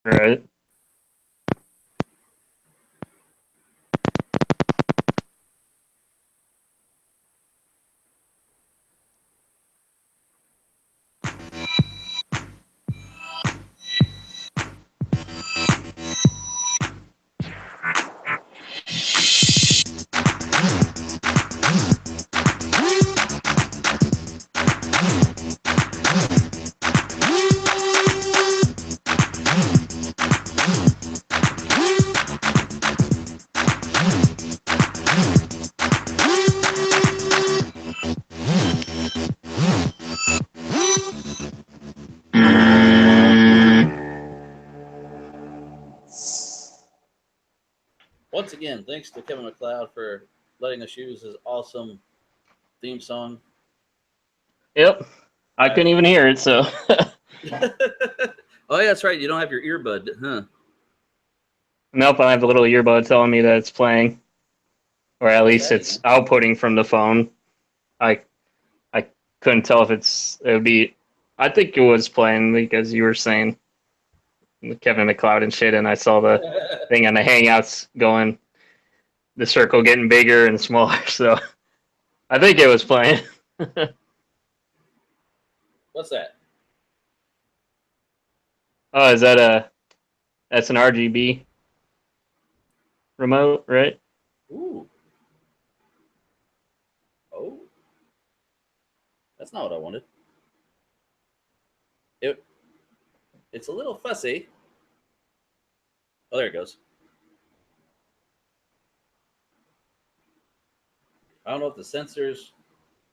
Right. Once again, thanks to Kevin MacLeod for letting us use his awesome theme song. Yep. I couldn't even hear it, so. Oh, yeah, that's right. You don't have your earbud, huh? Nope, I have a little earbud telling me that it's playing. Or at least it's outputting from the phone. I couldn't tell if it would be. I think it was playing because you were saying Kevin MacLeod and shit, and I saw the thing on the Hangouts going, the circle getting bigger and smaller, so I think it was playing. What's that? Oh, that's an RGB remote, right? Ooh. Oh. That's not what I wanted. It's a little fussy. Oh, there it goes. I don't know if the sensor's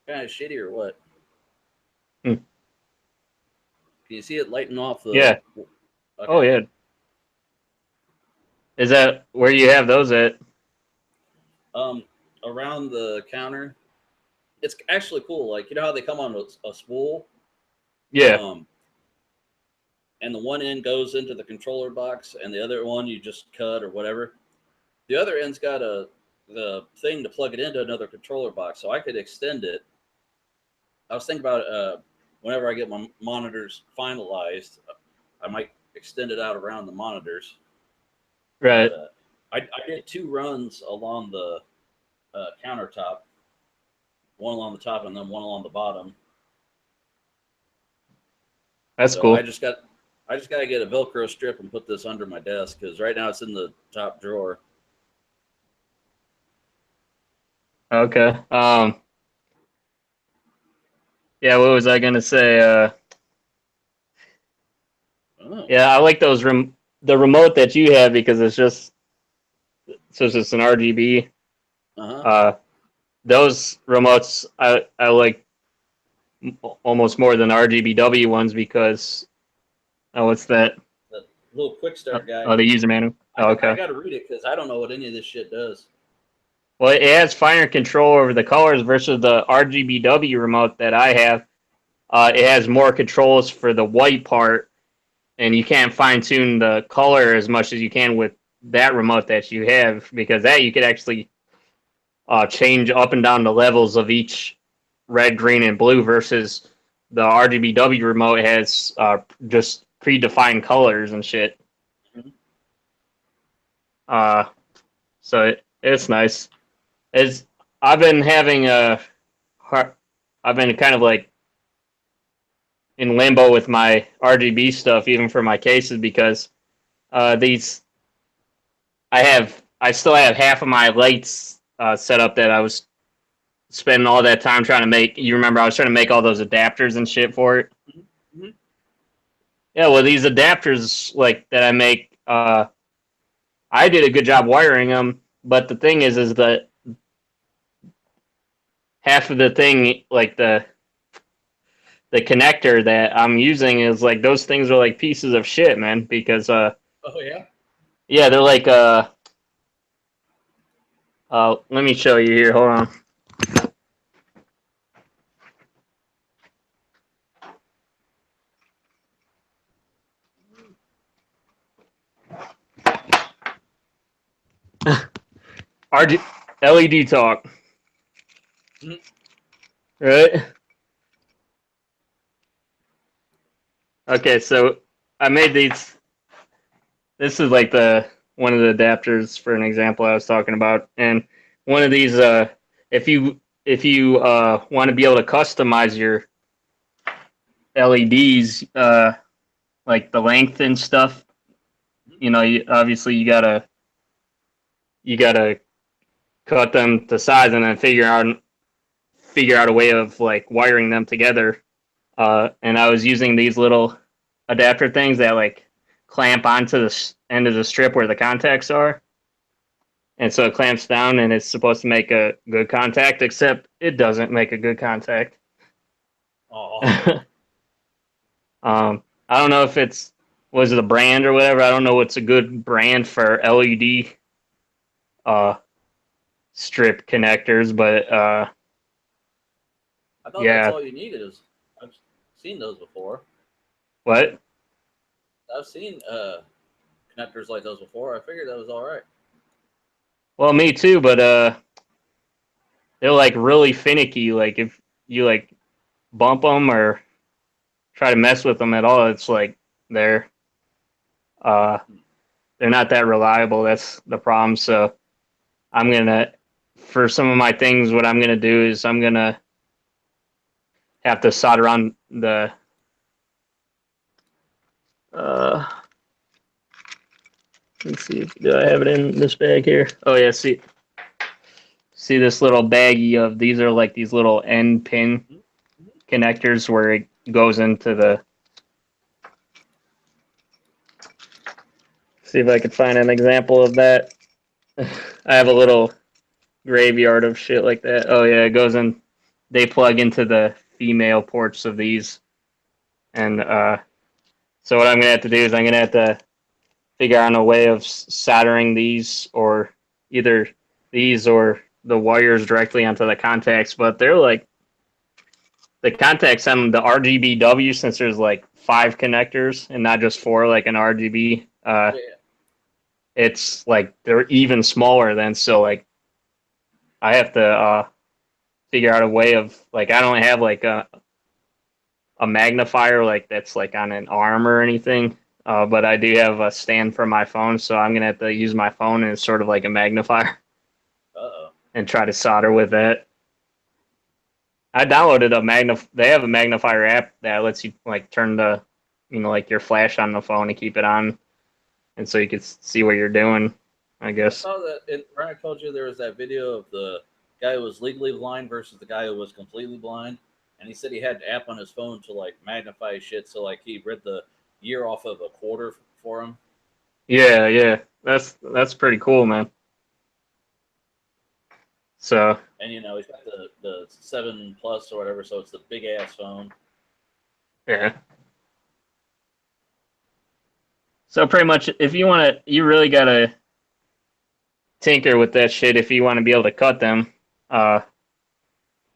kind of shitty or what. Hmm. Can you see it lighting off the... Yeah. Okay. Oh, yeah. Is that where you have those at? Around the counter. It's actually cool. Like, you know how they come on a spool? Yeah. And the one end goes into the controller box, and the other one you just cut or whatever. The other end's got the thing to plug it into another controller box, so I could extend it. I was thinking about whenever I get my monitors finalized, I might extend it out around the monitors. Right. But I did 2 runs along the countertop, one along the top and then one along the bottom. That's So cool. I just got to get a Velcro strip and put this under my desk because right now it's in the top drawer. Okay. Yeah, what was I gonna say? Yeah, I like those the remote that you have because it's just an RGB. Those remotes I like almost more than RGBW ones because what's that? The little quick start guide. Oh, the user manual. Oh, okay. I got to read it because I don't know what any of this shit does. Well, it has finer control over the colors versus the RGBW remote that I have. It has more controls for the white part, and you can't fine tune the color as much as you can with that remote that you have because that you could actually change up and down the levels of each red, green, and blue versus the RGBW remote has just predefined colors and shit. Mm-hmm. So it's nice. I've been having I've been kind of like in limbo with my RGB stuff, even for my cases, because these I still have half of my lights set up that I was spending all that time trying to make. You remember I was trying to make all those adapters and shit for it. Mm-hmm. Yeah, well, these adapters like that I make, I did a good job wiring them, but the thing is that half of the thing, like the connector that I'm using is like those things are like pieces of shit, man. Because oh yeah, yeah, they're like let me show you here. Hold on. RG LED talk. Mm-hmm. Right? Okay, so I made these. this is like one of the adapters for an example I was talking about, and one of these, if you want to be able to customize your LEDs, like the length and stuff, obviously you gotta cut them to size and then figure out a way of like wiring them together. And I was using these little adapter things that like clamp onto the end of the strip where the contacts are. And so it clamps down and it's supposed to make a good contact, except it doesn't make a good contact. Oh, I don't know if was it a brand or whatever. I don't know what's a good brand for LED strip connectors, but I thought that's yeah. all you needed. I've seen those before. What? I've seen connectors like those before. I figured that was all right. Well, me too, but they're like really finicky. Like if you like bump them or try to mess with them at all, it's like they're uh they're not that reliable. That's the problem. So I'm gonna, for some of my things, what I'm gonna do is I'm gonna have to solder on the uh. Let's see. Do I have it in this bag here? Oh yeah. See this little baggie of these are like these little end pin connectors where it goes into the. See if I could find an example of that. I have a little graveyard of shit like that. Oh yeah, it goes in. They plug into the female ports of these, and so what I'm gonna have to do is I'm gonna have to figure out a way of soldering these, or either these or the wires directly onto the contacts. But they're like the contacts on the RGBW, since there's like 5 connectors and not just 4 like an RGB. Yeah. It's like they're even smaller than, so like I have to figure out a way of like, I don't have like a magnifier like that's like on an arm or anything, but I do have a stand for my phone, so I'm gonna have to use my phone as sort of like a magnifier Uh-oh. and try to solder with that. I downloaded they have a magnifier app that lets you like turn the, like your flash on the phone and keep it on, and so you can see what you're doing, I I guess. saw that. When I told you there was that video of the guy who was legally blind versus the guy who was completely blind, and he said he had an app on his phone to like magnify shit, so like he read the year off of a quarter for him. Yeah, yeah, that's pretty cool, man. So And he's got the 7 Plus or whatever, so it's the big ass phone. yeah. So pretty much, if you want to, you really gotta tinker with that shit if you want to be able to cut them.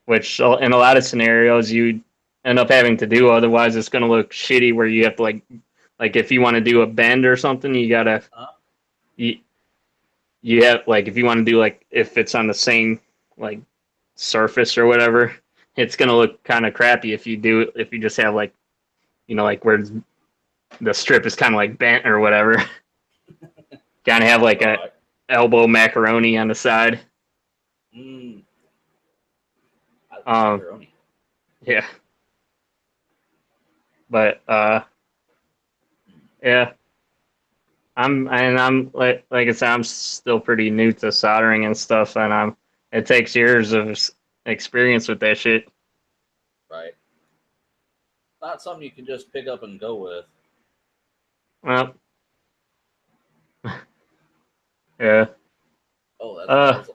Which in a lot of scenarios you end up having to do. Otherwise, it's going to look shitty. Where you have to like if you want to do a bend or something, you gotta you, you have like if you want to do like if it's on the same like surface or whatever, it's going to look kind of crappy if you just have like like where the strip is kind of like bent or whatever. Kind of have like a Right. elbow macaroni on the side. Mm, Um, macaroni. yeah, but yeah. I'm like I said, I'm still pretty new to soldering and stuff, and it takes years of experience with that shit. Right. Not something you can just pick up and go with. Well, yeah. Oh, that's what I Uh, was.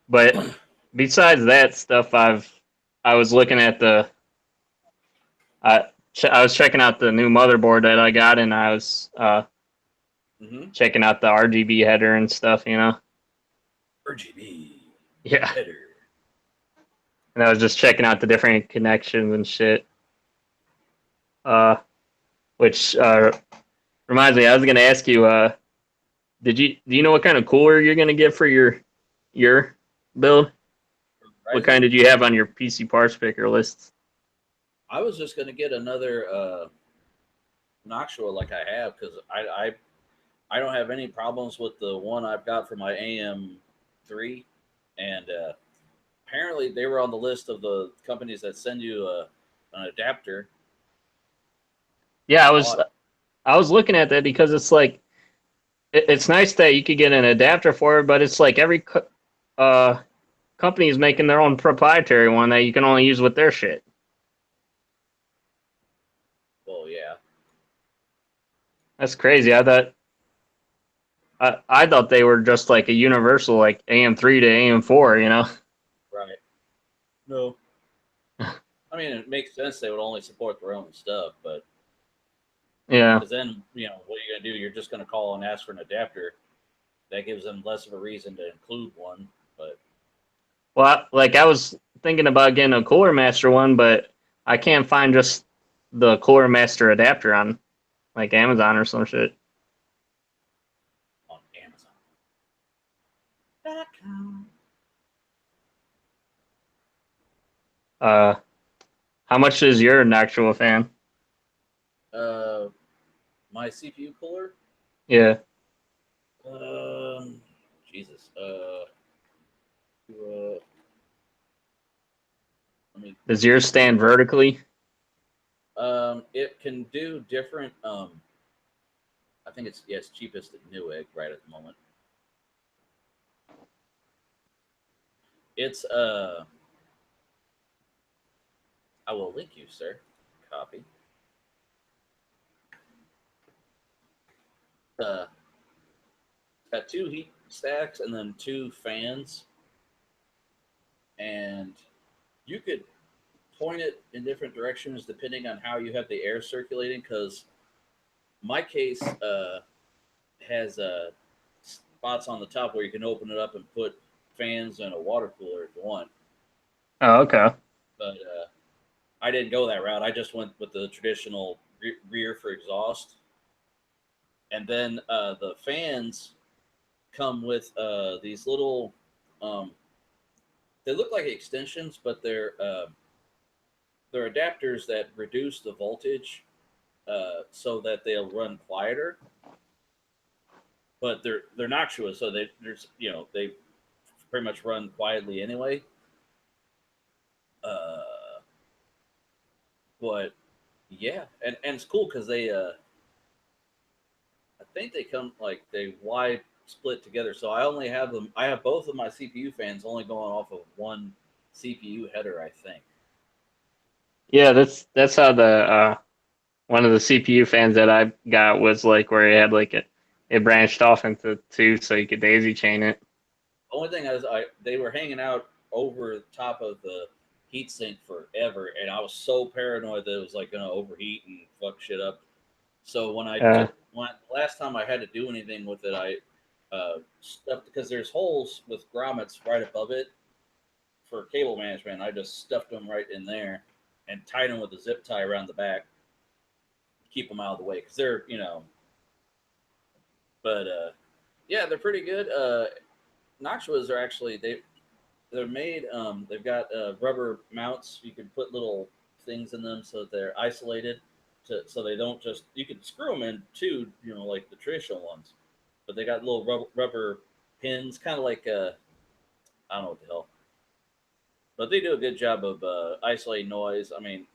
but besides that stuff, I was looking at I was checking out the new motherboard that I got, and I was checking out the RGB header and stuff. RGB Yeah, header. and I was just checking out the different connections and shit. Which reminds me, I was gonna ask you, do you know what kind of cooler you're gonna get for your build? What kind Rising. did you have on your PC parts picker list? I was just gonna get another Noctua like I have because I I don't have any problems with the one I've got for my AM3, and apparently they were on the list of the companies that send you an adapter. Yeah, I bought I was looking at that because it's like it's nice that you could get an adapter for it, but it's like every company is making their own proprietary one that you can only use with their shit. well, yeah, That's crazy. I thought they were just like a universal, like AM3 to AM4. You know? right. No, I mean it makes sense they would only support their own stuff, but Yeah. because then what are you gonna do? You're just gonna call and ask for an adapter. That gives them less of a reason to include one. But Well, like I was thinking about getting a Cooler Master one, but I can't find just the Cooler Master adapter on like Amazon or some shit. on Amazon.com. Uh, how much is your actual fan? Uh, my CPU cooler. Yeah. Jesus. Let me. Does yours stand vertically? It can do different. I think it's cheapest at Newegg right at the moment. It's I will link you, sir. Copy. Uh, got two heat stacks and then two fans, and you could point it in different directions depending on how you have the air circulating. Because my case has spots on the top where you can open it up and put fans and a water cooler if you want. Oh, okay. But I didn't go that route. I just went with the traditional rear for exhaust, and then the fans come with these little. Um, they look like extensions, but they're adapters that reduce the voltage so that they'll run quieter. But they're noxious, so they pretty much run quietly anyway. Uh, but yeah, and it's cool because I think they come like they wide split together. So I only have them. I have both of my CPU fans only going off of one CPU header. I think. Yeah, that's how the one of the CPU fans that I got was like where it had like it branched off into two, so you could daisy chain it. Only thing is, they were hanging out over top of the heatsink forever, and I was so paranoid that it was like gonna overheat and fuck shit up. So when last time I had to do anything with it, I stuffed because there's holes with grommets right above it for cable management. I just stuffed them right in there and tied them with a zip tie around the back, keep them out of the way because they're But yeah, they're pretty good. Noctuas are actually they're made. They've got rubber mounts. You can put little things in them so that they're isolated, so they don't just. You can screw them in too, like the traditional ones, but they got little rubber pins, kind of like I don't know what the hell, but they do a good job of isolating noise. I mean,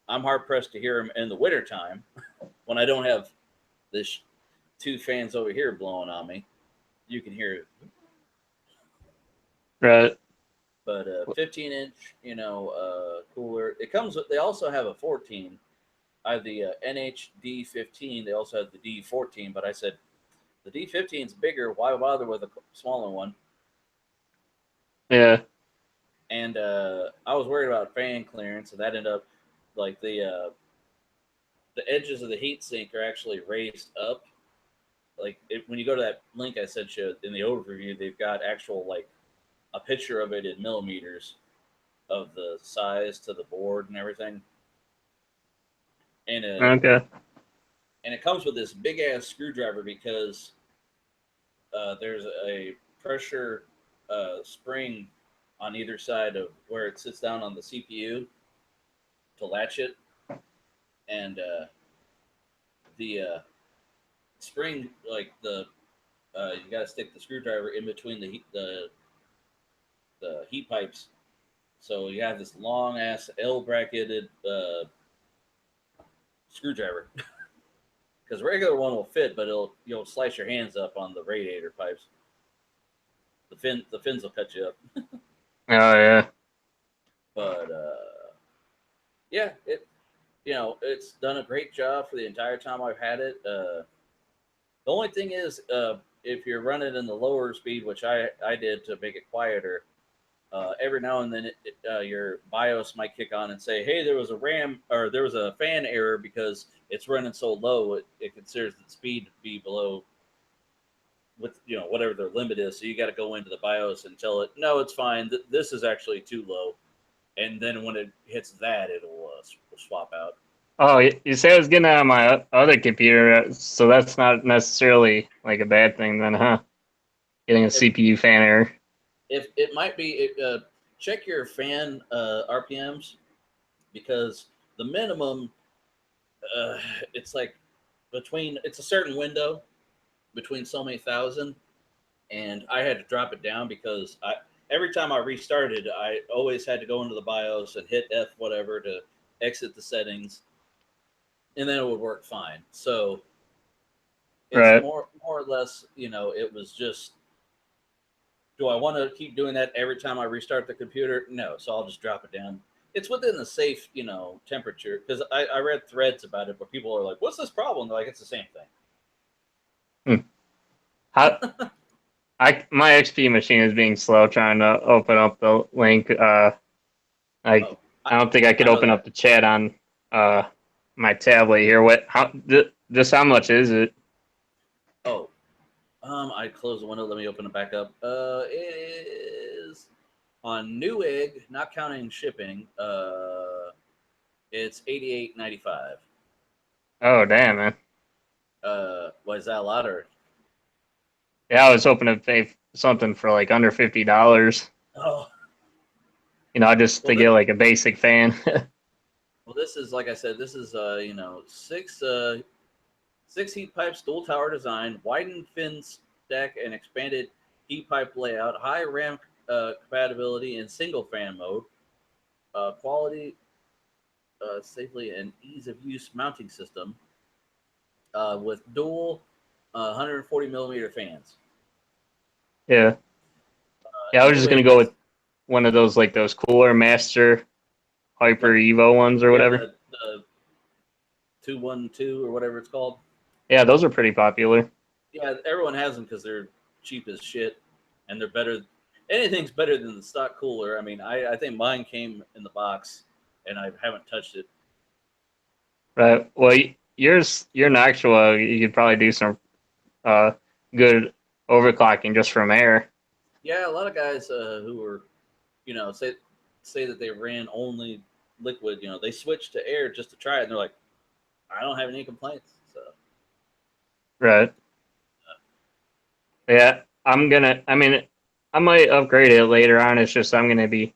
I'm hard pressed to hear them in the wintertime when I don't have this two fans over here blowing on me. You can hear it. Right. But 15-inch, cooler. It comes with. They also have a 14. I have the NHD 15. They also have the D14. But I said the D15 is bigger. Why bother with a smaller one? Yeah. And I was worried about fan clearance, and that ended up like the edges of the heatsink are actually raised up. Like when you go to that link I sent you in the overview, they've got actual like a picture of it in millimeters of the size to the board and everything. And Okay. it comes with this big ass screwdriver because there's a pressure spring on either side of where it sits down on the CPU to latch it, and the spring, like you got to stick the screwdriver in between the heat pipes. So you have this long ass L bracketed screwdriver because regular one will fit, but you'll slice your hands up on the radiator pipes. The fins will cut you up. Oh yeah. But yeah, it's done a great job for the entire time I've had it. The only thing is, if you're running in the lower speed, which I did to make it quieter, every now and then your BIOS might kick on and say, "Hey, there was a fan error because it's running so low. It considers the speed to be below with whatever their limit is. So you got to go into the BIOS and tell it, no, it's fine. This is actually too low." And then when it hits that, it'll swap out. Oh, you say I was getting out of my other computer, so that's not necessarily like a bad thing then, huh? Getting a CPU fan error. If it might be, check your fan RPMs, because the minimum, it's like it's a certain window between so many thousand, and I had to drop it down because every time I restarted, I always had to go into the BIOS and hit F whatever to exit the settings, and then it would work fine. So it's Right. more or less, it was just, do I want to keep doing that every time I restart the computer? No. So I'll just drop it down. It's within the safe, temperature, because I read threads about it where people are like, "What's this problem?" They're like, "It's the same thing." How my XP machine is being slow trying to open up the link. Oh, I don't think I could I know open up that. the chat on my tablet here. Just how much is it? Oh, I closed the window. Let me open it back up. It is on Newegg, not counting shipping. It's $88.95. Oh damn, man. Was that a lot or? Yeah, I was hoping to pay something for like under $50. Oh, Just well, to get like a basic fan. this is, like I said, this is six heat pipes, dual tower design, widened fin stack, and expanded heat pipe layout, high RAM compatibility in single fan mode, quality, safely, and ease of use mounting system with dual 140 millimeter fans. Yeah. Yeah, I was just gonna Newegg go has, with one of those like those cooler master Hyper yep, Evo ones or yeah, whatever. the 212 or whatever it's called. Yeah, those are pretty popular. Yeah, everyone has them because they're cheap as shit, and they're better. Anything's better than the stock cooler. I mean, I think mine came in the box, and I haven't touched it. Right. Well, your Noctua, you could probably do some uh good overclocking just from air. Yeah, a lot of guys who are, say that they ran only liquid, they switched to air just to try it, and they're like, I don't have any complaints. So Right. Yeah, I mean, I might upgrade it later on. It's just I'm gonna be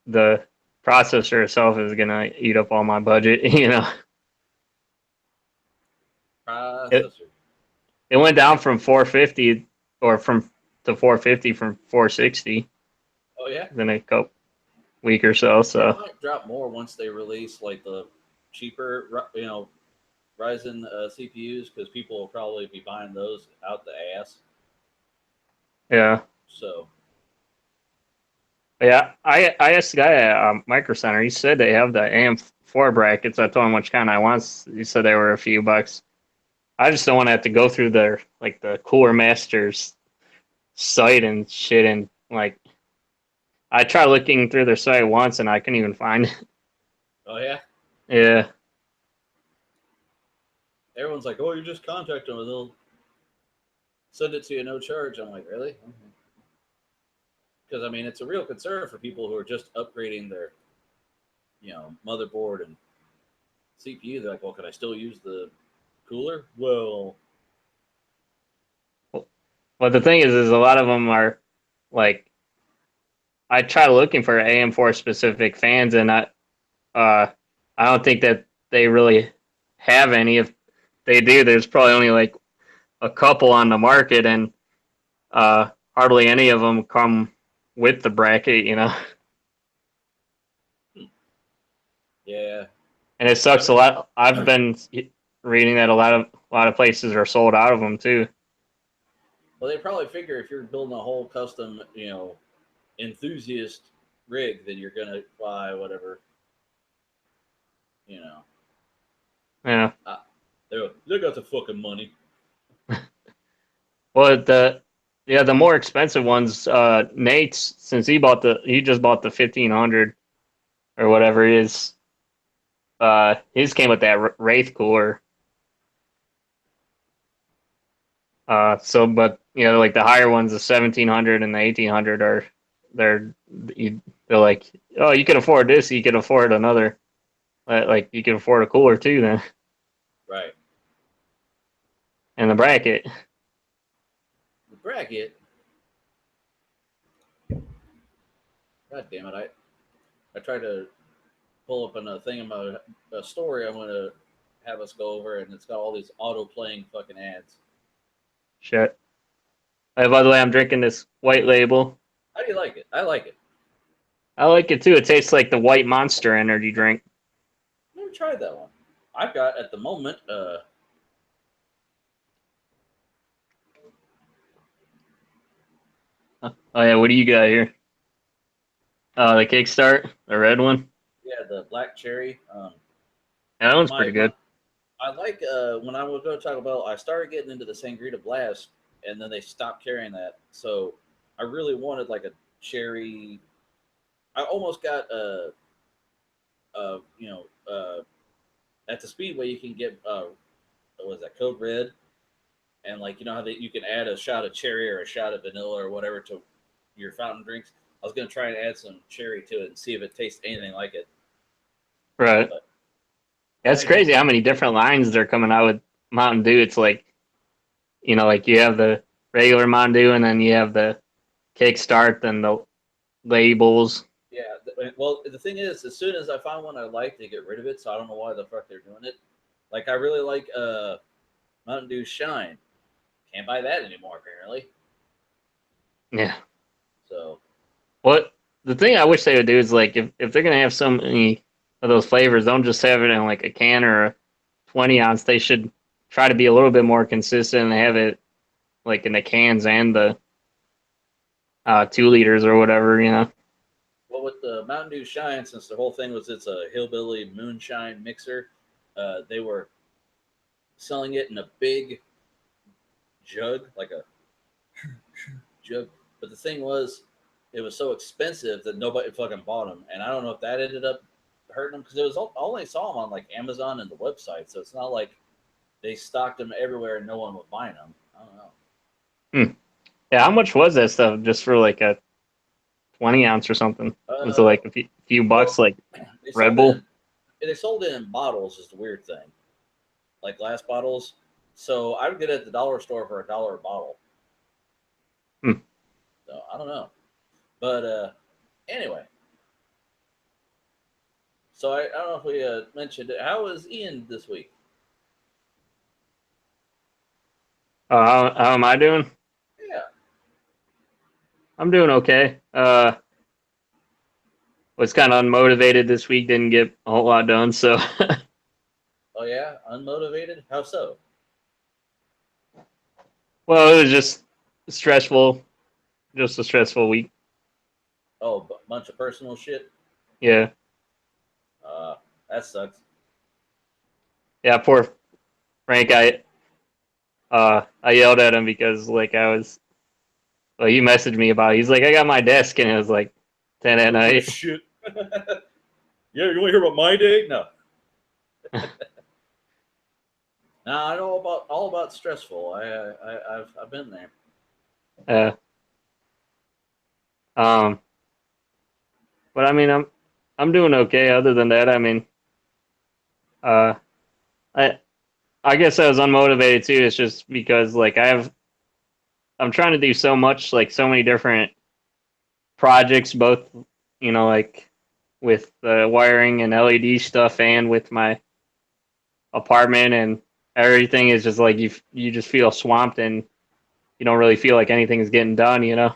the processor itself is gonna eat up all my budget. It processor. it went down from 450 or from to 450 from 460 Oh yeah, in a couple week or so. it So might drop more once they release like the cheaper, Ryzen CPUs, because people will probably be buying those out the ass. yeah, So yeah. I asked the guy at Micro Center. He said they have the AM4 brackets. I told him which kind I want. He said they were a few bucks. I just don't want to have to go through their like the Cooler Masters site and shit, and like I tried looking through their site once and I couldn't even find it. oh yeah, Yeah, everyone's like, oh, you just contact them and they'll send it to you no charge. I'm like, really? Because I mean, it's a real concern for people who are just upgrading their, motherboard and CPU. They're like, well, can I still use the cooler? Well, but the thing is a lot of them are like I try looking for AM4 specific fans, and uh, I don't think that they really have any. they do. There's probably only like a couple on the market, and hardly any of them come with the bracket, you know. Yeah. And it sucks a lot. I've been reading that a lot of places are sold out of them too. Well, they probably figure if you're building a whole custom, enthusiast rig, then you're gonna buy whatever, you know. Yeah. They got the fucking money. Well, the more expensive ones, Nate's, since he just bought the 1500 or whatever it is. His came with that Wraith cooler. But like the higher ones, the 1700 and the 1800 they're they're like, oh, you can afford this, you can afford another, like you can afford a cooler too then, Right. and the bracket. The bracket. God damn it! I tried to pull up a thing in my story. I'm gonna have us go over, and it's got all these auto playing fucking ads. Shit. By the way, I'm drinking this white label. How do you like it? I like it. I like it too. It tastes like the White Monster energy drink. Never tried that one. I've got at the moment. Oh yeah, what do you got here? The Kickstart, the red one. Yeah, the black cherry. Yeah, that one's My pretty good. I like when I was going to Taco Bell. I started getting into the Sangrita Blast, and then they stopped carrying that. So I really wanted like a cherry. I almost got uh, you know, uh, at the Speedway you can get what is that, Code Red, and like you know how you can add a shot of cherry or a shot of vanilla or whatever to your fountain drinks. I was going to try and add some cherry to it and see if it tastes anything like it. Right. But That's crazy how many different lines they're coming out with Mountain Dew. It's like, like you have the regular Mountain Dew and then you have the Kickstart and the labels. yeah, well, the thing is, as soon as I find one I like, they get rid of it. So I don't know why the fuck they're doing it. Like I really like Mountain Dew Shine. Can't buy that anymore apparently. Yeah. So What the thing I wish they would do is like if they're gonna have so many of those flavors, don't just have it in like a can or a 20 ounce. They should try to be a little bit more consistent and have it like in the cans and the 2 liters or whatever. well, with the Mountain Dew Shine, since the whole thing was it's a hillbilly moonshine mixer, they were selling it in a big jug, like a jug. But the thing was, it was so expensive that nobody fucking bought them, and I don't know if that ended up hurting them because it was I only saw them on like Amazon and the website, so it's not like they stocked them everywhere and no one was buying them. I don't know. Yeah, how much was that stuff just for like a 20 ounce or something? Was it like a few bucks, Well, like they Red sold it. Bull? They sold it in bottles. Is the weird thing, like glass bottles. So I would get it at the dollar store for $1 a bottle. Hmm. So I don't know, but anyway. So I don't know if we mentioned it. How was Ian this week? How am I doing? Yeah. I'm doing okay. Was kind of unmotivated this week. Didn't get a whole lot done. So, Oh yeah, unmotivated. How so? well, it was just stressful. Just a stressful week. Oh, a bunch of personal shit. Yeah. Uh, that sucks. Yeah. Poor Frank. I yelled at him because like I was. Well, he messaged me about it. He's like, I got my desk, and it was like 10 at Oh night. shit. Yeah, you want to hear about my day? No. Now I know about all about stressful. I've been there. Uh, um, but I mean, I'm doing okay. Other than that, I mean, uh, I I guess I was unmotivated too. It's just because like I'm trying to do so much, like so many different projects, both like with the wiring and LED stuff, and with my apartment and everything is just like you just feel swamped and you don't really feel like anything is getting done, you know.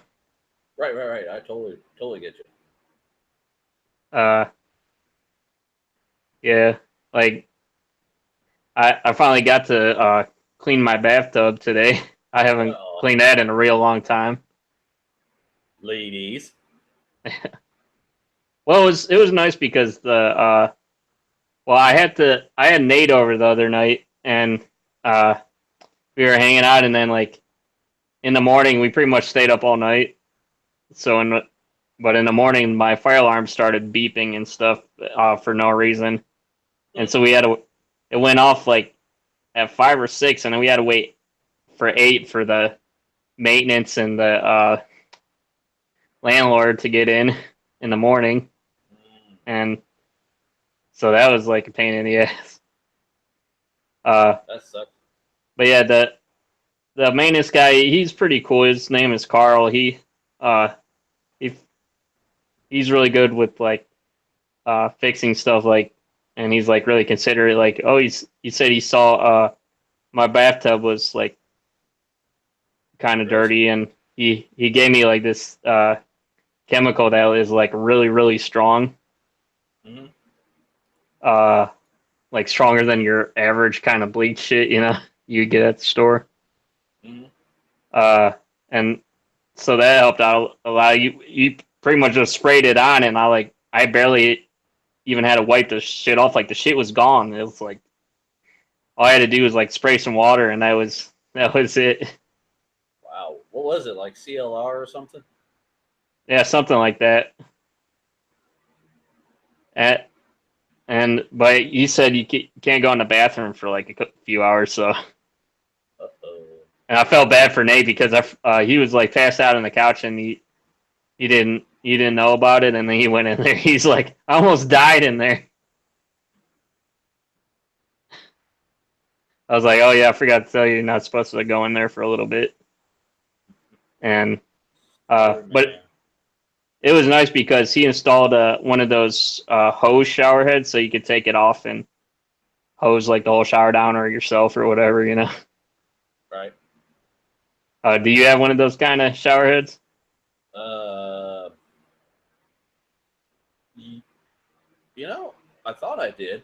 Right. I totally get you. Uh, yeah, like I finally got to clean my bathtub today. I haven't Well, cleaned that in a real long time. ladies. Well, it was nice because the well, I had Nate over the other night, and uh we were hanging out, and then like in the morning we pretty much stayed up all night. So but in the morning my fire alarm started beeping and stuff for no reason, and so we had to it went off like at 5 or 6, and then we had to wait for 8 for the maintenance and the landlord to get in the morning, and so that was like a pain in the ass. Uh, That sucks. but yeah, the maintenance guy, he's pretty cool. His name is Carl. Uh he he's really good with like fixing stuff, like, and he's like really considerate. Like, oh, he said he saw my bathtub was like kind of Gross. dirty, and he gave me like this chemical that is like really strong. Hmm. Uh, like stronger than your average kind of bleach shit, you know, you get at the store. Hmm. Uh, and so that helped out a lot. You pretty much just sprayed it on, and I barely even had to wipe the shit off. Like the shit was gone. It was like all I had to do was like spray some water, and that was it. Wow. What was it, like CLR or something? Yeah, something like that. And, but you said you can't go in the bathroom for like a few hours, so. Uh-oh. And I felt bad for Nate because he was like passed out on the couch, and he didn't know about it, and then he went in there. He's like, I almost died in there. I was like, oh yeah, I forgot to tell you, you're not supposed to go in there for a little bit. And Poor but man. it was nice because he installed one of those hose shower heads, so you could take it off and hose like the whole shower down or yourself or whatever, you know. Right. Do you have one of those kind of shower heads? Uh, y- I thought I did.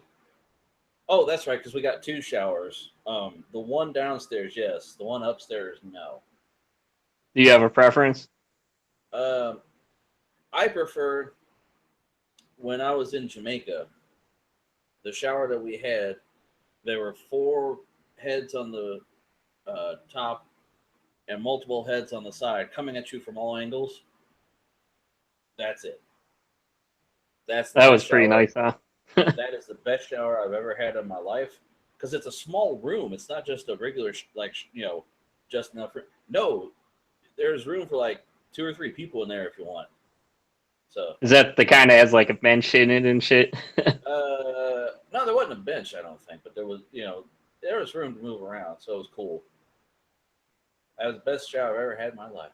Oh, that's right, because we got two showers. The one downstairs, yes. The one upstairs, no. Do you have a preference? Um, I prefer when I was in Jamaica, the shower that we had. There were four heads on the top and multiple heads on the side coming at you from all angles. That's it. That's the That was best pretty shower. nice, huh? That is the best shower I've ever had in my life because it's a small room. It's not just a regular just enough. No, there's room for like two or three people in there if you want. So, Is that the kind that has like a bench in it and shit? no, there wasn't a bench, I don't think, but there was room to move around, so it was cool. That was the best shower I've ever had in my life.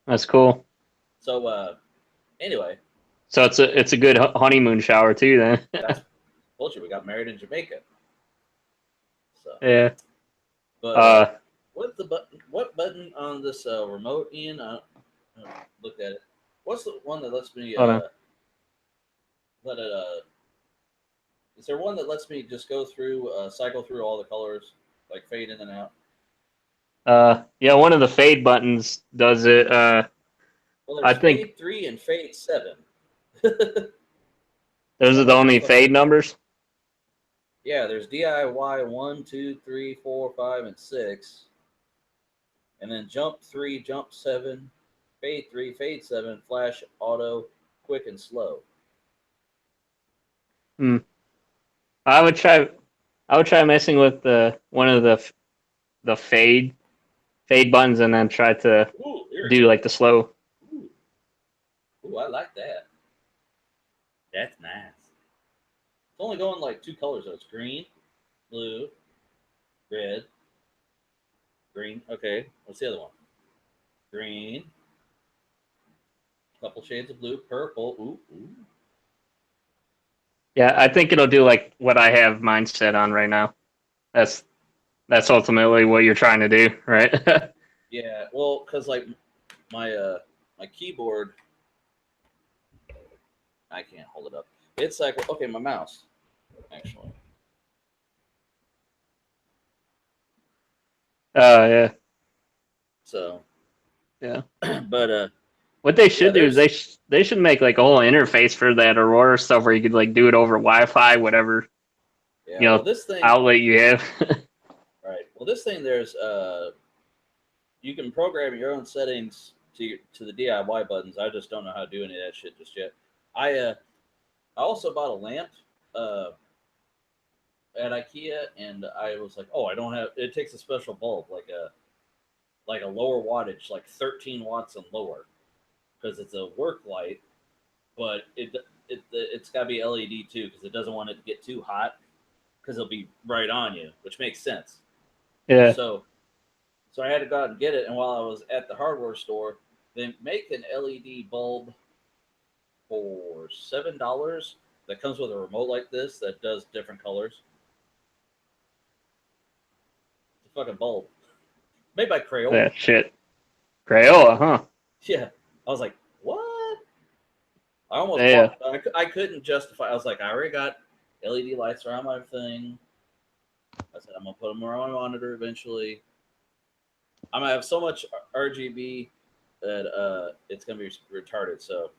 That's cool. So, anyway, So it's a good honeymoon shower too, then. that's bullshit. We got married in Jamaica. So, Yeah. but Uh. what the button? What button on this remote, Ian? I looked at it. What's the one that lets me Hold on. let it? Is there one that lets me just go through, cycle through all the colors, like fade in and out? Yeah. One of the fade buttons does it. Well, I there's think fade 3 and fade 7. those are What the the only fuck are fade those? numbers. Yeah, there's DIY 1, 2, 3, 4, 5, and 6, and then jump 3, jump 7, fade 3, fade 7, flash, auto, quick, and slow. Hmm. I would try. I would try messing with the one of the fade buttons, and then try to Ooh, here we do go. like the slow. Ooh, ooh, I like that. That's nice. It's only going like two colors though. It's green, blue, red, green. Okay, what's the other one? Green, couple shades of blue, purple. Ooh. Yeah, I think it'll do like what I have mine set on right now. That's ultimately what you're trying to do, right? Yeah, well, because like my keyboard, I can't hold it up. It's like, okay, my mouse actually. Yeah, So, yeah. but What they yeah, should do is there's they should make like a whole interface for that Aurora stuff where you could like do it over Wi-Fi, whatever yeah. Well, this thing, outlet you have. right? Well, this thing, there's you can program your own settings to the DIY buttons. I just don't know how to do any of that shit just yet. I also bought a lamp uh at IKEA, and I was like, oh, I don't have. It takes a special bulb, like a lower wattage, like 13 watts and lower, because it's a work light, but it's got to be LED too, because it doesn't want it to get too hot, because it'll be right on you, which makes sense. Yeah, So I had to go out and get it, and while I was at the hardware store, they make an LED bulb for $7 that comes with a remote like this that does different colors. It's a fucking bulb made by Crayola. that shit. Crayola, huh? Yeah, I was like, what? I almost Yeah. bought. I couldn't justify. I was like, I already got LED lights around my thing. I said I'm gonna put them around my monitor eventually. I'm gonna have so much RGB that it's gonna be retarded. So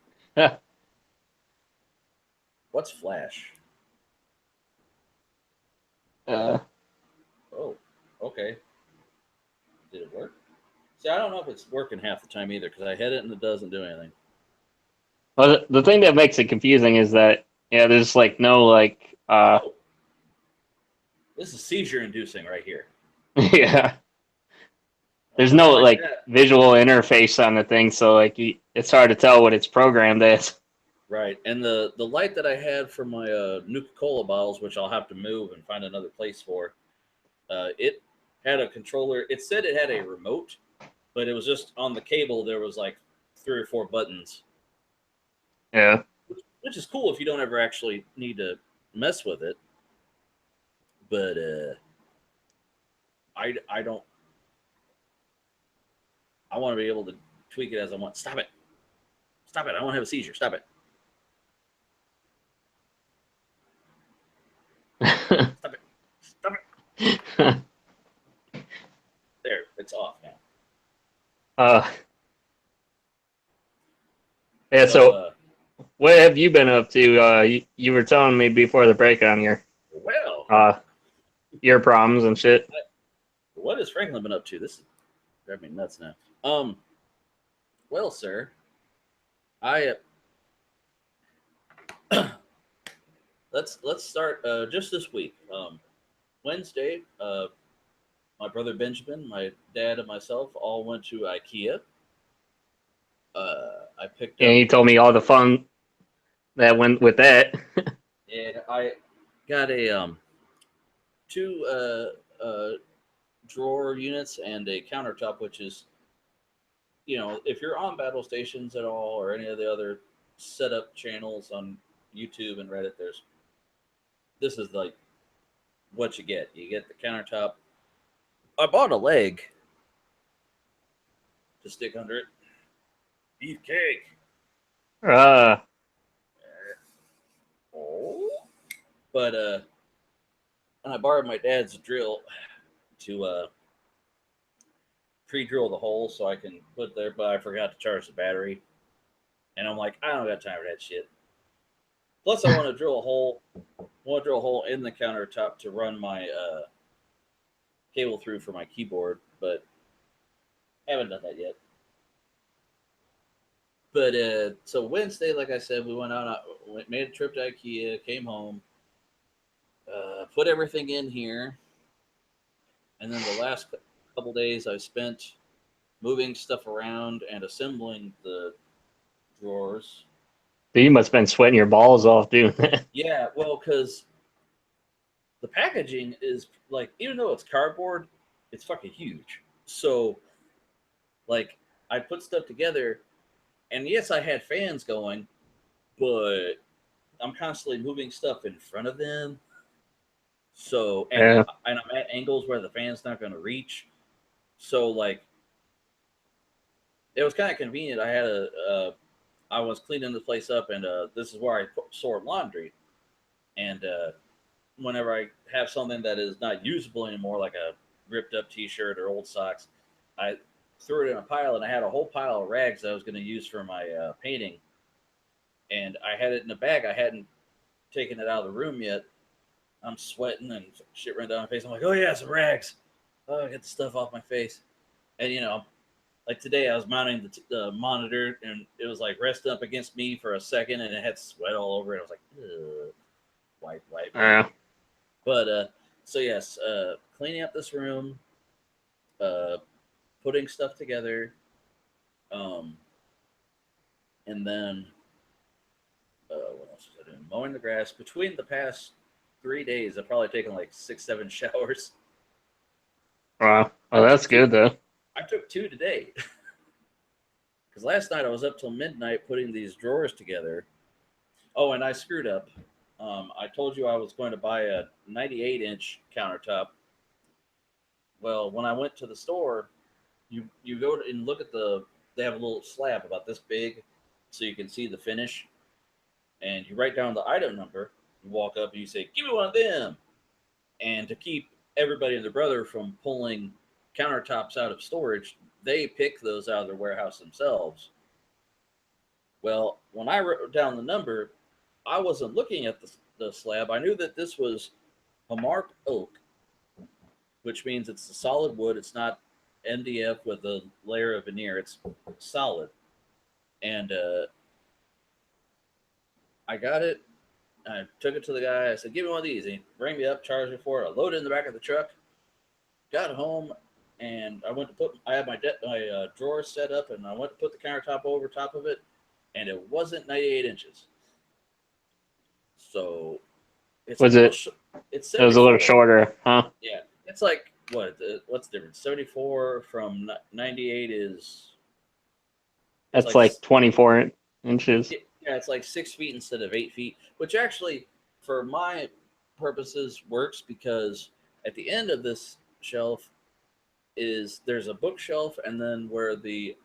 what's Flash? uh, Oh, okay. Did it work? See, I don't know if it's working half the time either, because I hit it and it doesn't do anything. well, the thing that makes it confusing is that there's like no like Oh, this is seizure inducing right here. yeah, there's Nothing no like like that. visual interface on the thing, so like it's hard to tell what it's programmed as. Right, and the light that I had for my Nuka-Cola bottles, which I'll have to move and find another place for, it had a controller. It said it had a remote, but it was just on the cable. There was like 3 or 4 buttons, Yeah. which is cool if you don't ever actually need to mess with it. But I don't. I want to be able to tweak it as I want. Stop it! Stop it! I want to have a seizure. Stop it! Stop it! Stop it! There, it's off now. uh, yeah. So, So what have you been up to? You were telling me before the break on well, uh your problems and shit. what has Franklin been up to? This is driving me nuts now. Well, sir, I let's start just this week. Wednesday, my brother Benjamin, my dad, and myself all went to IKEA. I picked And up, you told me all the fun that went with that. and I got a 2 drawer units and a countertop, which is, if you're on battle stations at all or any of the other setup channels on YouTube and Reddit, this is like what you get. You get the countertop. I bought a leg to stick under it. Beefcake. Uh, Oh. But and I borrowed my dad's drill to pre-drill the hole so I can put there, but I forgot to charge the battery. And I'm like, I don't got time for that shit. Plus, I want to drill a hole. Want to drill a hole in the countertop to run my cable through for my keyboard, but haven't done that yet. But so Wednesday, like I said, we went out, made a trip to IKEA, came home, put everything in here, and then the last couple days I spent moving stuff around and assembling the drawers. so you must have been sweating your balls off doing that. Yeah, well, because the packaging is like, even though it's cardboard, it's fucking huge. So, like, I put stuff together, and yes, I had fans going, but I'm constantly moving stuff in front of them. So Yeah. and I'm at angles where the fan's not going to reach. So like it was kind of convenient. I was cleaning the place up, and this is where I sort laundry. And whenever I have something that is not usable anymore, like a ripped up T-shirt or old socks, I threw it in a pile, and I had a whole pile of rags that I was going to use for my painting. And I had it in a bag. I hadn't taken it out of the room yet. I'm sweating and shit ran down my face. I'm like, oh yeah, some rags. Oh, get the stuff off my face. And like today, I was mounting the monitor, and it was like resting up against me for a second, and it had sweat all over it. I was like, ugh, wipe. Yeah. But so yes, cleaning up this room, uh, putting stuff together, um, and then what else was I doing? Mowing the grass. Between the past 3 days, I've probably taken like 6, 7 showers. Wow. I Oh, that's took two. good though. I took 2 today because last night I was up till midnight putting these drawers together. Oh, and I screwed up. I told you I was going to buy a 98-inch countertop. Well, when I went to the store, you go and look at they have a little slab about this big, so you can see the finish, and you write down the item number. You walk up and you say, "Give me one of them," and to keep everybody and their brother from pulling countertops out of storage, they pick those out of their warehouse themselves. Well, when I wrote down the number, I wasn't looking at the slab. I knew that this was a marked oak, which means it's a solid wood. It's not MDF with a layer of veneer. It's solid. And I got it. I took it to the guy. I said, "Give me one of these." And he rang me up, charged me for it. I loaded it in the back of the truck. Got home, and I had my drawer set up, and I went to put the countertop over top of it, and it wasn't 98 inches. So it's a Was little, it? it's It was a little 74. shorter, huh? Yeah, it's like what's the difference? 74 from 98 is it's That's like like 24 inches. yeah, it's like 6 feet instead of 8 feet, which actually, for my purposes, works because at the end of this shelf there's a bookshelf, and then where the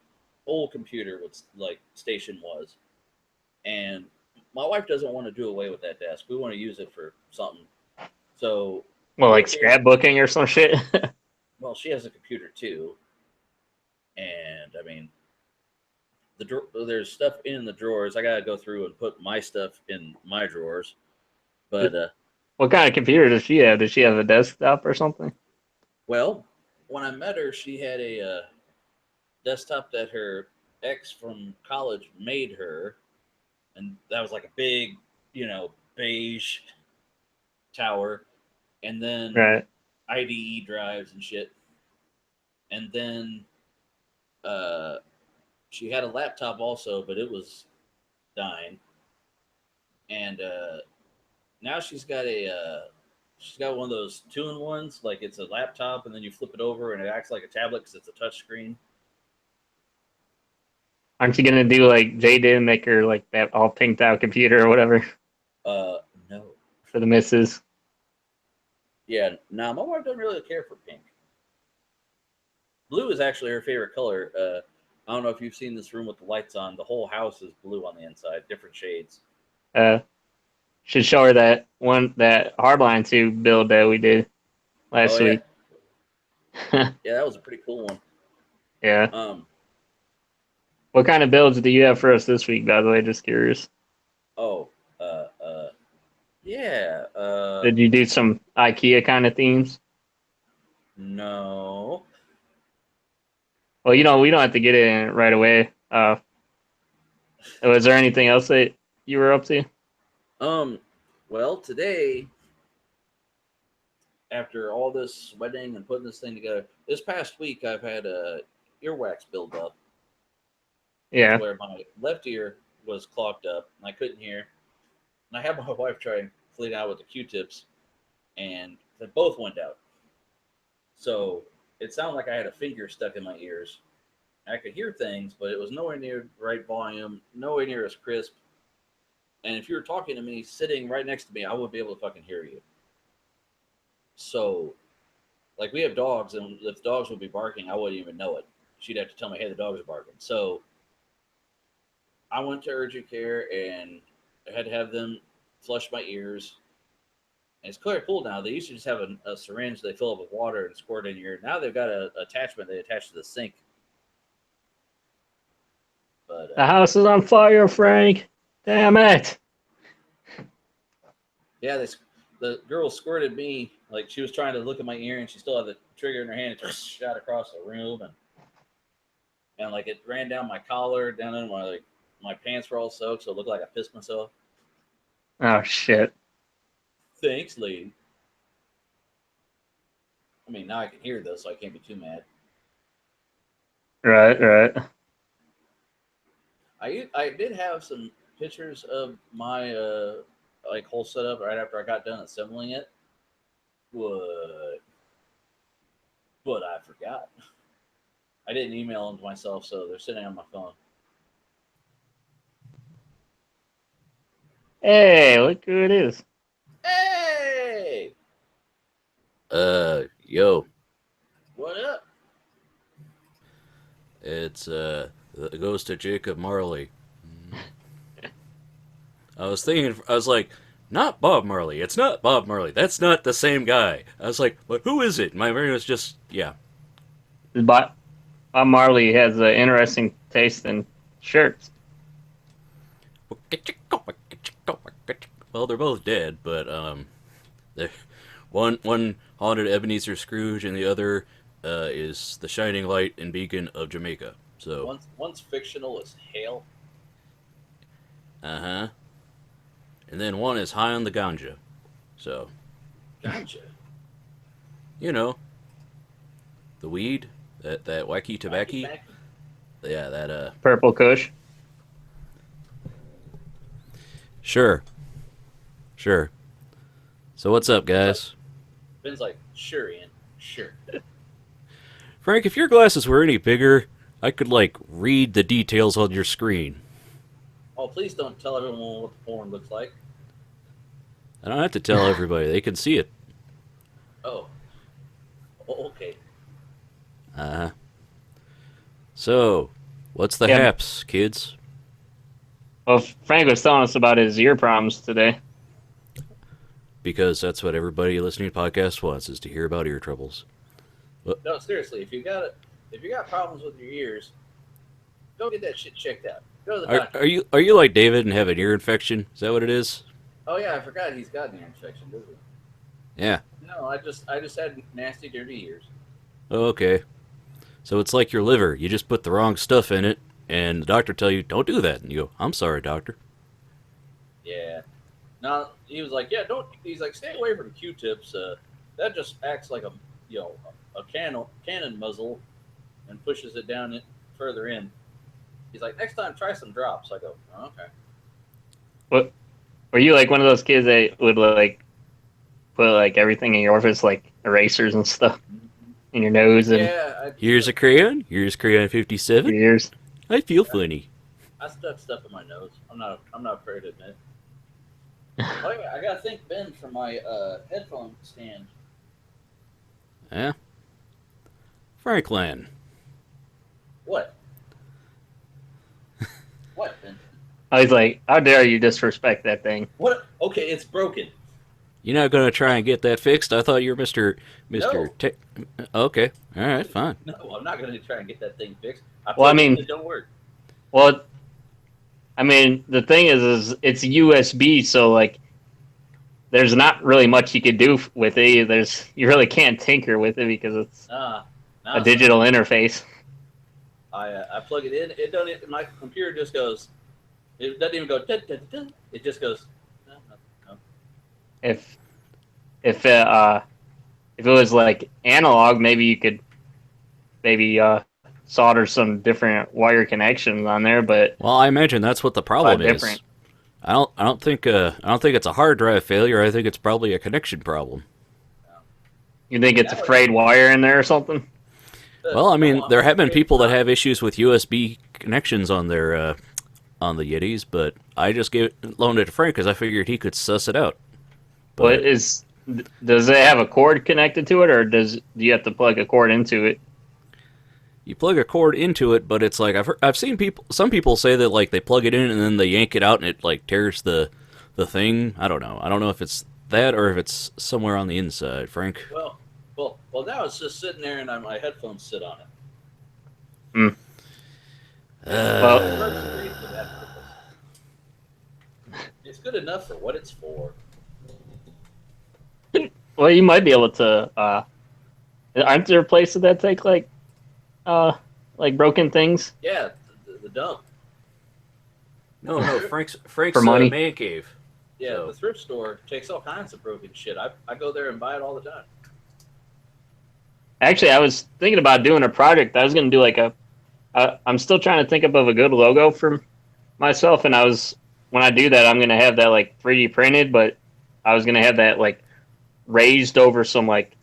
old computer was like station was, and my wife doesn't want to do away with that desk. We want to use it for something. So Well, we like occasionally, scrapbooking or some shit. well, she has a computer too, and I mean, there's stuff in the drawers. I gotta go through and put my stuff in my drawers. But What kind of computer does she have? Does she have a desktop or something? well, when I met her, she had a desktop that her ex from college made her, and that was like a big, beige tower, and then Right. IDE drives and shit. And then uh, she had a laptop also, but it was dying. And now she's got one of those 2-in-1s, like it's a laptop, and then you flip it over, and it acts like a tablet because it's a touch screen. Aren't you gonna do like Jay did and make her like that all pinked out computer or whatever Uh, no, for the missus? yeah, nah, my wife doesn't really care for pink. Blue is actually her favorite color. I don't know if you've seen this room with the lights on. The whole house is blue on the inside, different shades. Uh, should show her that Hardline 2 build that we did Oh last yeah, week. yeah, that was a pretty cool one. Yeah. Um, What kind of builds do you have for us this week, by the way? Just curious. oh, uh, uh, yeah, Did you do some IKEA kind of themes? no. Well, we don't have to get in right away. Was there anything else that you were up to? Um, well, today, after all this sweating and putting this thing together, this past week I've had earwax build up to Yeah. where my left ear was clogged up and I couldn't hear. And I had my wife try and clean out with the Q-tips, and they both went out. So it sounded like I had a finger stuck in my ears. I could hear things, but it was nowhere near the right volume, nowhere near as crisp. And if you were talking to me sitting right next to me, I wouldn't be able to fucking hear you. So, like, we have dogs, and if dogs would be barking, I wouldn't even know it. She'd have to tell me, hey, the dogs are barking. So I went to urgent care, and I had to have them flush my ears. And it's clear pool now. They used to just have a syringe they fill up with water and squirt in your ear. Now they've got an attachment they attach to the sink. But The house is on fire, Frank. Damn it. yeah, the girl squirted me. Like, she was trying to look at my ear, and she still had the trigger in her hand. And shot across the room, and like, it ran down my collar, down in my pants were all soaked, so it looked like I pissed myself. Oh, shit. Thanks, lady. I mean, now I can hear this, so I can't be too mad. Right. I did have some pictures of my like whole setup right after I got done assembling it. But I forgot. I didn't email them to myself, so they're sitting on my phone. Hey, look who it is. Hey! Yo. What up? It goes to Jacob Marley. I was like, not Bob Marley. It's not Bob Marley. That's not the same guy. I was like, but who is it? My brain was just, yeah. Bob Marley has an interesting taste in shirts. Well, they're both dead, but one haunted Ebenezer Scrooge, and the other is the shining light and beacon of Jamaica. So one's fictional as hell. and then one is high on the ganja. So Gotcha. you know, the weed, that wacky tobacco. Yeah, that Purple Kush. Sure. So what's up, guys? Ben's like, sure, Ian, sure. Frank, if your glasses were any bigger, I could, like, read the details on your screen. Oh, please don't tell everyone what the porn looks like. I don't have to tell everybody. They can see it. Oh, okay. So, what's the Yeah. haps, kids? Well, Frank was telling us about his ear problems today. Because that's what everybody listening to podcasts wants, is to hear about ear troubles. No, seriously, if you got problems with your ears, go get that shit checked out. Go to the doctor. Are you like David and have an ear infection? Is that what it is? Oh yeah, I forgot he's got an ear infection, doesn't he? Yeah. No, I just had nasty, dirty ears. Oh, okay. So it's like your liver. You just put the wrong stuff in it, and the doctor tell you, don't do that. And you go, I'm sorry, doctor. Yeah. No, he was like, yeah, don't. He's like, stay away from Q-tips. That just acts like a cannon muzzle, and pushes it down it further in. He's like, next time try some drops. I go, oh, okay. What? Were you like one of those kids that would like put like everything in your orifice, like erasers and stuff in your nose and Yeah. Here's a crayon. Here's crayon 57. your ears? I feel funny. I stuck stuff in my nose. I'm not afraid to admit. Oh yeah, I gotta thank Ben for my headphone stand. Yeah. Franklin. What? What, Ben? I was like, how dare you disrespect that thing? What? Okay, it's broken. You're not going to try and get that fixed? I thought you were Mr. No. Okay. All right, fine. No, I'm not gonna try and get that thing fixed. Well, I mean- it don't work. Well, I mean, the thing is it's USB, so like, there's not really much you could do with it. You really can't tinker with it because it's a digital interface. I plug it in. It doesn't. My computer just goes. It doesn't even go. Da, da, da, da. It just goes. No. If it was like analog, maybe you could solder some different wire connections on there, but Well, I imagine that's what the problem is. different. I don't think it's a hard drive failure. I think it's probably a connection problem. You think it's a frayed wire in there or something? Well, I mean, there have been people that have issues with USB connections on their on the Yetis, but I just loaned it to Frank because I figured he could suss it out. But What is Does it have a cord connected to it, or do you have to plug a cord into it? You plug a cord into it, but it's like I've seen some people say that like they plug it in and then they yank it out and it like tears the thing. I don't know. I don't know if it's that or if it's somewhere on the inside, Frank. Well. Now it's just sitting there, and my headphones sit on it. Hmm. Well, it works great for that purpose. It's good enough for what it's for. Well, you might be able to. Aren't there places that take like broken things Yeah, the dump. No, Frank's for money? man cave. Yeah, So. the thrift store takes all kinds of broken shit. I go there and buy it all the time. Actually, I was thinking about doing a project. I was going to do like I'm still trying to think of a good logo for myself, and when I do that, I'm going to have that like 3D printed, but I was going to have that like raised over some like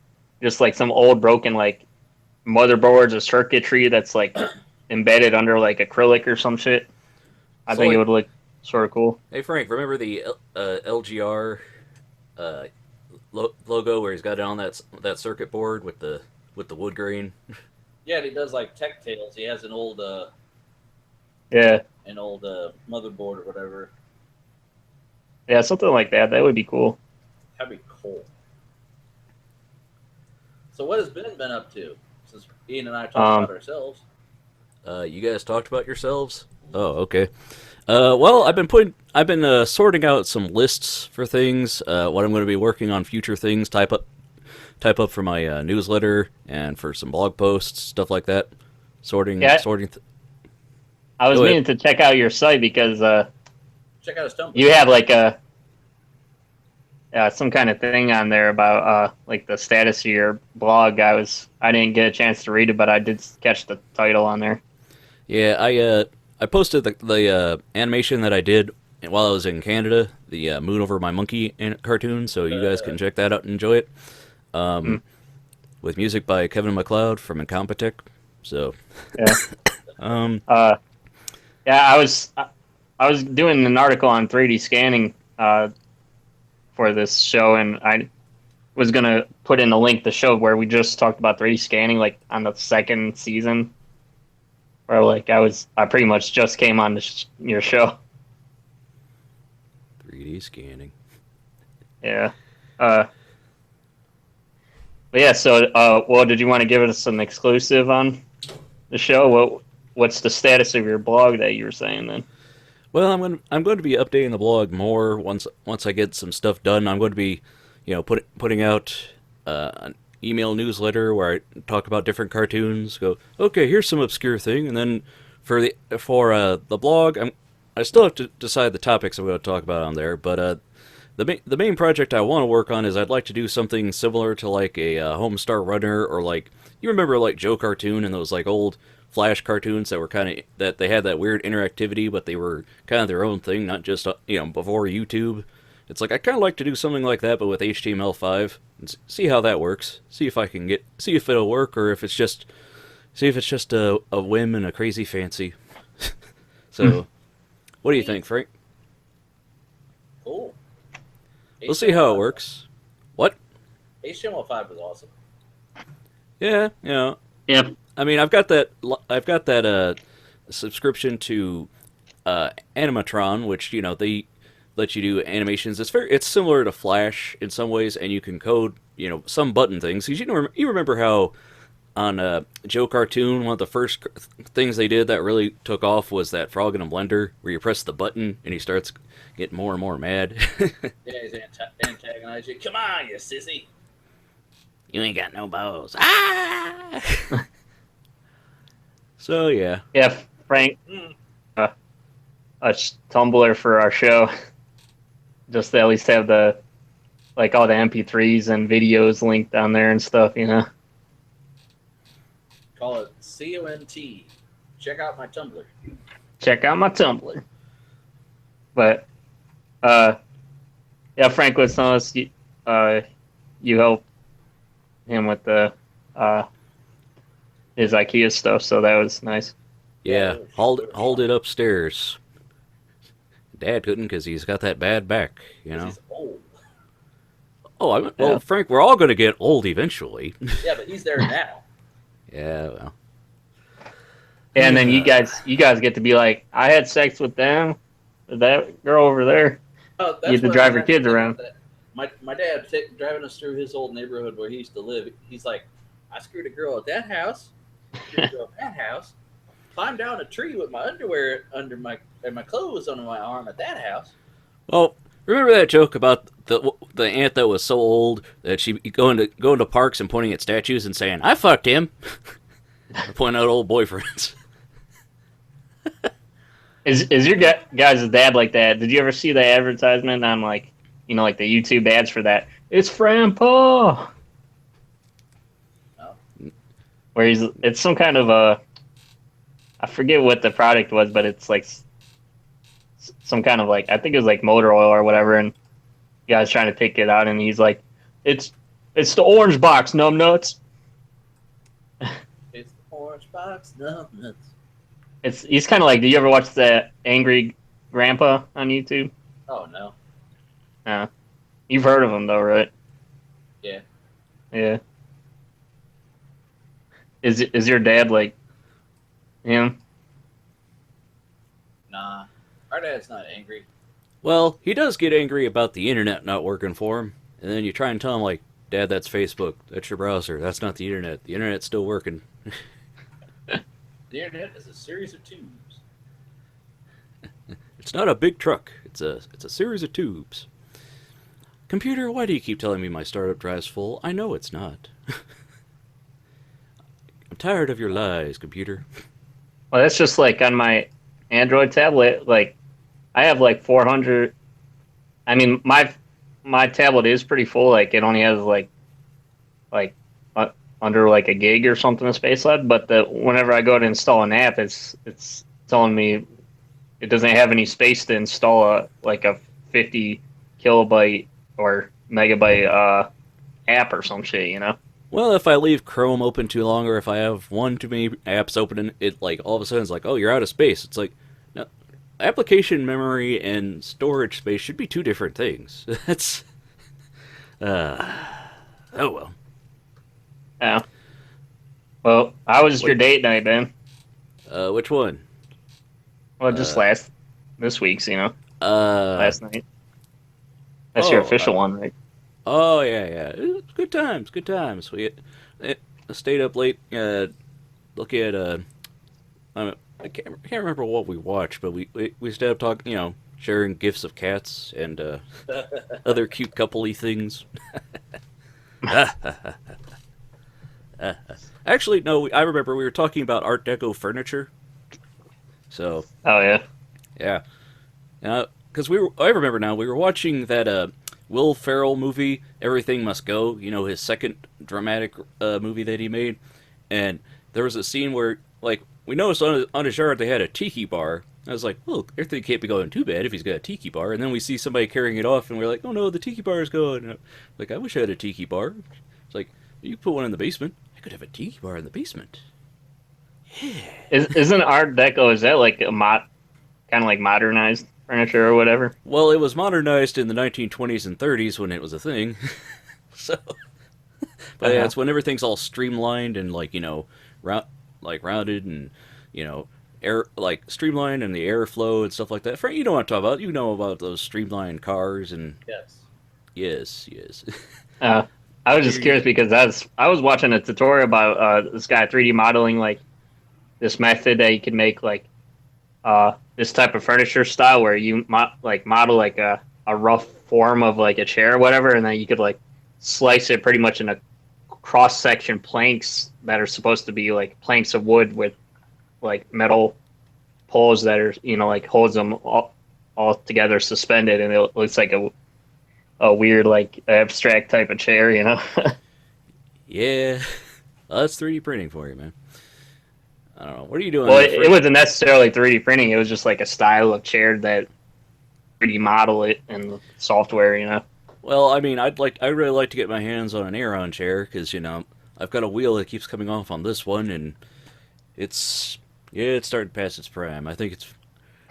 just like some old broken like motherboards or circuitry that's like embedded under like acrylic or some shit. I think it would look sort of cool. Hey Frank, remember the LGR logo where he's got it on that circuit board with the wood grain? Yeah, and he does like tech tales. He has an old Yeah, motherboard or whatever. yeah, something like that. That would be cool. That'd be cool. So what has Ben been up to since Ian and I talked about ourselves? You guys talked about yourselves? Oh, okay. Well, I've been sorting out some lists for things. What I'm going to be working on, future things. Type up for my newsletter and for some blog posts, stuff like that. Sorting. I was meaning to check out your site because check out his Tumblr. You have like some kind of thing on there about like the status of your blog. I didn't get a chance to read it, but I did catch the title on there. Yeah, I posted the animation that I did while I was in Canada, the Moon Over My Monkey cartoon, so you guys can check that out and enjoy it. With music by Kevin MacLeod from Incompetech. So, yeah, yeah, I was doing an article on 3D scanning for this show, and I was gonna put in a link to show where we just talked about 3D scanning, like on the second season, where like I pretty much just came on your show. 3D scanning. Yeah. But yeah, so well, did you want to give us an exclusive on the show? What's the status of your blog that you were saying then? Well, I'm going to be updating the blog more once I get some stuff done. I'm going to be, putting out an email newsletter where I talk about different cartoons. Go, okay, here's some obscure thing, and then for the blog, I still have to decide the topics I'm going to talk about on there. But the main project I want to work on is I'd like to do something similar to like a Homestar Runner, or like, you remember like Joe Cartoon and those like old Flash cartoons that were that they had that weird interactivity, but they were kind of their own thing, not just before YouTube. It's like I kind of like to do something like that, but with HTML5, and see how that works. See if it'll work, or if it's just a whim and a crazy fancy. So, what do you think, Frank? Cool. We'll see how it works. What? HTML5 was awesome. Yeah, Yep. I mean, I've got that subscription to Animatron, which they let you do animations. It's similar to Flash in some ways, and you can code some button things. Because you remember how on Joe Cartoon, one of the first things they did that really took off was that frog in a blender, where you press the button and he starts getting more and more mad. Yeah, he's antagonizing you. Come on, you sissy. You ain't got no balls. Ah! So yeah. Yeah, Frank, a Tumblr for our show, just to at least have all the MP3s and videos linked on there and stuff, Call it CONT. Check out my Tumblr. Check out my Tumblr. But, yeah, Frank was telling us you helped him with his IKEA stuff, so that was nice. Yeah, hauled it upstairs. Dad couldn't because he's got that bad back, He's old. Oh, well, Yeah. Frank, we're all going to get old eventually. Yeah, but he's there now. Yeah, well. And then you guys get to be like, I had sex with them, that girl over there. Oh, You that's get to what I drive was your actually kids thinking around. about that. My dad driving us through his old neighborhood where he used to live. He's like, I screwed a girl at that house, screwed a girl at that house, climbed down a tree with my underwear under my and my clothes under my arm at that house. Well, remember that joke about the aunt that was so old that she going to parks and pointing at statues and saying, "I fucked him," pointing out old boyfriends. Is your guys' dad like that? Did you ever see the advertisement on like, like the YouTube ads for that? It's Franpa. Oh. Where it's some kind of I forget what the product was, but it's like some kind of like, I think it was like motor oil or whatever, and the guy's trying to take it out, and he's like, it's the orange box, numbnuts. It's the orange box numbnuts. He's kind of like, did you ever watch the Angry Grandpa on YouTube? Oh no. You've heard of him though, right? Yeah. Yeah. Is your dad like him? Nah. Our dad's not angry. Well, he does get angry about the internet not working for him, and then you try and tell him like, "Dad, that's Facebook. That's your browser. That's not the internet. The internet's still working." The internet is a series of tubes. It's not a big truck. It's a series of tubes. Computer, why do you keep telling me my startup drive's full? I know it's not. I'm tired of your lies, computer. Well, that's just like on my Android tablet. Like, I have like 400. I mean, my tablet is pretty full. Like, it only has like under like a gig or something of space left. But whenever I go to install an app, it's telling me it doesn't have any space to install a 50 kilobyte or megabyte app or some shit. Well, if I leave Chrome open too long, or if I have one too many apps open, and it like all of a sudden it's like, oh, you're out of space. It's like, no, application memory and storage space should be two different things. That's, oh well. Yeah. Well, how was your date night, Ben? Which one? Well, just this week's, last night. That's your oh, official one, right? Oh yeah. It was good times, good times. We stayed up late, looking at I can't remember what we watched, but we stayed up talking, sharing gifs of cats and other cute coupley things. Actually, no, I remember we were talking about Art Deco furniture. So. Oh yeah. Yeah. Because I remember now we were watching that Will Ferrell movie, Everything Must Go. His second dramatic movie that he made, and there was a scene where like we noticed on his yard they had a tiki bar. I was like, well, everything can't be going too bad if he's got a tiki bar. And then we see somebody carrying it off, and we're like, oh no, the tiki bar is gone. And I'm like, I wish I had a tiki bar. It's like, you could put one in the basement. I could have a tiki bar in the basement. Yeah. Isn't Art Deco? Is that like a kind of like modernized furniture or whatever? Well, it was modernized in the 1920s and 30s when it was a thing. So, but yeah, it's when everything's all streamlined and rounded and air streamlined and the airflow and stuff like that. Frank, you know what I'm talking about. You know about those streamlined cars and yes. I was just curious because I was watching a tutorial about this guy 3D modeling like this method that you can make like this type of furniture style where you model like a rough form of like a chair or whatever, and then you could like slice it pretty much into cross section planks that are supposed to be like planks of wood with like metal poles that are like holds them all together suspended, and it looks like a weird like abstract type of chair. Yeah, well, that's 3D printing for you, man. I don't know. What are you doing? Well, it wasn't necessarily 3D printing. It was just like a style of chair that 3D model it in the software. Well, I mean, I'd really like to get my hands on an Aeron chair because I've got a wheel that keeps coming off on this one, and it's starting past its prime. I think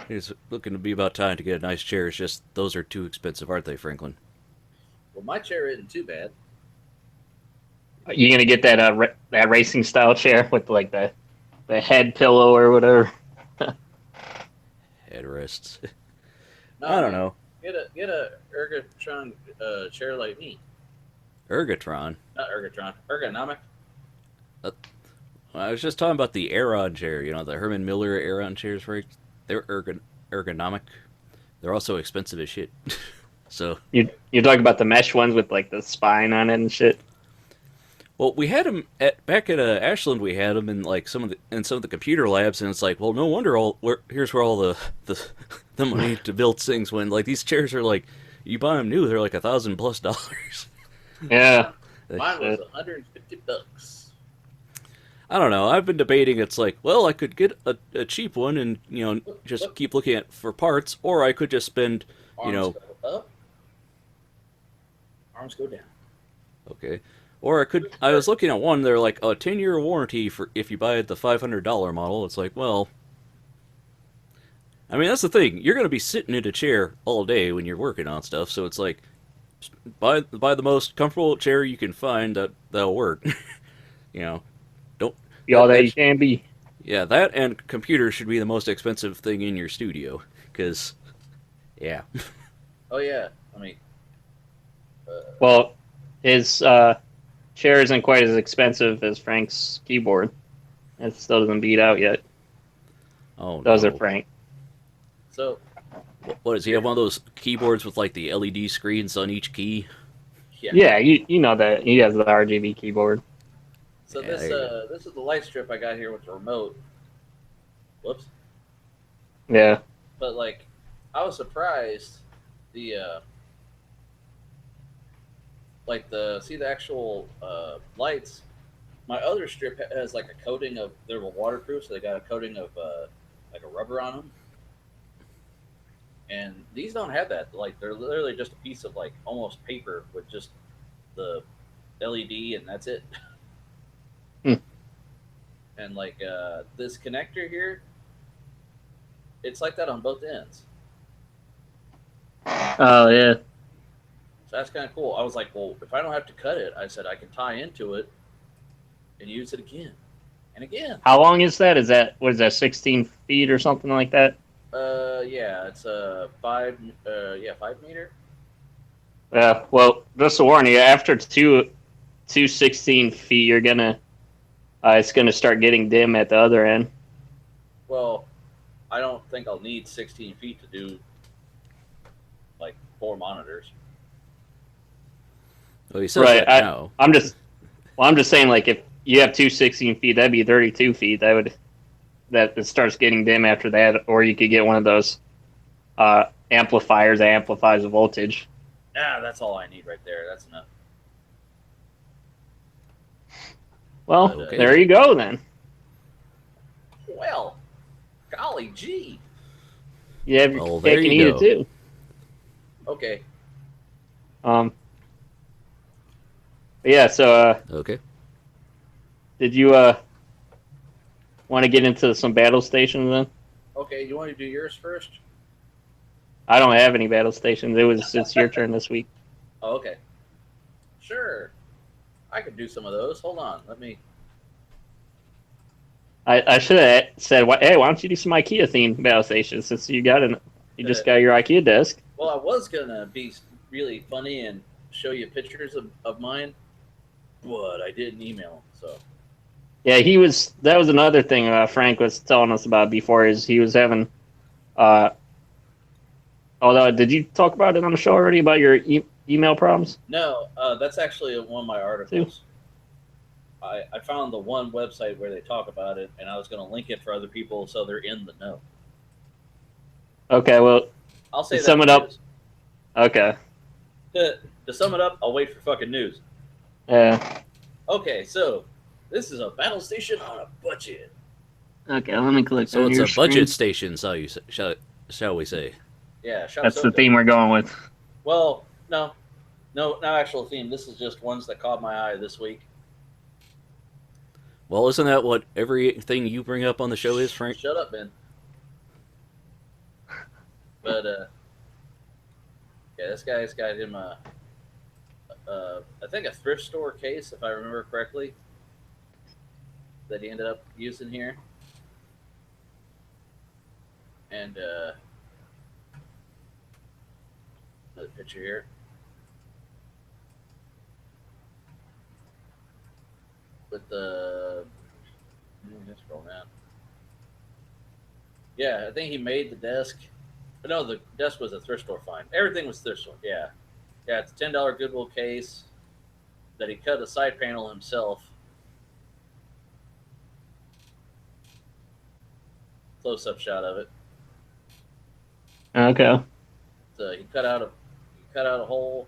it's looking to be about time to get a nice chair. It's just those are too expensive, aren't they, Franklin? Well, my chair isn't too bad. You gonna get that that racing style chair with like the head pillow or whatever? Headrests. No, I don't man. know. Get a ergotron chair like me. Ergotron. Not ergotron. Ergonomic. I was just talking about the Aeron chair. You know, the Herman Miller Aeron chairs, right? They're ergonomic. They're also expensive as shit. So, You talk about the mesh ones with like the spine on it and shit. well, we had them back at Ashland. We had them in like some of the computer labs, and it's like, well, no wonder here's where all the the money to build things went. Like these chairs are like, you buy them new, they're like $1,000+. Yeah. Mine was $150. I don't know. I've been debating. It's like, well, I could get a cheap one and just keep looking at for parts, or I could just spend Arms go up. Arms go down. okay, or I was looking at one. They're like a 10-year warranty for if you buy the $500 model. It's like, well, I mean that's the thing. You're gonna be sitting in a chair all day when you're working on stuff, so it's like buy the most comfortable chair you can find that'll work. you know, don't Be all that you can be. Yeah, that and computers should be the most expensive thing in your studio, because, yeah. Oh yeah. I mean, Well, his chair isn't quite as expensive as Frank's keyboard. It still doesn't beat out yet. Oh, Does no. it, Frank? so What does he have? One of those keyboards with, like, the LED screens on each key? yeah. Yeah, you know that. He has the RGB keyboard. So Yeah, there you go. this is the light strip I got here with the remote. Whoops. Yeah. But like, I was surprised the the actual lights. My other strip has like a coating of they were waterproof, so they got a coating of like a rubber on them. And these don't have that. Like they're literally just a piece of like almost paper with just the LED, and that's it. Hmm. And like this connector here, it's like that on both ends. Oh yeah. So that's kind of cool. I was like, well, if I don't have to cut it, I said I can tie into it and use it again and again. How long is that? Is that what is that? 16 feet or something like that? Yeah, it's a 5 meter. Yeah. Well, just a warning. After two 16 feet, you're gonna it's gonna start getting dim at the other end. Well, I don't think I'll need 16 feet to do like 4 monitors. Well, he says Right. that now. I'm just saying, like, if you have two 16 feet, that'd be 32 feet. That it starts getting dim after that, or you could get one of those amplifiers that amplifies the voltage. Ah, that's all I need right there. That's enough. Well, Okay. there you go then. Well, golly gee. You have Well, your there cake and you eat go. it too. Okay. Yeah. So, Okay. did you want to get into some battle stations then? Okay, you want to do yours first? I don't have any battle stations. It's your turn this week. Oh, okay. Sure. I could do some of those. Hold on. Let me. I should have said, hey, why don't you do some IKEA themed battle stations since you just got your IKEA desk. Well, I was gonna be really funny and show you pictures of mine, but I didn't email them. So Yeah, that was another thing Frank was telling us about before, is he was having although, did you talk about it on the show already about your email problems? no, that's actually one of my articles. I found the one website where they talk about it, and I was going to link it for other people so they're in the know. Okay, well, I'll say to that sum it for up. news. Okay. To sum it up, I'll wait for fucking news. Yeah. Okay, so this is a battle station on a budget. Okay, let me click. So on it's your a budget screen. station, shall we say? Yeah, shop That's the Soto. theme we're going with. Well, no actual theme. This is just ones that caught my eye this week. Well, isn't that what everything you bring up on the show is, Frank? Shut up, Ben. But yeah, this guy's got him I think a thrift store case, if I remember correctly, that he ended up using here. And another picture here. With the let's scroll down. Yeah, I think he made the desk. But no, the desk was a thrift store find. Everything was thrift store. Yeah, yeah. It's a $10 Goodwill case that he cut a side panel himself. Close-up shot of it. Okay. So he cut out a hole,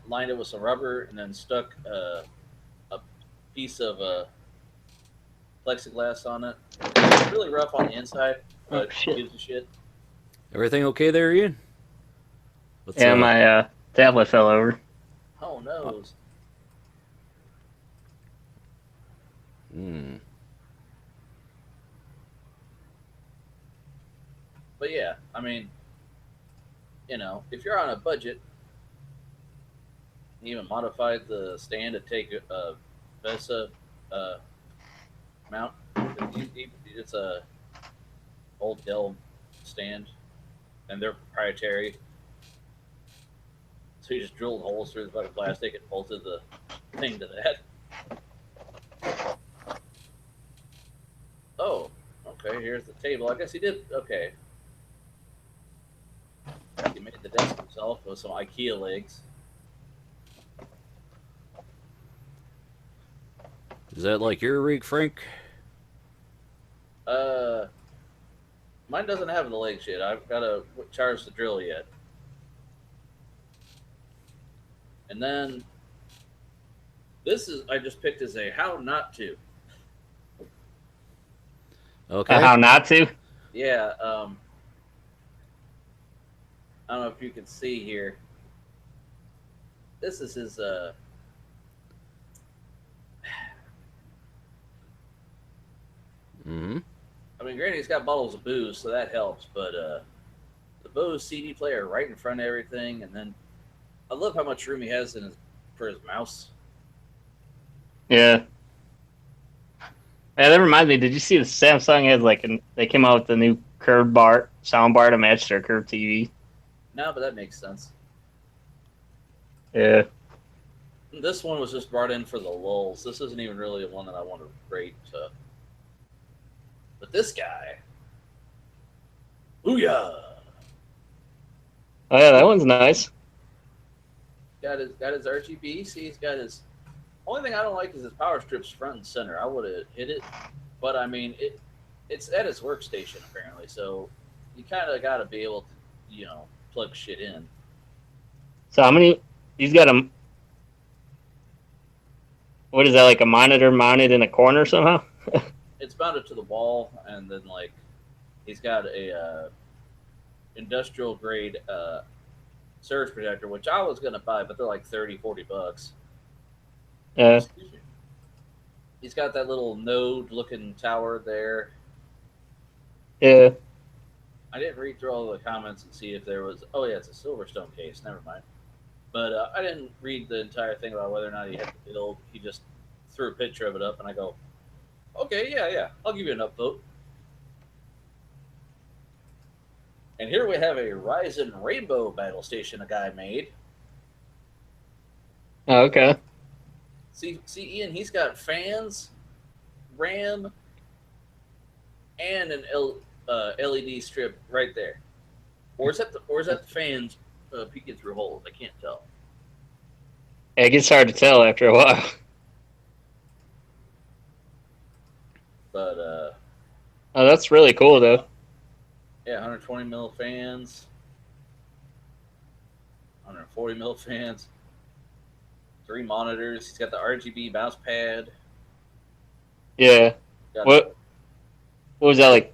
lined it with some rubber, and then stuck a piece of plexiglass on it. It's really rough on the inside, but gives a shit. Everything okay there, Ian? What's, Yeah, my tablet fell over. Oh no. But yeah, I mean, if you're on a budget, you even modified the stand to take a VESA mount. It's a old Dell stand, and they're proprietary. So you just drilled holes through the fucking plastic and bolted the thing to that. Oh, okay. Here's the table. I guess he did. Okay. He made the desk himself with some IKEA legs. Is that like your rig, Frank? Mine doesn't have the legs yet. I've got to charge the drill yet. And then I just picked as a how not to. Okay. How not to? Yeah. I don't know if you can see here. This is his. Mm-hmm. I mean, granted, he's got bottles of booze, so that helps. But the Bose CD player right in front of everything, and then I love how much room he has for his mouse. Yeah. Yeah, that reminds me. Did you see the Samsung had they came out with the new curved sound bar to match their curved TV? No, but that makes sense. Yeah. This one was just brought in for the lulz. This isn't even really the one that I want to rate. But this guy, booyah! Oh yeah, that one's nice. Got his RGB. See, he's got his. Only thing I don't like is his power strips front and center. I would have hit it, but I mean it's at his workstation apparently. So you kind of got to be able to plug shit in. So how many? He's got a. What is that, like a monitor mounted in a corner somehow? It's mounted to the wall, and then he's got a industrial grade surge protector, which I was gonna buy, but they're like $30-$40. Yeah. He's got that little node looking tower there. Yeah. I didn't read through all the comments and see if there was. Oh yeah, it's a Silverstone case. Never mind. But I didn't read the entire thing about whether or not he had to build. He just threw a picture of it up, and I go, okay, yeah, I'll give you an upvote. And here we have a Ryzen Rainbow battle station a guy made. Oh, okay. See, Ian, he's got fans, RAM, and an LED strip right there. Or is that the fans peeking through holes? I can't tell. Yeah, it gets hard to tell after a while. But Oh, that's really cool though. yeah, 120 mil fans, 140 mil fans, 3 monitors. He's got the RGB mouse pad. Yeah. What was that like?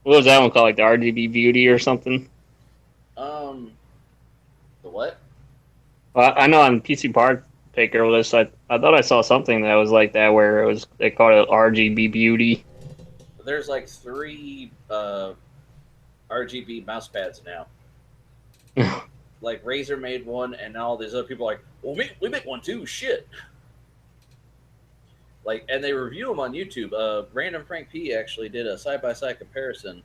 What was that one called? Like the RGB Beauty or something? The what? Well, I know on PC Part Picker list, I thought I saw something that was like that where they called it RGB Beauty. There's like 3 RGB mouse pads now. like Razer made one, and now all these other people are like, well, we make one too. Shit. Like, and they review them on YouTube. Random Frank P actually did a side by side comparison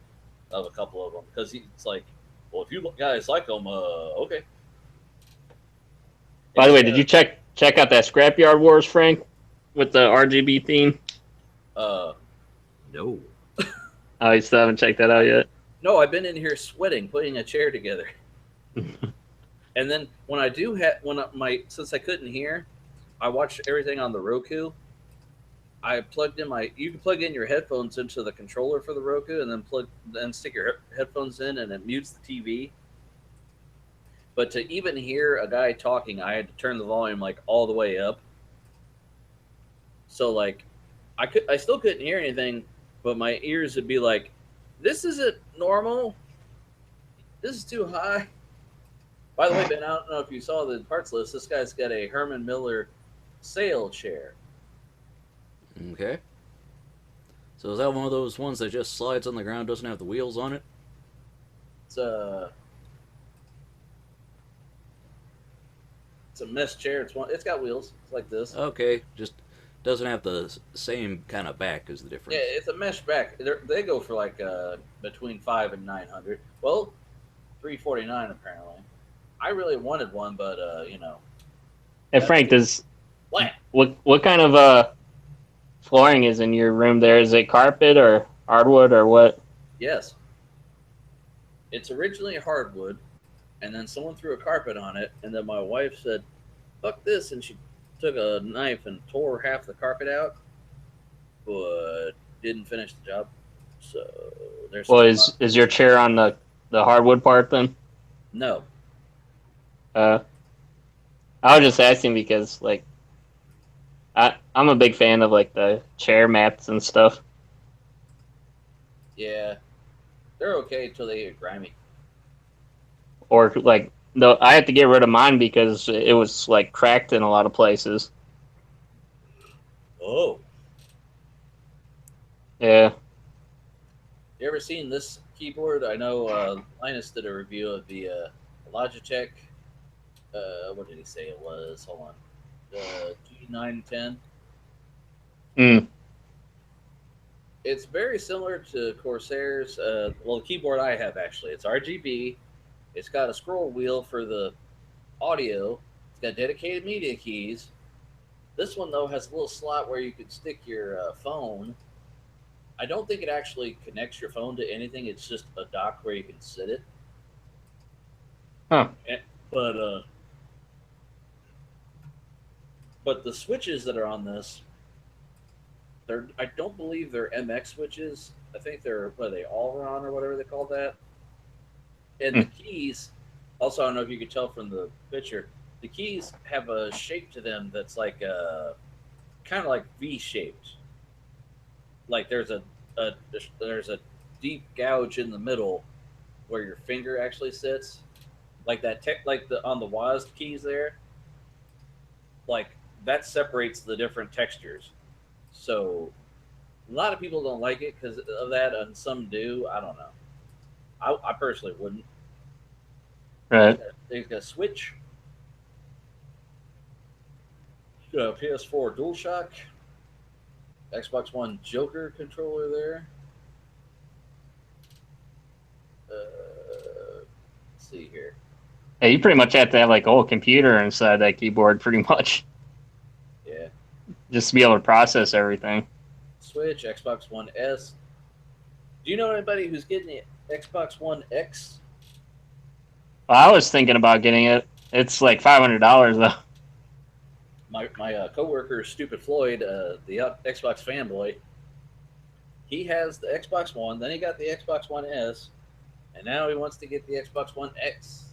of a couple of them because he's like, well, if you guys like them, okay. By the way, did you check out that Scrapyard Wars, Frank, with the RGB theme? No. Oh, you still haven't checked that out yet? No, I've been in here sweating, putting a chair together. And then when I do since I couldn't hear, I watched everything on the Roku. I plugged in you can plug in your headphones into the controller for the Roku, and then stick your headphones in, and it mutes the TV. But to even hear a guy talking, I had to turn the volume like all the way up. So like, I still couldn't hear anything, but my ears would be like, "This isn't normal. This is too high." By the way, Ben, I don't know if you saw the parts list. This guy's got a Herman Miller sail chair. Okay. So is that one of those ones that just slides on the ground, doesn't have the wheels on it? It's a mesh chair. It's got wheels. It's like this. Okay, just doesn't have the same kind of back as the difference. Yeah, it's a mesh back. They go for like between $500 and $900. Well, $349 apparently. I really wanted one, but you know. Hey, Frank, what what kind of flooring is in your room there? Is it carpet or hardwood or what? Yes. It's originally hardwood, and then someone threw a carpet on it, and then my wife said, "Fuck this," and she took a knife and tore half the carpet out, but didn't finish the job. So there's. Well, is your chair on the hardwood part then? No. I was just asking because like I'm a big fan of like the chair mats and stuff. Yeah, they're okay until they get grimy. Or like no, I had to get rid of mine because it was like cracked in a lot of places. Oh. Yeah. You ever seen this keyboard? I know Linus did a review of the Logitech. What did he say it was? Hold on. The G910. Mm. It's very similar to Corsair's. Well, the keyboard I have actually. It's RGB. It's got a scroll wheel for the audio. It's got dedicated media keys. This one, though, has a little slot where you could stick your phone. I don't think it actually connects your phone to anything. It's just a dock where you can sit it. Huh. But the switches that are on this, I don't believe they're MX switches. I think they're, what are they, All-Ron or whatever they call that. And the keys, also, I don't know if you could tell from the picture, the keys have a shape to them that's like kind of like V-shaped. Like there's a deep gouge in the middle where your finger actually sits, like that on the WASD keys there. Like that separates the different textures. So a lot of people don't like it because of that, and some do. I don't know. I personally wouldn't. Right. They've got a Switch, PS4 DualShock, Xbox One Joker controller there. Let's see here. Yeah, you pretty much have to have like a whole computer inside that keyboard, pretty much. Yeah. Just to be able to process everything. Switch, Xbox One S. Do you know anybody who's getting the Xbox One X? Well, I was thinking about getting it. It's like $500 though. My coworker, Stupid Floyd, the Xbox fanboy, he has the Xbox One, then he got the Xbox One S, and now he wants to get the Xbox One X.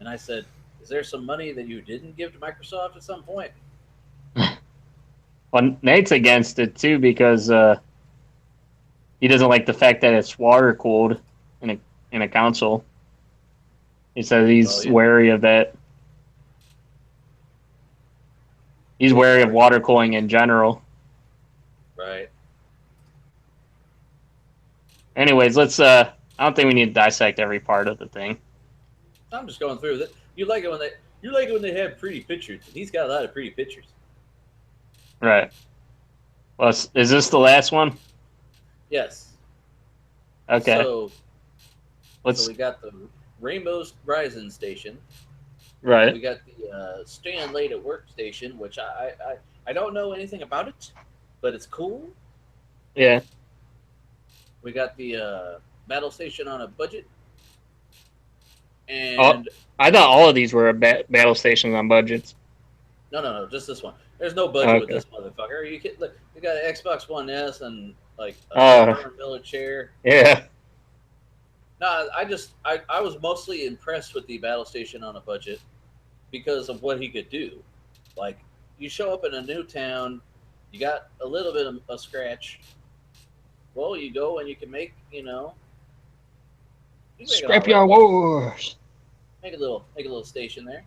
And I said, is there some money that you didn't give to Microsoft at some point? Well, Nate's against it too because he doesn't like the fact that it's water cooled in a console. He says he's wary of that. He's wary of water cooling in general. Right. Anyways, let's. I don't think we need to dissect every part of the thing. I'm just going through it. You like it when they have pretty pictures. He's got a lot of pretty pictures. Right. Well, is this the last one? Yes. Okay. So Let's. we got the Rainbow Rising Station. Right. We got the Staying Late at Work Station, which I don't know anything about it, but it's cool. Yeah. We got the Battle Station on a Budget. Oh, And I thought all of these were battle stations on budgets. no, just this one. There's no budget with Okay. this motherfucker. You can look. You got an Xbox One S and like a Oh. Herman Miller chair. Yeah. No, I was mostly impressed with the Battle Station on a Budget because of what he could do. Like you show up in a new town, you got a little bit of a scratch. Well, you go and you can make you can make it all Scrapyard right. Wars. Make a little station there.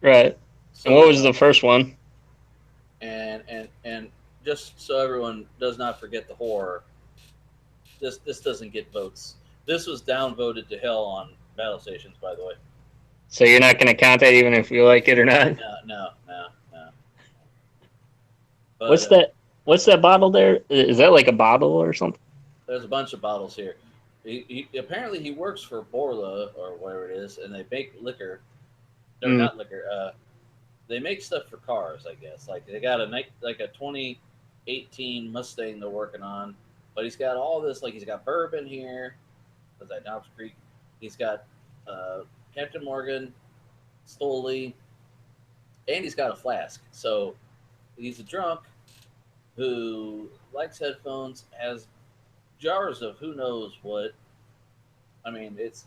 Right. So, And what was the first one? and just so everyone does not forget the horror, this doesn't get votes. This was downvoted to hell on Battle Stations, by the way. So you're not going to count that even if you like it or not? No. But, What's that bottle there? Is that like a bottle or something? there's a bunch of bottles here. He apparently he works for Borla or whatever it is, and they make liquor. They're not liquor. They make stuff for cars, I guess. Like they got a 2018 Mustang they're working on, but he's got all this. Like he's got bourbon here. Was that Dobbs Creek? He's got Captain Morgan, Stoli, and he's got a flask. So he's a drunk who likes headphones, has jars of who knows what. I mean, it's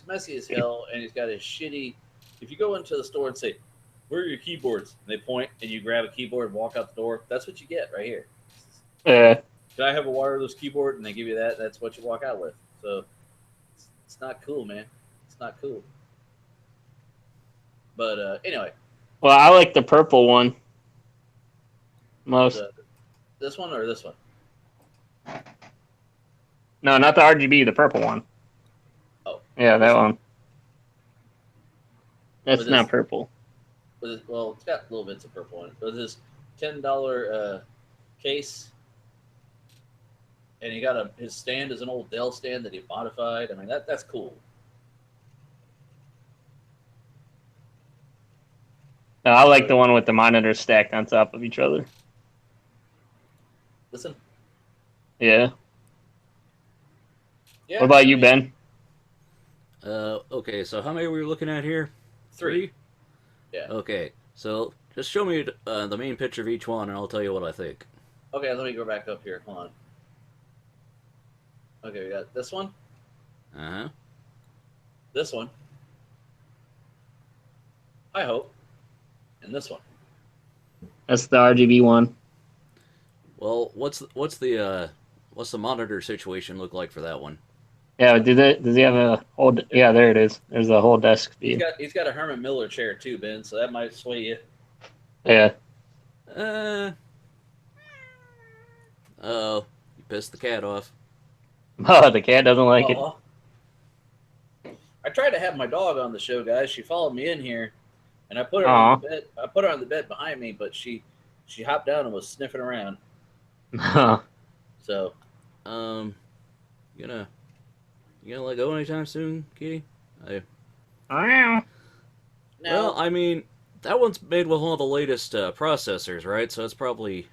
messy as hell, and he's got his shitty. If you go into the store and say, "Where are your keyboards?" and they point, and you grab a keyboard and walk out the door, that's what you get right here. Yeah. Can I have a wireless keyboard? And they give you that. That's what you walk out with. So it's not cool, man. It's not cool. But anyway. Well, I like the purple one most. This one or this one? No, not the RGB, the purple one. Oh. Yeah, that one. That's But not purple. Well, it's got little bits of purple in it. But this $10 case, and he got his stand is an old Dell stand that he modified. I mean, that's cool. No, I like the one with the monitors stacked on top of each other. Listen. Yeah. Yeah. What about you, Ben? Okay, so how many were we looking at here? 3. Yeah. Okay, so just show me the main picture of each one, and I'll tell you what I think. Okay, let me go back up here. Hold on. Okay, we got this one. Uh-huh. This one. I hope. And this one. That's the RGB one. Well, what's the monitor situation look like for that one? Yeah, does he have a whole? Yeah, there it is. There's a whole desk feed. He's got a Herman Miller chair too, Ben. So that might sway you. Yeah. Oh, you pissed the cat off. Oh, the cat doesn't like it. I tried to have my dog on the show, guys. She followed me in here, and I put her on the bed. I put her on the bed behind me, but she hopped down and was sniffing around. So, you gonna let go anytime soon, Kitty? Now, Well, I mean, that one's made with one of the latest processors, right? So it's probably.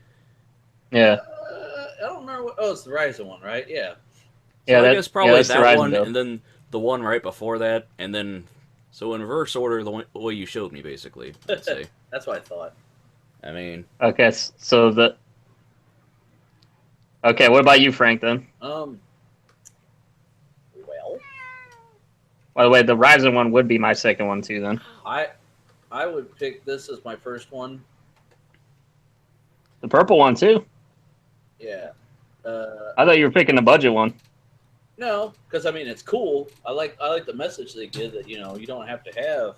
Yeah. I don't remember what. Oh, it's the Ryzen one, right? Yeah. So I guess probably the that one, build. and then the one right before that, and then so in reverse order, the way you showed me, basically. I'd say. That's what I thought. I mean. Okay, so the. Okay, what about you, Frank? Then. Well. By the way, the Ryzen one would be my second one too. Then. I would pick this as my first one. The purple one too. Yeah. I thought you were picking the budget one. No, because I mean it's cool. I like the message they give that you don't have to have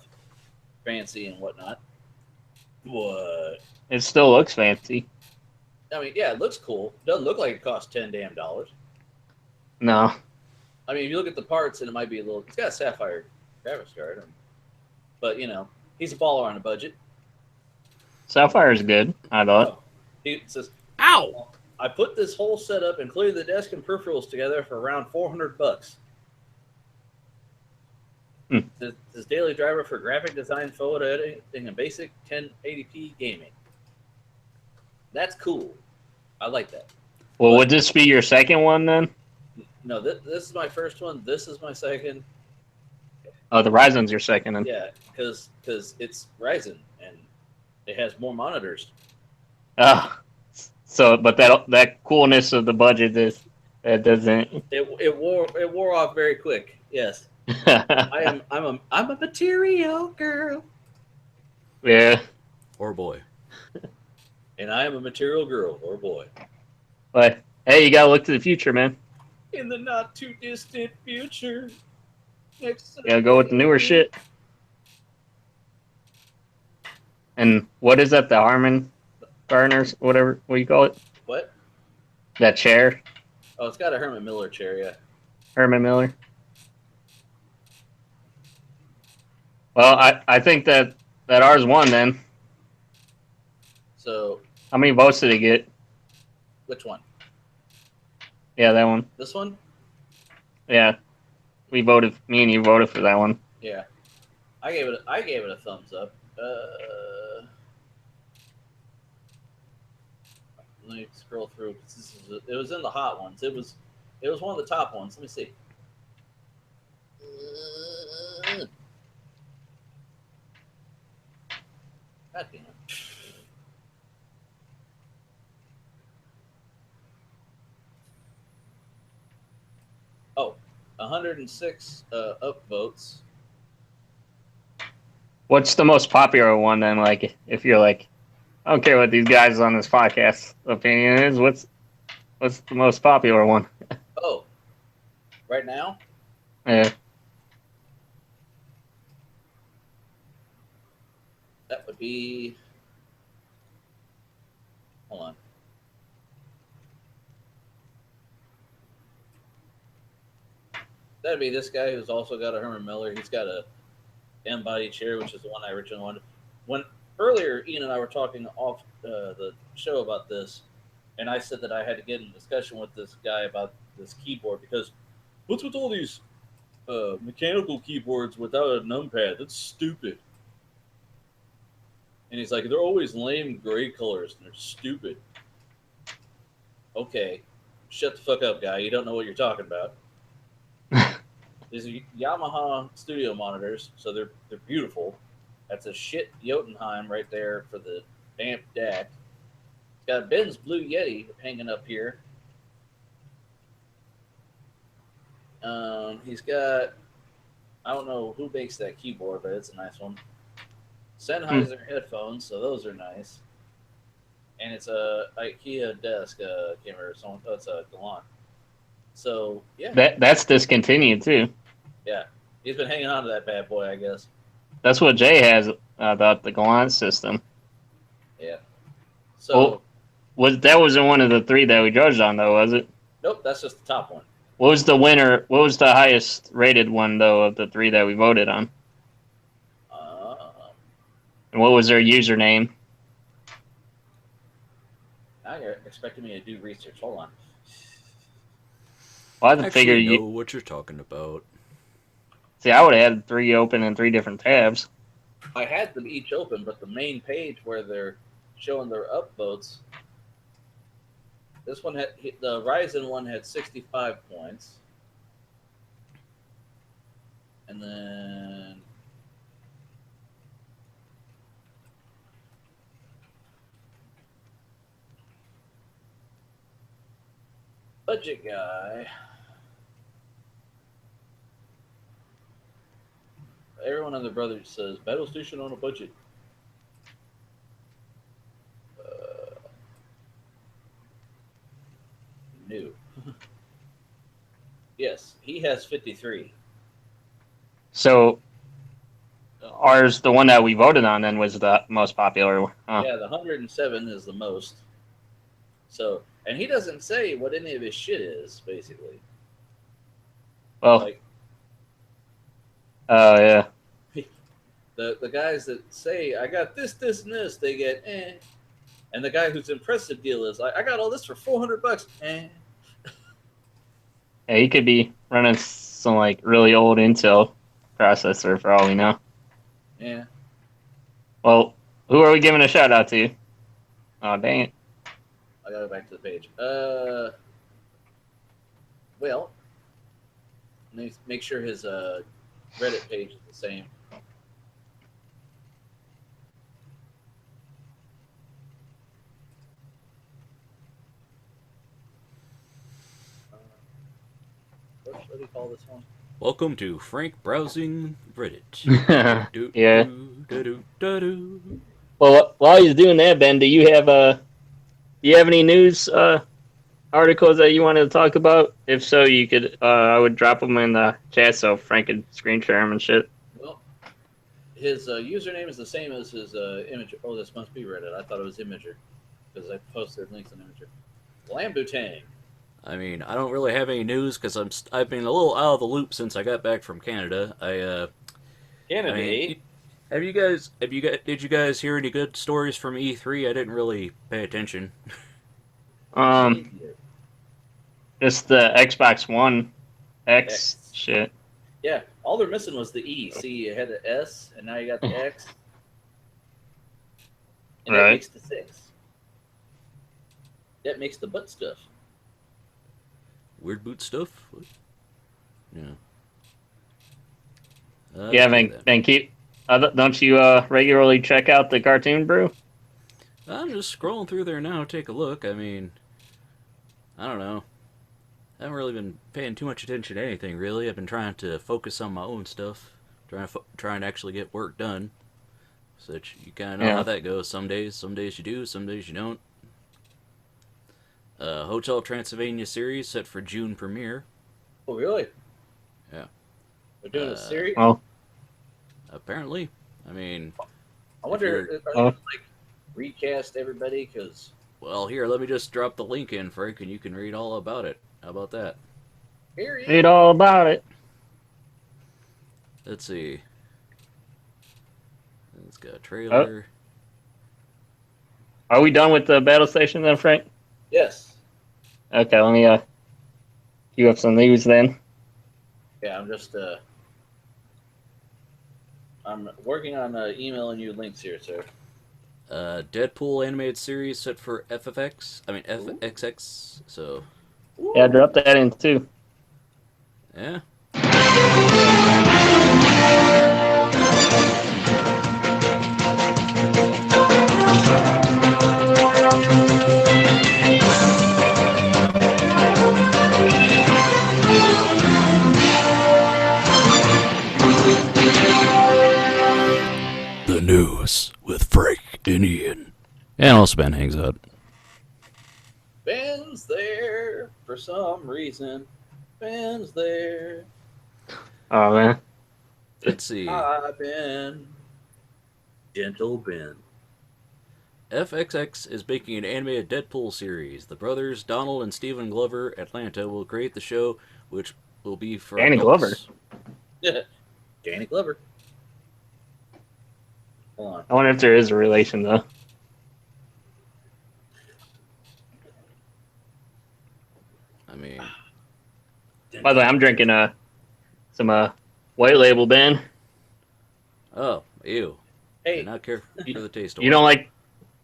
fancy and whatnot. What? It still looks fancy. I mean, yeah, it looks cool. Doesn't look like it costs $10 damn. No. I mean, if you look at the parts, and it might be a little. It's got a sapphire graphics card, but he's a baller on a budget. Sapphire is good, I thought. Oh, he says, Ow! I put this whole setup, including the desk and peripherals, together for around $400. This daily driver for graphic design, photo editing, and basic 1080p gaming. That's cool. I like that. Well, But- would this be your second one then? No, this is my first one. This is my second. Oh, the Ryzen's your second then. Yeah, because it's Ryzen and it has more monitors. So, but that coolness of the budget that doesn't. It wore off very quick. Yes, I'm a material girl, Yeah, Or boy. and I am a material girl or boy. but hey, you gotta look to the future, man. In the not too distant future, next. You gotta go with the newer shit. And what is that? The Harman Burners, whatever. What do you call it? What? That chair, Oh, it's got a Herman Miller chair. Yeah. Herman Miller. Well, I think that ours won then. So How many votes did it get? which one? Yeah, that one. This one? Yeah, we voted. Me and you voted for that one. Yeah. I gave it a thumbs up. Let me scroll through. It was in the hot ones. It was one of the top ones. Let me see. God damn it. Oh, 106 upvotes. What's the most popular one then? Like, if you're like, I don't care what these guys on this podcast opinion is. What's the most popular one? Oh, right now? Yeah. That would be. Hold on. That'd be this guy who's also got a Herman Miller. He's got a M-body chair, which is the one I originally wanted. When earlier, Ian and I were talking off the show about this, and I said that I had to get in a discussion with this guy about this keyboard because what's with all these mechanical keyboards without a numpad? That's stupid. And he's like, they're always lame gray colors and they're stupid. Okay, shut the fuck up, guy. You don't know what you're talking about. These are Yamaha studio monitors, so they're beautiful. That's a shit Jotunheim right there for the amp DAC. It's got Ben's Blue Yeti hanging up here. He's got, I don't know who makes that keyboard, but it's a nice one. Sennheiser headphones, so those are nice. And it's a IKEA desk. Can't remember someone. Oh, it's a Galant. So yeah, That's discontinued too. yeah, he's been hanging on to that bad boy, I guess. That's what Jay has about the Galant system. Yeah. So That wasn't one of the three that we judged on though, was it? nope, that's just the top one. What was the winner? What was the highest rated one though of the three that we voted on? And what was their username? Now you're expecting me to do research. Hold on. Well, I had to figure Actually, you. know what you're talking about. See, I would have had three open in three different tabs. I had them each open, but the main page where they're showing their upvotes, this one had the Ryzen one had 65 points, and then budget guy. Everyone and their brother says Battle Station on a budget. New. Yes, he has 53. So ours, the one that we voted on, then was the most popular one. Yeah, the 107 is the most. So, and he doesn't say what any of his shit is, basically. Well, Like yeah. the guys that say I got this, and this, they get and the guy whose impressive deal is I got all this for $400. Yeah, he could be running some like really old Intel processor for all we know. Yeah. Well, who are we giving a shout out to? Oh, dang it. I gotta go back to the page. Well, let me make sure his Reddit page is the same. What do you call this one? Welcome to Frank Browsing Reddit. Yeah. Do. Well, while he's doing that, Ben, do you have any news articles that you wanted to talk about? If so, you could. I would drop them in the chat so Frank could screen share them and shit. Well, his username is the same as his image. Oh, this must be Reddit. I thought it was Imager because I posted links on Imager. Lambutang. I mean, I don't really have any news because I've been a little out of the loop since I got back from Canada. Canada, I mean, did you guys hear any good stories from E3? I didn't really pay attention. Just the Xbox One X shit. Yeah, all they're missing was the E. See, you had the S, and now you got the X. And that Right. makes the 6. That makes the butt stuff. Weird boot stuff? What? Yeah. Yeah, don't you regularly check out the Cartoon Brew? I'm just scrolling through there now. Take a look. I mean, I don't know. I haven't really been paying too much attention to anything, really. I've been trying to focus on my own stuff. Trying to actually get work done. So that you kind of know how that goes. Some days you do, some days you don't. Hotel Transylvania series set for June premiere. Oh, really? Yeah. They're doing a series? Well, apparently. I mean... I wonder, are they going to, like, recast everybody? Because... Well, here, let me just drop the link in, Frank, and you can read all about it. How about that? Read all about it. Let's see. It's got a trailer. Are we done with the battle station then, Frank? Yes. Okay, let me queue up some news then. Yeah, I'm just I'm working on emailing you links here, sir. Deadpool animated series set for FXX. So. Yeah, drop that in too. Yeah. The news with Frank and Ian. And also Ben hangs out. Ben's there for some reason. Ben's there. Oh man. Let's see. Hi, Ben. Gentle Ben. FXX is making an animated Deadpool series. The brothers Donald and Stephen Glover, Atlanta, will create the show, which will be for Danny adults. Glover. Danny Glover. Hold on. I wonder if there is a relation though. I mean, By the way, I'm drinking some white label, Ben. oh, ew. Hey, I do not care for the taste of You don't like?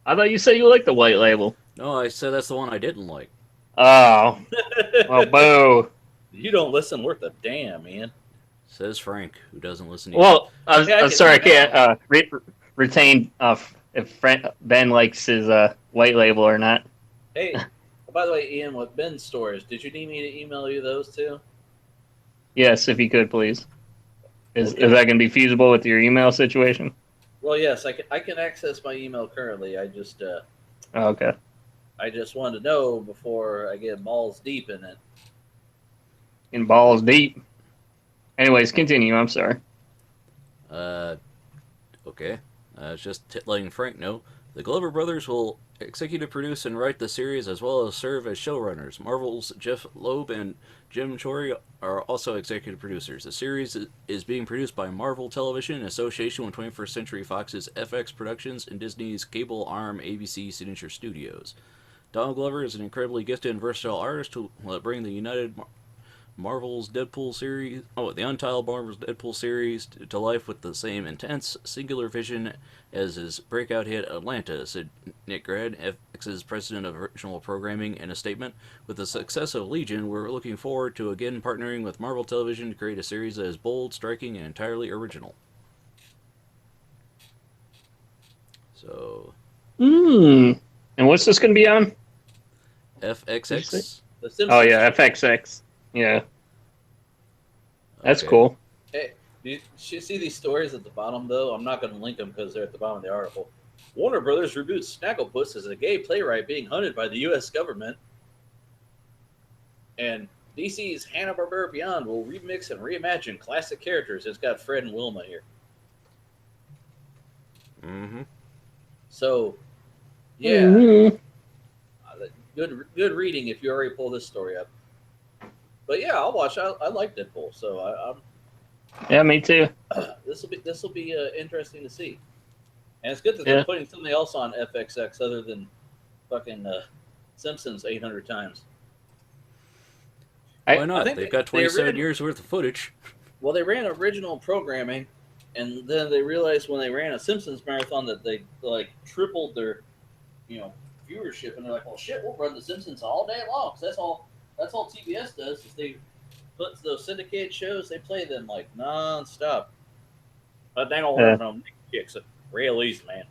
I thought you said you like the white label. No, I said that's the one I didn't like. Oh, well, boo. You don't listen worth a damn, man. Says Frank, who doesn't listen to you. Well, I'm Yeah, I sorry, I can- can't retain if Ben likes his white label or not. Hey, by the way, Ian, with Ben's stores, did you need me to email you those too? Yes, if you could, please. Is Okay. that going to be feasible with your email situation? Well, yes, I can access my email currently. I just Oh, okay. I just wanted to know before I get balls deep in it. In balls deep. Anyways, continue. I'm sorry. Okay. It's just letting Frank know. The Glover brothers will executive produce and write the series as well as serve as showrunners. Marvel's Jeff Loeb and Jim Chory are also executive producers. The series is being produced by Marvel Television in association with 21st Century Fox's FX Productions and Disney's cable arm ABC Signature Studios. Donald Glover is an incredibly gifted and versatile artist who will bring the Marvel's Deadpool series, the Untitled Marvel's Deadpool series to life with the same intense, singular vision as his breakout hit Atlanta, said Nick Grad, FX's president of original programming, in a statement. With the success of Legion, we're looking forward to again partnering with Marvel Television to create a series that is bold, striking, and entirely original. So. And what's this going to be on? FXX? The Simpsons. Oh, yeah, FXX. Yeah. That's Okay. cool. Hey, do you see these stories at the bottom, though? I'm not going to link them because they're at the bottom of the article. Warner Brothers reboots Snagglepuss as a gay playwright being hunted by the U.S. government. And DC's Hanna-Barbera Beyond will remix and reimagine classic characters. It's got Fred and Wilma here. Mm-hmm. So, yeah. Mm-hmm. Good reading if you already pull this story up. But yeah, I'll watch. I like Deadpool, so I'm. Yeah, me too. This will be interesting to see, and it's good that they're putting something else on FXX other than fucking Simpsons 800 times. Why not? They've got 27 years worth of footage. Well, they ran original programming, and then they realized when they ran a Simpsons marathon that they like tripled their, viewership, and they're like, well, shit, we'll run the Simpsons all day long. 'Cause that's all TBS does is they put those syndicated shows, they play them like nonstop. But they don't learn from kicks it real easy, man.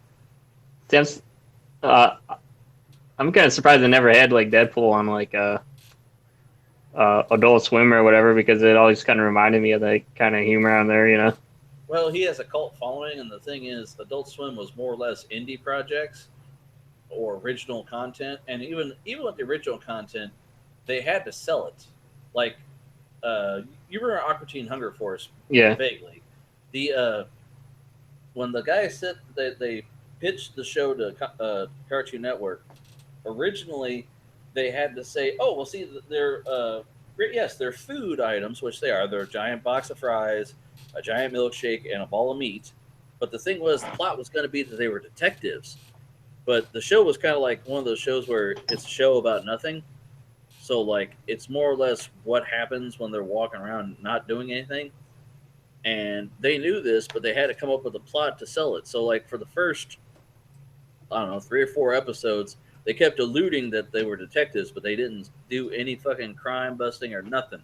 I'm kind of surprised they never had like Deadpool on like Adult Swim or whatever, because it always kind of reminded me of that kind of humor on there. Well, he has a cult following, and the thing is, Adult Swim was more or less indie projects or original content, and even with the original content, they had to sell it. Like, you remember Aqua Teen Hunger Force? Yeah. Vaguely. When the guy said that they pitched the show to Cartoon Network, originally they had to say, "Oh, well, see, they're food items, which they are. They're a giant box of fries, a giant milkshake, and a ball of meat." But the thing was, the plot was going to be that they were detectives. But the show was kind of like one of those shows where it's a show about nothing. So, like, it's more or less what happens when they're walking around not doing anything. And they knew this, but they had to come up with a plot to sell it. So, like, for the first, 3 or 4 episodes, they kept alluding that they were detectives, but they didn't do any fucking crime busting or nothing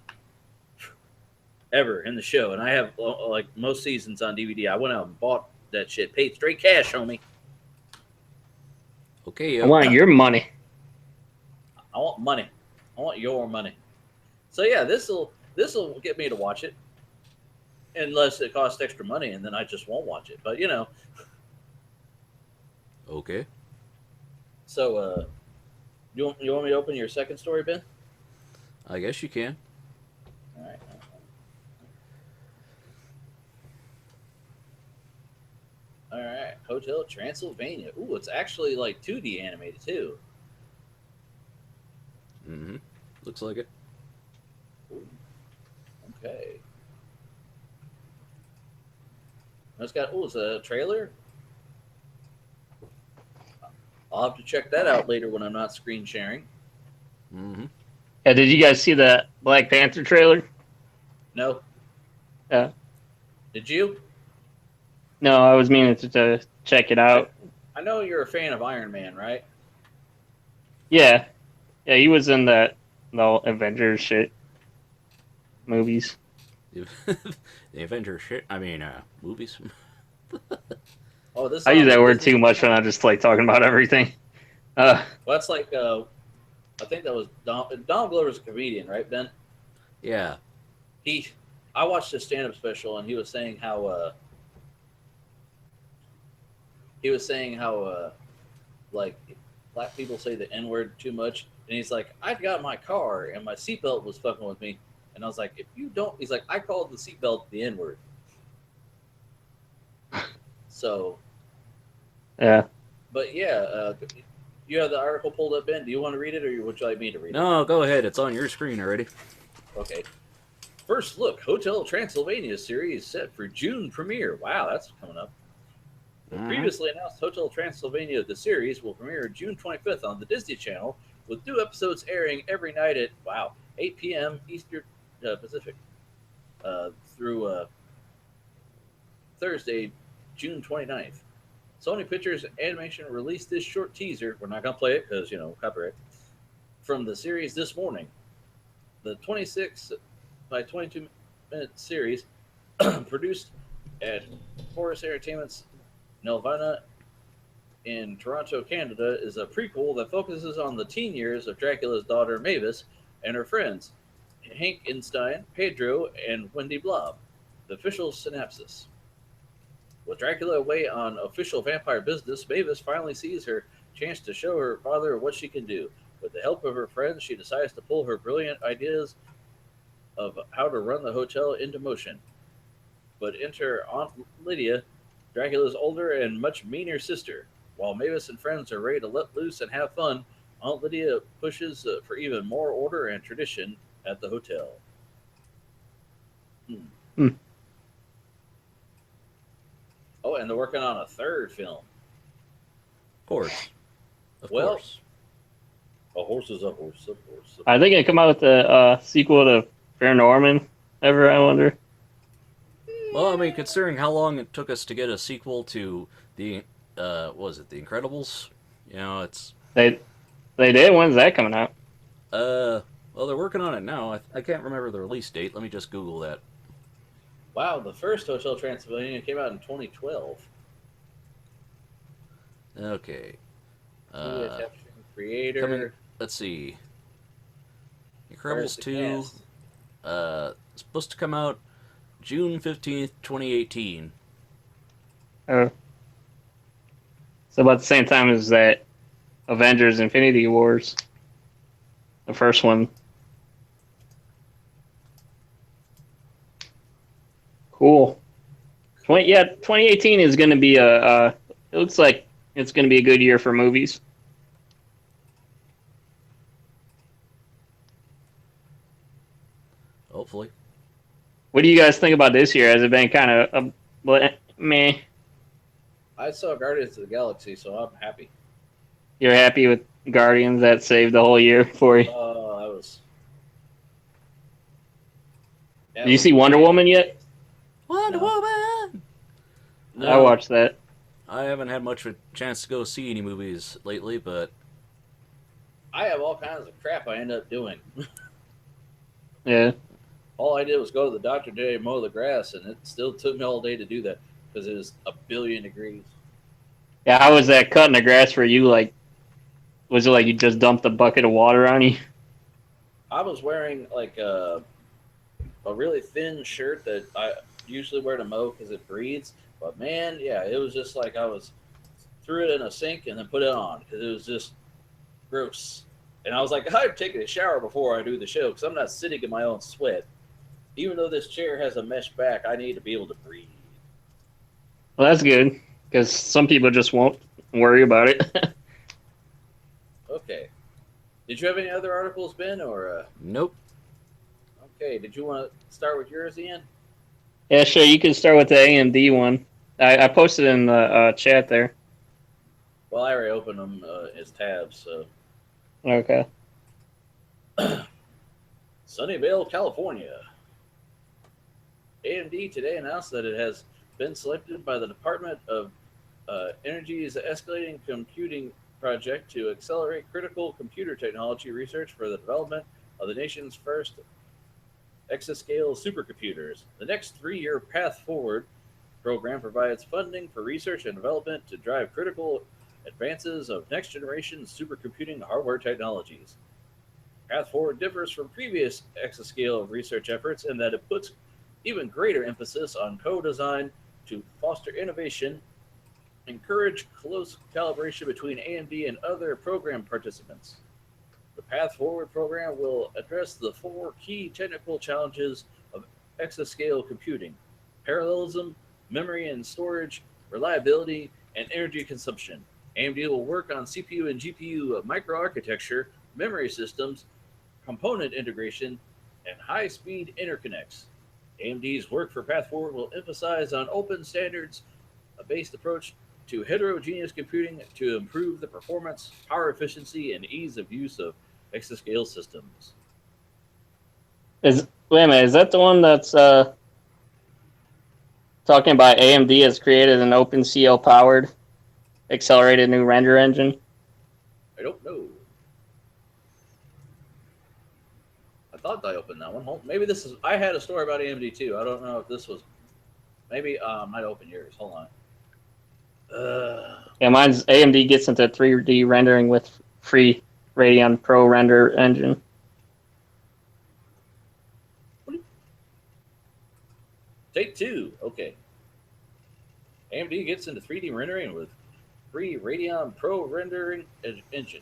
ever in the show. And I have, like, most seasons on DVD. I went out and bought that shit. Paid straight cash, homie. Okay, I want your money. I want money. I want your money. So yeah, this'll get me to watch it, unless it costs extra money, and then I just won't watch it. But Okay. So you want me to open your second story, Ben? I guess you can. All right. All right. Hotel Transylvania. Ooh, it's actually like 2D animated too. Mm-hmm. Looks like it. Ooh. Okay. It's a trailer. I'll have to check that out later when I'm not screen sharing. Mm-hmm. Yeah, did you guys see the Black Panther trailer? No. Yeah. Did you? No, I was meaning to check it out. I know you're a fan of Iron Man, right? Yeah. Yeah, he was in the Avengers shit movies. The Avengers shit. I mean, movies. Oh, this. I use that word too much when I'm just like talking about everything. Well, that's like I think that was Donald Glover's a comedian, right, Ben? Yeah. I watched his stand-up special, and he was saying how like black people say the N-word too much, and he's like, I got my car and my seatbelt was fucking with me, and I was like, if you don't, he's like, I called the seatbelt the N-word. So yeah. But yeah, You have the article pulled up, Ben. Do you want to read it, or would you like me to read it? No, go ahead. It's on your screen already. Okay. First look, Hotel Transylvania series set for June premiere. Wow, that's coming up. The previously announced Hotel Transylvania, the series, will premiere June 25th on the Disney Channel, with new episodes airing every night at, 8 p.m. Eastern Pacific through Thursday, June 29th. Sony Pictures Animation released this short teaser. We're not going to play it because, copyright. From the series this morning. The 26 by 22-minute series produced at Forest Entertainment's Nelvana in Toronto, Canada, is a prequel that focuses on the teen years of Dracula's daughter Mavis and her friends, Hank Einstein, Pedro, and Wendy Blob. The official synopsis. With Dracula away on official vampire business, Mavis finally sees her chance to show her father what she can do. With the help of her friends, she decides to pull her brilliant ideas of how to run the hotel into motion. But enter Aunt Lydia, Dracula's older and much meaner sister. While Mavis and friends are ready to let loose and have fun, Aunt Lydia pushes for even more order and tradition at the hotel. Oh, and they're working on a third film. Of course. Of Well, course. A horse is a horse, of course. Are they going to come out with the sequel to Fair Norman ever, I wonder? Well, I mean, considering how long it took us to get a sequel to the, what was it, The Incredibles? It's... They did? When's that coming out? Well, they're working on it now. I can't remember the release date. Let me just Google that. Wow, the first Hotel Transylvania came out in 2012. Okay. Creator. Let's see. Incredibles 2. Supposed to come out June 15th, 2018. So about the same time as that Avengers Infinity Wars. The first one. Cool. 2018 is going to be it looks like it's going to be a good year for movies. Hopefully. What do you guys think about this year? Has it been kind of meh? I saw Guardians of the Galaxy, so I'm happy. You're happy with Guardians? That saved the whole year for you. I was. Did you see Wonder Woman yet? Wonder Woman! No. I watched that. I haven't had much of a chance to go see any movies lately, but... I have all kinds of crap I end up doing. Yeah. All I did was go to the doctor today and mow the grass, and it still took me all day to do that because it was 1,000,000,000 degrees. Yeah, how was that cutting the grass for you? Like, was it like you just dumped a bucket of water on you? I was wearing like a really thin shirt that I usually wear to mow because it breathes. But man, yeah, it was just like I threw it in a sink and then put it on because it was just gross. And I was like, I've taken a shower before I do the show because I'm not sitting in my own sweat. Even though this chair has a mesh back, I need to be able to breathe. Well, that's good because some people just won't worry about it. Okay. Did you have any other articles, Ben, or? Nope. Okay. Did you want to start with yours, Ian? Yeah, sure. You can start with the AMD one. I posted in the chat there. Well, I already opened them as tabs, so. Okay. Sunnyvale, California. AMD today announced that it has been selected by the Department of Energy's Escalating Computing Project to accelerate critical computer technology research for the development of the nation's first exascale supercomputers. The next 3-year Path Forward program provides funding for research and development to drive critical advances of next-generation supercomputing hardware technologies. Path Forward differs from previous exascale research efforts in that it puts even greater emphasis on co-design to foster innovation, encourage close collaboration between AMD and other program participants. The Path Forward program will address the 4 key technical challenges of exascale computing: parallelism, memory and storage, reliability, and energy consumption. AMD will work on CPU and GPU microarchitecture, memory systems, component integration, and high-speed interconnects. AMD's work for Path Forward will emphasize on open standards-based approach to heterogeneous computing to improve the performance, power efficiency, and ease of use of exascale systems. Wait a minute, is that the one that's talking about AMD has created an OpenCL powered accelerated new render engine? I don't know. I thought I opened that one. Maybe this is. I had a story about AMD too. I don't know if this was. Maybe I might open yours. Hold on. Yeah, mine's AMD gets into 3D rendering with free Radeon ProRender engine. Take two. Okay. AMD gets into 3D rendering with free Radeon Pro rendering engine.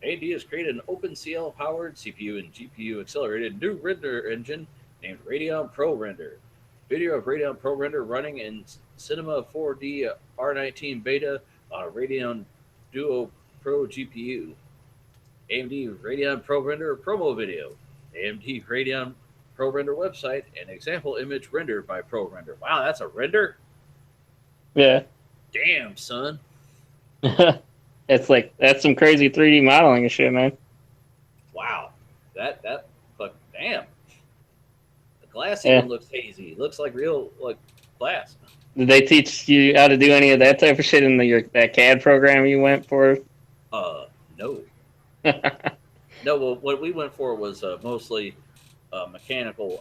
AMD has created an OpenCL powered CPU and GPU accelerated new render engine named Radeon ProRender. Video of Radeon ProRender running in Cinema 4D R19 beta on a Radeon Duo Pro GPU. AMD Radeon ProRender promo video. AMD Radeon ProRender website and example image rendered by ProRender. Wow, that's a render? Yeah. Damn, son. It's like, that's some crazy 3D modeling and shit, man. Wow. That fuck damn. The glass Yeah. even looks hazy. It looks like real like glass. Did they teach you how to do any of that type of shit in that CAD program you went for? No. No, well, what we went for was mostly mechanical.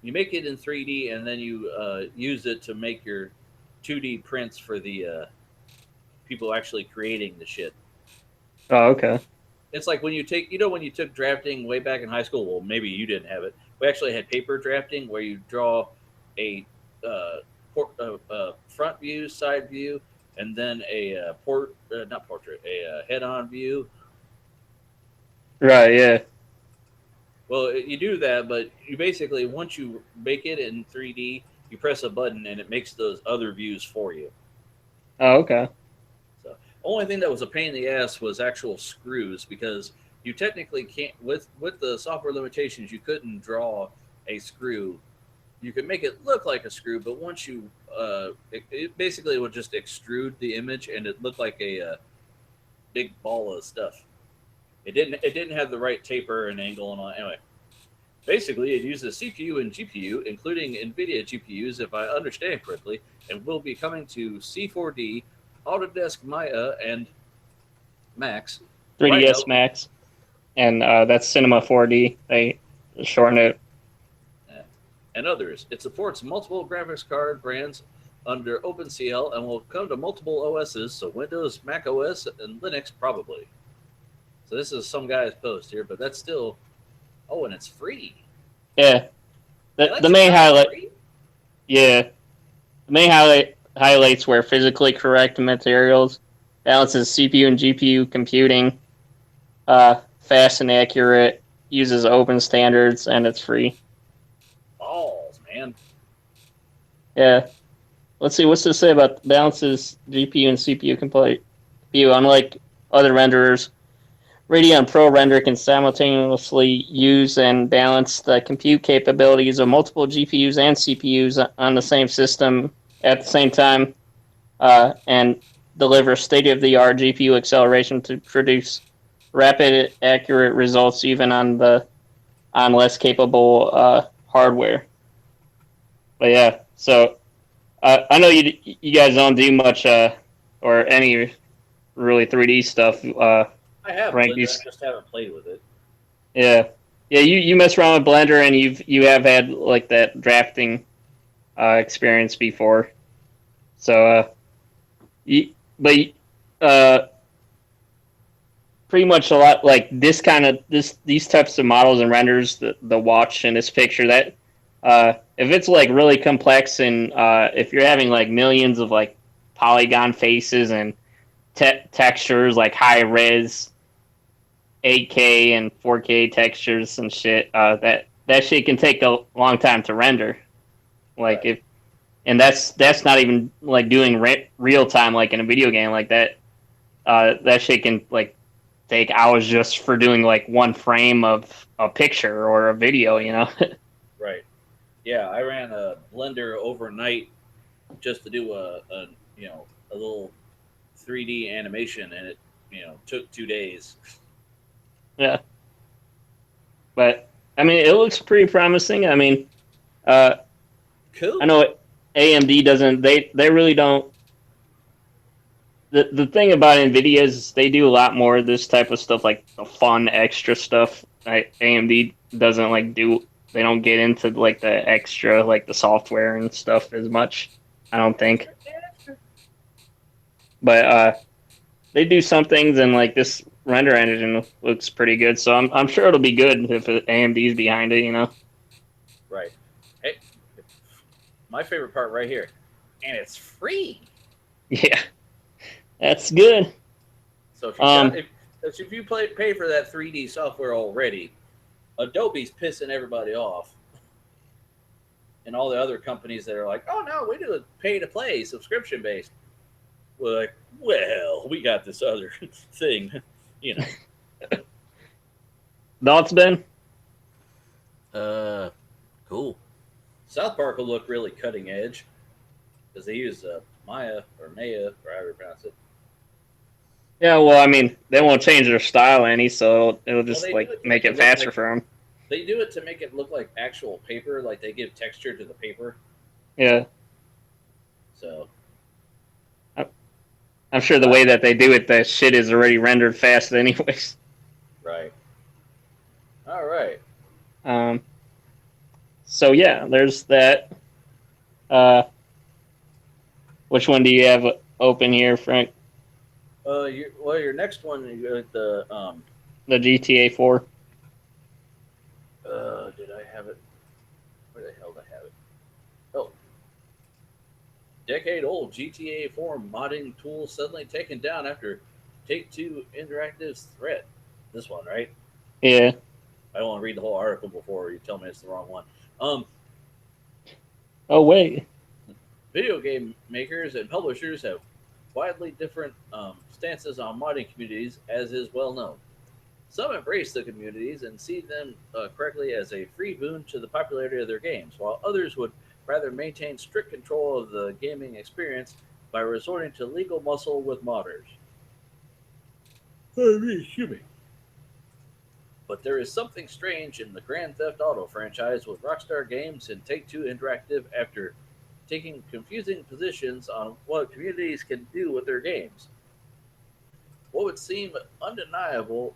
You make it in 3D and then you use it to make your 2D prints for the people actually creating the shit. Oh, okay. It's like when you took drafting way back in high school. Well, maybe you didn't have it. We actually had paper drafting where you draw a front view, side view, and then a head-on view. Right, yeah. Well, you do that, but you basically, once you make it in 3D, you press a button and it makes those other views for you. Oh, okay. So, only thing that was a pain in the ass was actual screws, because you technically can't, with the software limitations, you couldn't draw a screw. You could make it look like a screw, but once you, it basically would just extrude the image and it looked like a big ball of stuff. It didn't have the right taper and angle and all. Anyway, basically, it uses CPU and GPU, including NVIDIA GPUs, if I understand correctly, and will be coming to C4D, Autodesk Maya, and Max. 3ds Max. And that's Cinema 4D. They shorten it. And others. It supports multiple graphics card brands under OpenCL and will come to multiple OSs, so Windows, Mac OS, and Linux probably. So this is some guy's post here, but that's still. Oh, and it's free. Yeah. The main highlight. Free? Yeah. The main highlights were physically correct materials, balances CPU and GPU computing, fast and accurate, uses open standards, and it's free. Balls, man. Yeah. Let's see, what's to say about balances GPU and CPU complete? Unlike other renderers, Radeon ProRender can simultaneously use and balance the compute capabilities of multiple GPUs and CPUs on the same system at the same time, and deliver state-of-the-art GPU acceleration to produce rapid, accurate results even on less capable hardware. But yeah, so I know you guys don't do much or any really 3D stuff. I have Blender, I just haven't played with it. Yeah, you mess around with Blender, and you have had like that drafting experience before. So, pretty much a lot like these types of models and renders, the watch in this picture, that if it's like really complex and if you're having like millions of like polygon faces and textures, like high res 8K and 4K textures and shit, that shit can take a long time to render. Like, right. and that's not even like doing real time like in a video game like that. That shit can like take hours just for doing like one frame of a picture or a video, you know. Right. Yeah, I ran a Blender overnight just to do a a little 3D animation, and it took 2 days. Yeah, but I mean, it looks pretty promising. I mean, uh, I Cool. know AMD doesn't. They really don't. The thing about Nvidia is they do a lot more of this type of stuff, like the fun extra stuff. AMD doesn't like do. They don't get into like the extra, like the software and stuff as much. I don't think, but they do some things, and like this render engine looks pretty good. So I'm sure it'll be good if AMD's behind it. You know. Right. Hey, my favorite part right here, and it's free. Yeah, that's good. So if you got Um, if you pay for that 3D software already, Adobe's pissing everybody off, and all the other companies that are like, oh no, we do a pay to play subscription based. We're like, well, we got this other thing, you know. thoughts, Ben? Cool. South Park will look really cutting edge because they use Maya or Maya, or however you pronounce it. Yeah, well, I mean, they won't change their style any, so it'll Well, just they do like it to make make it it look faster like for them. they do it to make it look like actual paper, like they give texture to the paper. Yeah, So, I- I'm sure the but way that they do it, that shit is already rendered fast, anyways. right, all right. Um, so yeah, there's that. Uh, which one do you have open here, Frank? Your next one, you got the The GTA 4. did I have it? Where the hell did I have it? Oh, decade-old GTA 4 modding tool suddenly taken down after Take-Two Interactive's threat. This one, right? Yeah. I don't want to read the whole article before you tell me it's the wrong one. Um, Oh wait. Video game makers and publishers have widely different stances on modding communities, as is well known. Some embrace the communities and see them correctly as a free boon to the popularity of their games, while others would rather maintain strict control of the gaming experience by resorting to legal muscle with modders. Excuse me. But there is something strange in the Grand Theft Auto franchise with Rockstar Games and Take-Two Interactive after taking confusing positions on what communities can do with their games. What would seem undeniable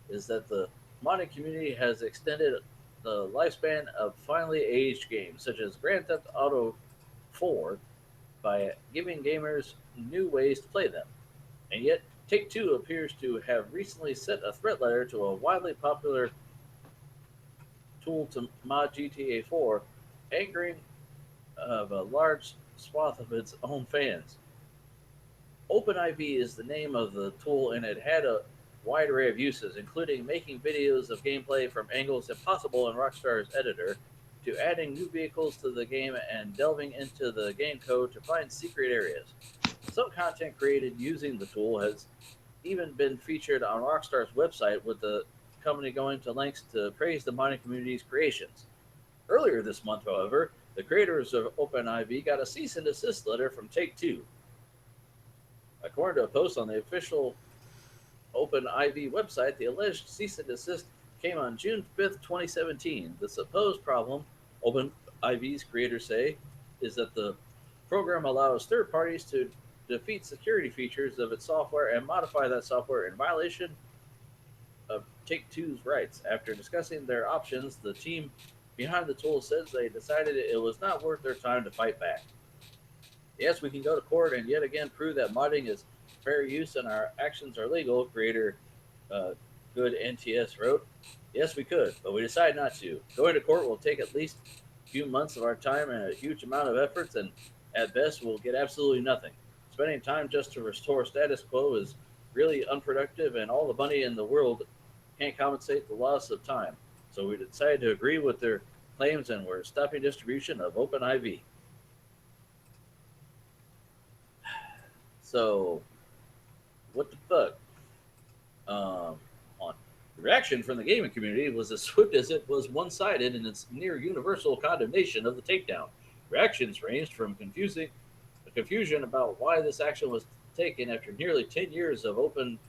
is that the modding community has extended the lifespan of finely aged games, such as Grand Theft Auto 4, by giving gamers new ways to play them. And yet, Take Two appears to have recently sent a threat letter to a widely popular tool to mod GTA 4, angering of a large swath of its own fans. OpenIV is the name of the tool, and it had a wide array of uses, including making videos of gameplay from angles impossible in Rockstar's editor, to adding new vehicles to the game and delving into the game code to find secret areas. Some content created using the tool has even been featured on Rockstar's website, with the company going to lengths to praise the modding community's creations. Earlier this month, however, the creators of OpenIV got a cease and desist letter from Take Two. According to a post on the official OpenIV website, the alleged cease and desist came on June 5th, 2017. The supposed problem, OpenIV's creators say, is that the program allows third parties to defeat security features of its software and modify that software in violation of Take Two's rights. After discussing their options, the team behind the tool says they decided it was not worth their time to fight back. Yes, we can go to court and yet again prove that modding is fair use and our actions are legal, creator uh, Good NTS wrote. Yes, we could, but we decided not to. Going to court will take at least a few months of our time and a huge amount of efforts, and at best we'll get absolutely nothing. Spending time just to restore status quo is really unproductive, and all the money in the world can't compensate the loss of time. So we decided to agree with their claims, and we're stopping distribution of OpenIV. So, what the fuck? On the reaction from the gaming community was as swift as it was one-sided in its near universal condemnation of the takedown. Reactions ranged from confusion about why this action was taken after nearly 10 years of Open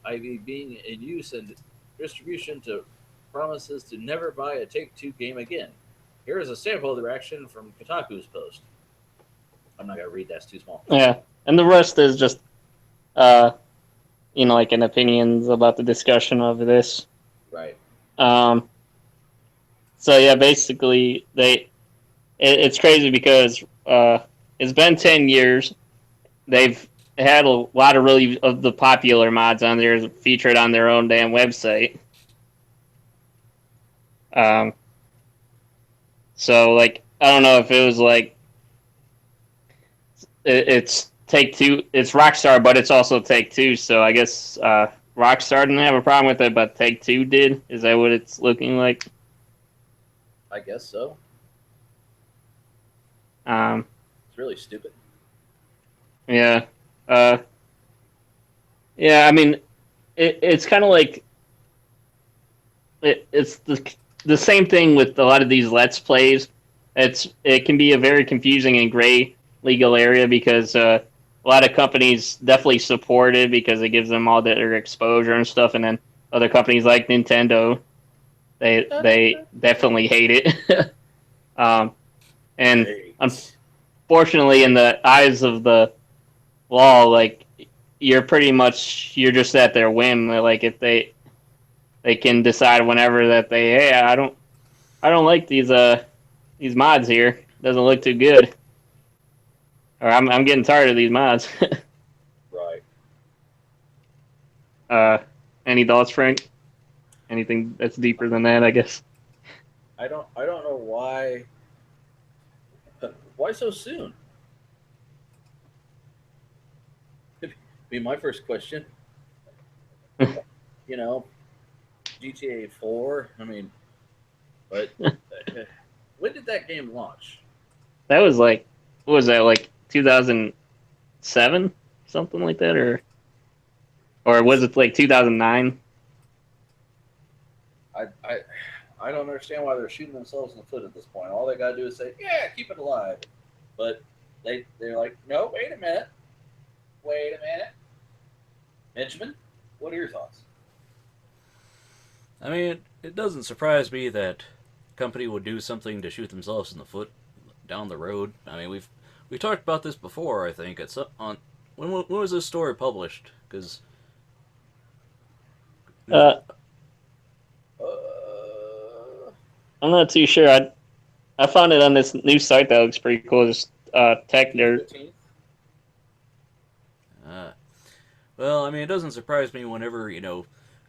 IV being in use and distribution to promises to never buy a Take-Two game again. Here is a sample of the reaction from Kotaku's post. I'm not going to read that, it's too small. Yeah, and the rest is just, like an opinions about the discussion of this. Right. So yeah, basically it's crazy because it's been 10 years. They've had a lot of really of the popular mods on there featured on their own damn website. So like I don't know if it was like it's Take-Two, it's Rockstar, but it's also Take-Two. So I guess Rockstar didn't have a problem with it, but Take-Two did. Is that what it's looking like? I guess so. It's really stupid. Yeah. Yeah, I mean, it's kind of like it's the same thing with a lot of these Let's Plays. It can be a very confusing and gray legal area because a lot of companies definitely support it because it gives them all their exposure and stuff, and then other companies like Nintendo, they definitely hate it. And unfortunately, in the eyes of the law, like you're just at their whim. Like if they can decide whenever that hey, I don't like these mods here. Doesn't look too good, or I'm getting tired of these mods. Right. Any thoughts, Frank? Anything that's deeper than that, I guess. I don't know why. Why so soon? Be my first question. GTA 4. I mean, but when did that game launch? That was like, what was that, like 2007, something like that, or was it like 2009? I don't understand why they're shooting themselves in the foot at this point. All they gotta do is say, "Yeah, keep it alive," but they're like, "No, wait a minute, Benjamin, what are your thoughts?" I mean, it doesn't surprise me that a company would do something to shoot themselves in the foot down the road. I mean, we talked about this before. I think it's when was this story published? Because I'm not too sure. I found it on this new site that looks pretty cool. Just Tech Nerd. Well, I mean, it doesn't surprise me whenever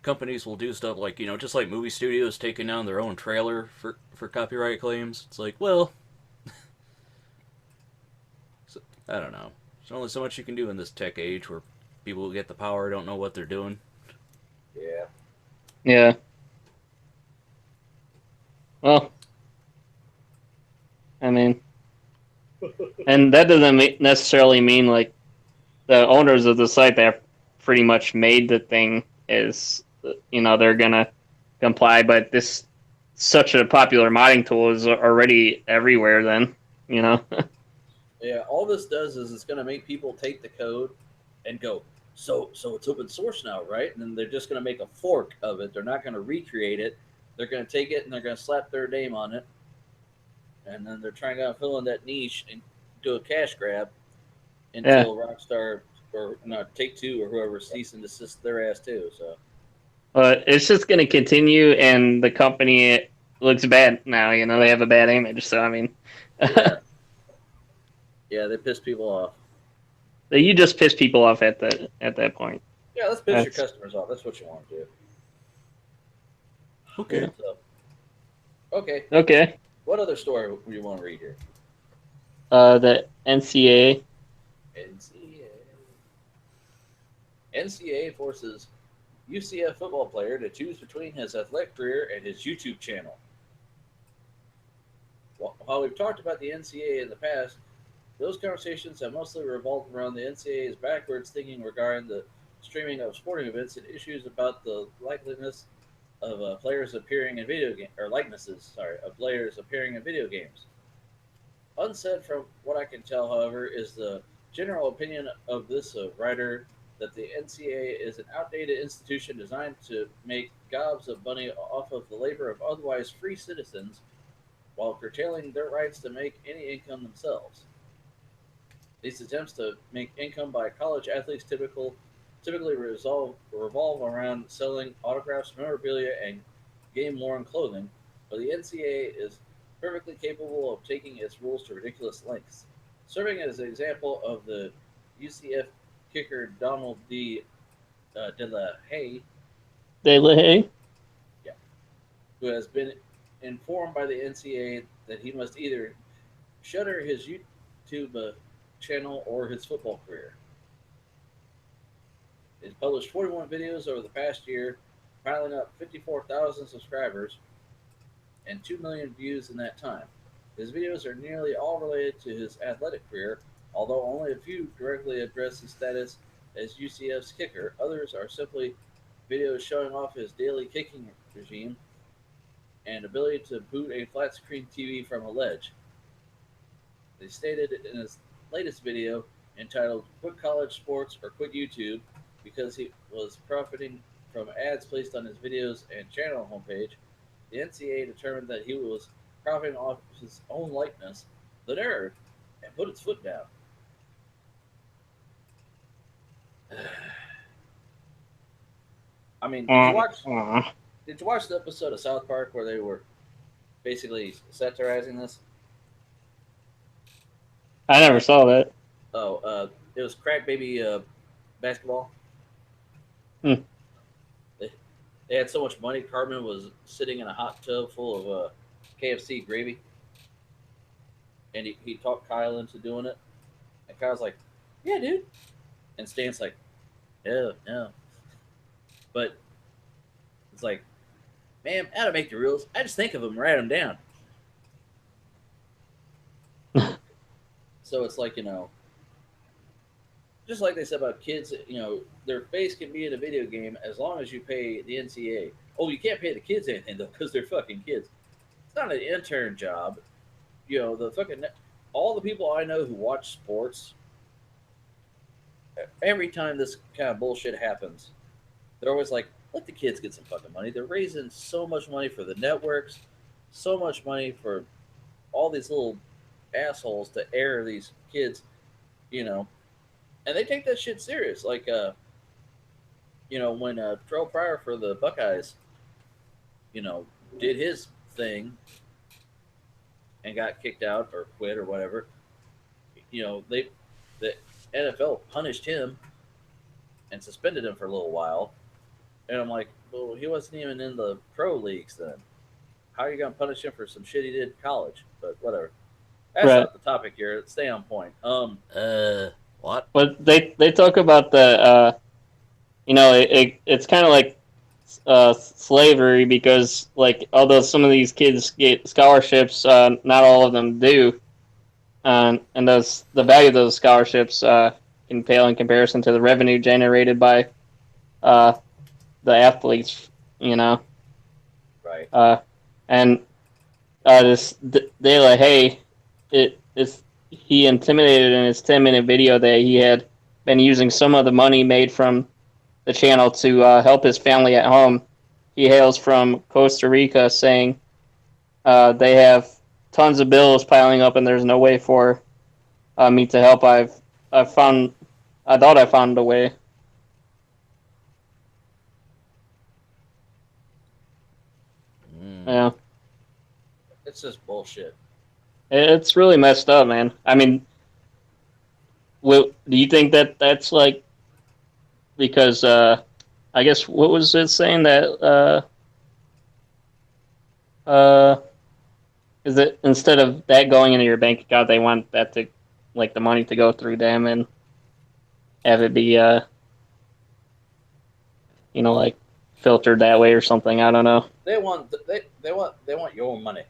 companies will do stuff like just like movie studios taking down their own trailer for copyright claims. It's like, well, I don't know. There's only so much you can do in this tech age where people who get the power don't know what they're doing. Yeah. Yeah. Well, I mean, and that doesn't necessarily mean like the owners of the site that pretty much made the thing is, they're gonna comply. But this such a popular modding tool is already everywhere. Then, Yeah. All this does is it's gonna make people take the code and go, so it's open source now, right? And then they're just gonna make a fork of it. They're not gonna recreate it. They're gonna take it and they're gonna slap their name on it, and then they're trying to fill in that niche and do a cash grab until Rockstar or not Take-Two or whoever cease and desist their ass too. So it's just gonna continue, and the company looks bad now. They have a bad image. So I mean, yeah, they piss people off. You just piss people off at that point. Yeah, let's piss your customers off. That's what you want to do. Okay. So, okay. Okay. What other story do you want to read here? The NCAA. NCAA forces UCF football player to choose between his athletic career and his YouTube channel. While we've talked about the NCAA in the past, Those conversations have mostly revolved around the NCAA's backwards thinking regarding the streaming of sporting events and issues about the likeliness of players appearing in video game or likenesses, sorry, of players appearing in video games. Unsaid from what I can tell, however, is the general opinion of this writer that the NCAA is an outdated institution designed to make gobs of money off of the labor of otherwise free citizens while curtailing their rights to make any income themselves. These attempts to make income by college athletes typically revolve around selling autographs, memorabilia, and game-worn clothing, but the NCAA is perfectly capable of taking its rules to ridiculous lengths. Serving as an example of the UCF kicker Donald De La Haye, De La Haye? yeah, who has been informed by the NCAA that he must either shutter his YouTube channel or his football career. He's published 41 videos over the past year, piling up 54,000 subscribers and 2 million views in that time. His videos are nearly all related to his athletic career, although only a few directly address his status as UCF's kicker. Others are simply videos showing off his daily kicking regime and ability to boot a flat screen TV from a ledge. They stated in his latest video entitled Quit College Sports or Quit YouTube because he was profiting from ads placed on his videos and channel homepage. The NCAA determined that he was profiting off his own likeness, the nerd, and put its foot down. I mean, did you watch the episode of South Park where they were basically satirizing this? I never saw that. Oh, it was Crack Baby basketball. Hmm. They had so much money. Cartman was sitting in a hot tub full of KFC gravy, and he talked Kyle into doing it. And Kyle's like, "Yeah, dude," and Stan's like, "Yeah, no." But it's like, man, I don't make the rules. I just think of them, and write them down. So it's like, just like they said about kids, their face can be in a video game as long as you pay the NCAA. Oh, you can't pay the kids anything though because they're fucking kids. It's not an intern job. The fucking all the people I know who watch sports, every time this kind of bullshit happens, they're always like, let the kids get some fucking money. They're raising so much money for the networks, so much money for all these little assholes to air these kids, and they take that shit serious. Like, when Terrell Pryor for the Buckeyes, did his thing and got kicked out or quit or whatever, the NFL punished him and suspended him for a little while. And I'm like, well, he wasn't even in the pro leagues then. How are you going to punish him for some shit he did in college? But whatever. That's Right. not the topic here. Stay on point. What? But they talk about the it's kind of like slavery because like although some of these kids get scholarships, not all of them do, and the value of those scholarships can pale in comparison to the revenue generated by the athletes, Right. And this De La Haye, he intimidated in his 10-minute video that he had been using some of the money made from the channel to help his family at home. He hails from Costa Rica, saying they have tons of bills piling up and there's no way for me to help. I thought I found a way. Yeah. It's just bullshit. It's really messed up, man. I mean, do you think that that's like because I guess what was it saying that is it instead of that going into your bank account, they want that to like the money to go through them and have it be like filtered that way or something. I don't know. They want your money.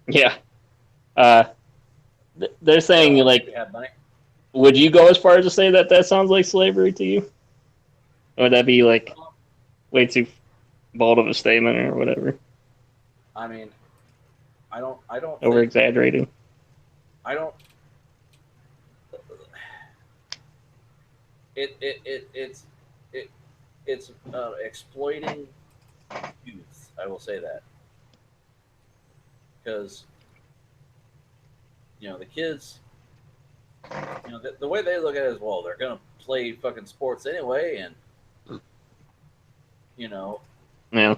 Yeah. they're saying like, You have money. would you go as far as to say that that sounds like slavery to you? Or would that be like way too bold of a statement or whatever? I mean, I don't Over think exaggerating. I don't. It's exploiting youth. I will say that because the kids, the way they look at it is, well, they're gonna play fucking sports anyway, and you know Yeah.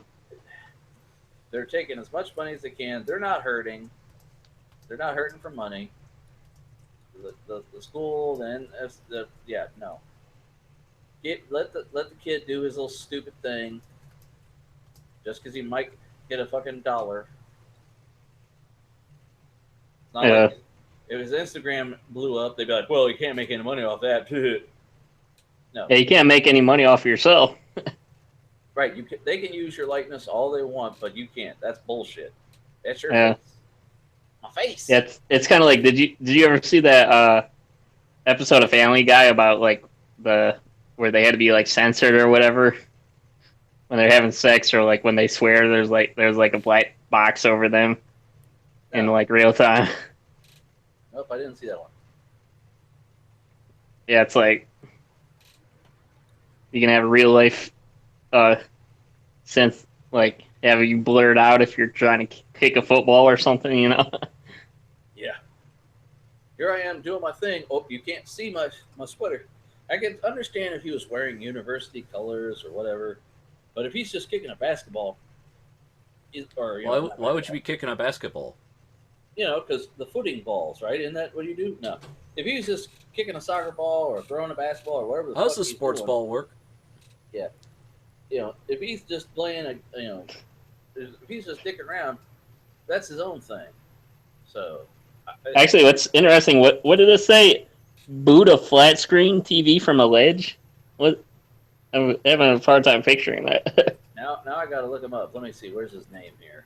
they're taking as much money as they can. They're not hurting. They're not hurting for money. The school, then yeah, no. Let the kid do his little stupid thing, just because he might get a fucking dollar. It's not Yeah. like if his Instagram blew up, they'd be like, "Well, you can't make any money off that." No, Yeah, you can't make any money off yourself. right? They can use your likeness all they want, but you can't. That's bullshit. That's your Yeah. face. My face. Yeah, it's kind of like did you ever see that episode of Family Guy about like the where they had to be like censored or whatever when they're having sex, or like when they swear there's like a black box over them in No. like real time. Nope, I didn't see that one. Yeah, it's like you can have a real life sense, like have you blurred out if you're trying to kick a football or something, you know. Yeah. Here I am doing my thing. Oh, you can't see my sweater. I can understand if he was wearing university colors or whatever, but if he's just kicking a basketball, or Why would you be kicking a basketball? because the footing balls, right? Isn't that what you do? No. If he's just kicking a soccer ball or throwing a basketball or whatever, How does the he's sports doing, ball work? if he's just playing if he's just dicking around, that's his own thing. So, Actually, what's interesting, what did it say? Boot a flat screen TV from a ledge? What? I'm having a hard time picturing that. now I got to look him up. Let me see. Where's his name here?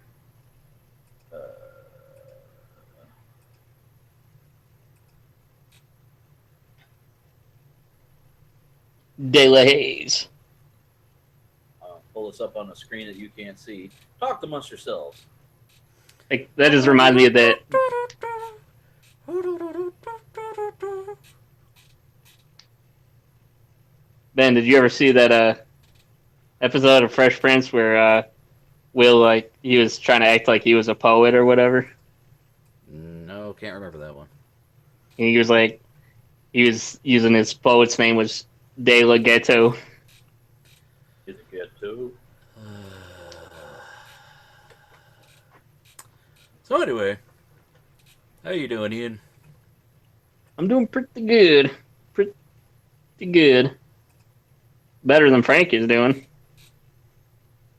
De La Haze. Pull this up on the screen that you can't see. Talk amongst yourselves. Like, that just reminds me of that. Ben, did you ever see that episode of Fresh Prince where Will, like, he was trying to act like he was a poet or whatever? No, can't remember that one. And he was like, he was using his poet's name was De La Ghetto. Is it good too? So anyway, how you doing, Ian? I'm doing pretty good. Pretty good. Better than Frank is doing.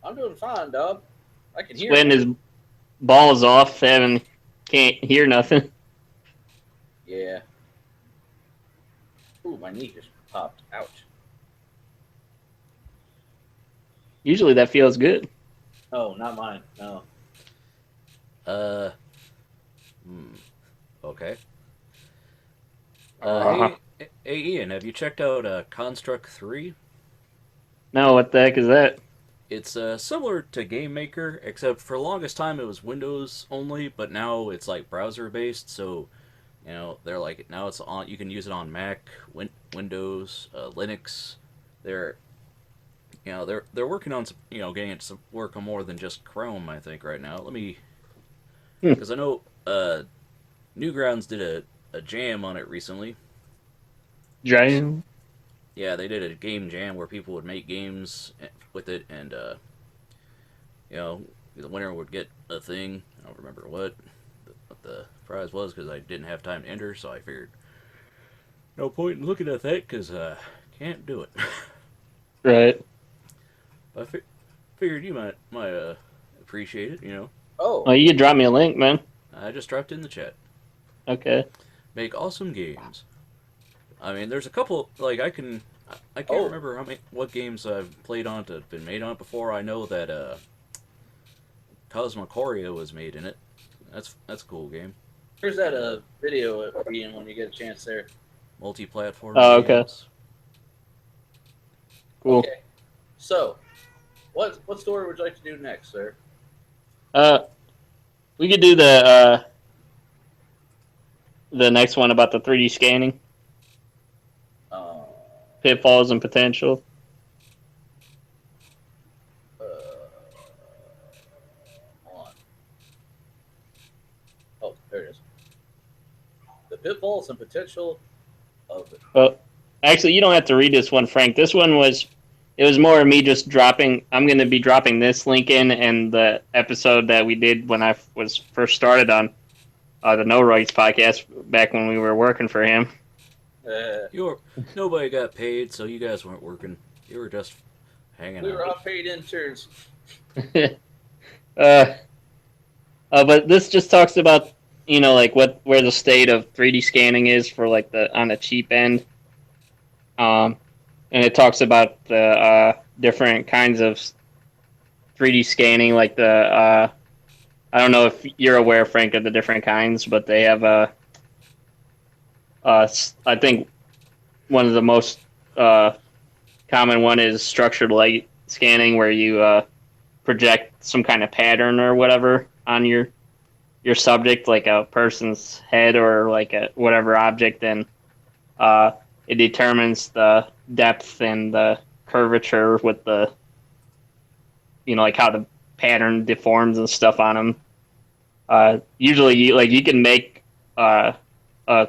I'm doing fine, dog. I can hear Sweating you. his balls off, can't hear nothing. Yeah. Ooh, my knee just popped. Ouch. Usually that feels good. Oh, not mine. No. Okay. Uh-huh. Hey, Ian, have you checked out Construct 3? No, what the heck is that? It's similar to Game Maker, except for the longest time it was Windows only, but now it's like browser based. So, they're like now it's on. You can use it on Mac, Windows, Linux. They're they're working on getting it to work on more than just Chrome. I think right now. Let me, because I know Newgrounds did a jam on it recently. Jam? Yeah, they did a game jam where people would make games with it, and the winner would get a thing. I don't remember what the prize was because I didn't have time to enter, so I figured no point in looking at that because can't do it. Right. But I figured you might appreciate it. Oh. Well, you could drop me a link, man. I just dropped it in the chat. Okay. Make awesome games. I mean, there's a couple like I can't remember what games I've played on to been made on it before. I know that Cosmocoria was made in it. That's a cool game. Here's that video, Ian, when you get a chance there. Multi-platform Oh, okay. games. Cool. Okay. So, what story would you like to do next, sir? We could do the next one about the 3D scanning, Uh, pitfalls and potential. Hold on. Oh, there it is. The pitfalls and potential of it. Well, actually, you don't have to read this one, Frank. This one it was more of me just dropping. I'm going to be dropping this link in and the episode that we did when I was first started on the No Rights podcast back when we were working for him. Nobody got paid, so you guys weren't working. You were just hanging We out. were all paid interns. But this just talks about like where the state of 3D scanning is for like on the cheap end. And it talks about the different kinds of 3D scanning, like the I don't know if you're aware, Frank, of the different kinds, but they have I think one of the most common one is structured light scanning, where you project some kind of pattern or whatever on your subject, like a person's head or like a whatever object, and it determines the depth and the curvature with the like how the pattern deforms and stuff on them. Usually, you can make a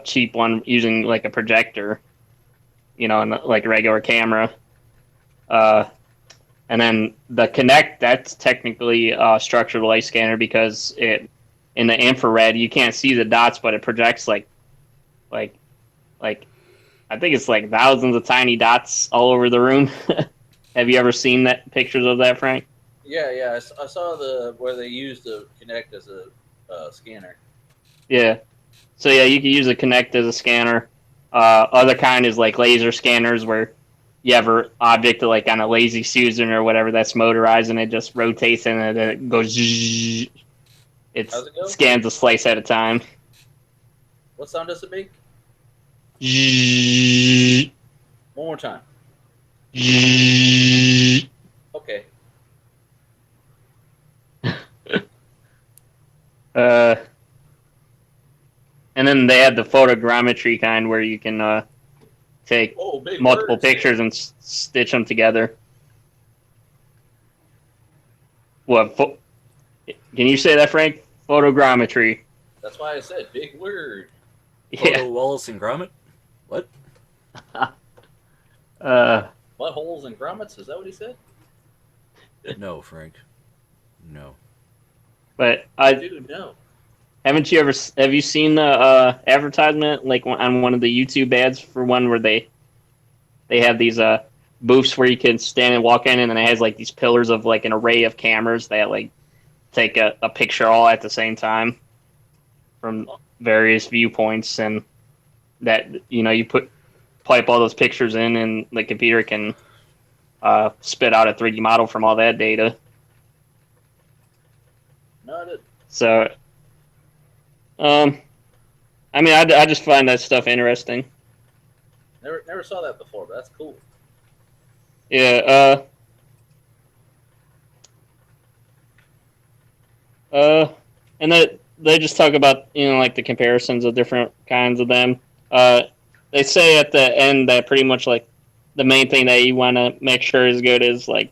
cheap one using like a projector, and like a regular camera. And then the Kinect, that's technically a structured light scanner because in the infrared you can't see the dots, but it projects like I think it's like thousands of tiny dots all over the room. Have you ever seen pictures of that, Frank? Yeah. I saw where they used the Kinect as a scanner. Yeah. So yeah, you can use a Kinect as a scanner. Other kind is like laser scanners, where you have an object like on a lazy Susan or whatever that's motorized, and it just rotates and it goes. It scans a slice at a time. What sound does it make? One more time. Okay. And then they have the photogrammetry kind, where you can take multiple pictures and stitch them together. What? Can you say that, Frank? Photogrammetry. That's why I said big word. Photo Wallace and Gromit? What? Buttholes and grommets? Is that what he said? No, Frank. No. But Dude, no. Have you seen the advertisement like on one of the YouTube ads for one where they have these booths where you can stand and walk in, and then it has like these pillars of like an array of cameras that like take a picture all at the same time from various viewpoints, and that you pipe all those pictures in, and the computer can spit out a 3D model from all that data. So, I mean, I just find that stuff interesting. Never saw that before, but that's cool. Yeah. And they just talk about like the comparisons of different kinds of them. They say at the end that pretty much like the main thing that you want to make sure is good is like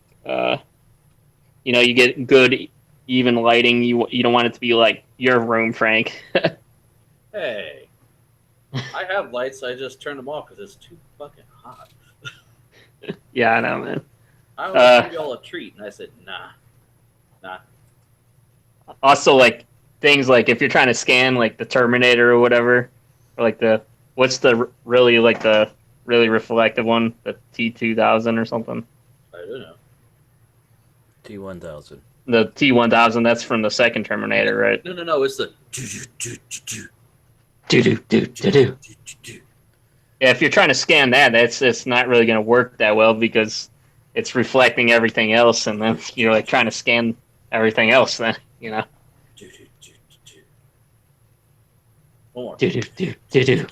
you get good even lighting. You don't want it to be like your room, Frank. Hey, I have lights. I just turn them off because it's too fucking hot. Yeah, I know, man. I want to give y'all a treat, and I said, nah. Also, like things like if you're trying to scan like the Terminator or whatever, or like what's the really reflective one, the T2000 or something. I don't know. T1000. The T1000, that's from the second Terminator, right? No. It's the. Yeah, if you're trying to scan that, it's not really going to work that well because it's reflecting everything else, and then you're like trying to scan everything else. Then One more. Do do do do do.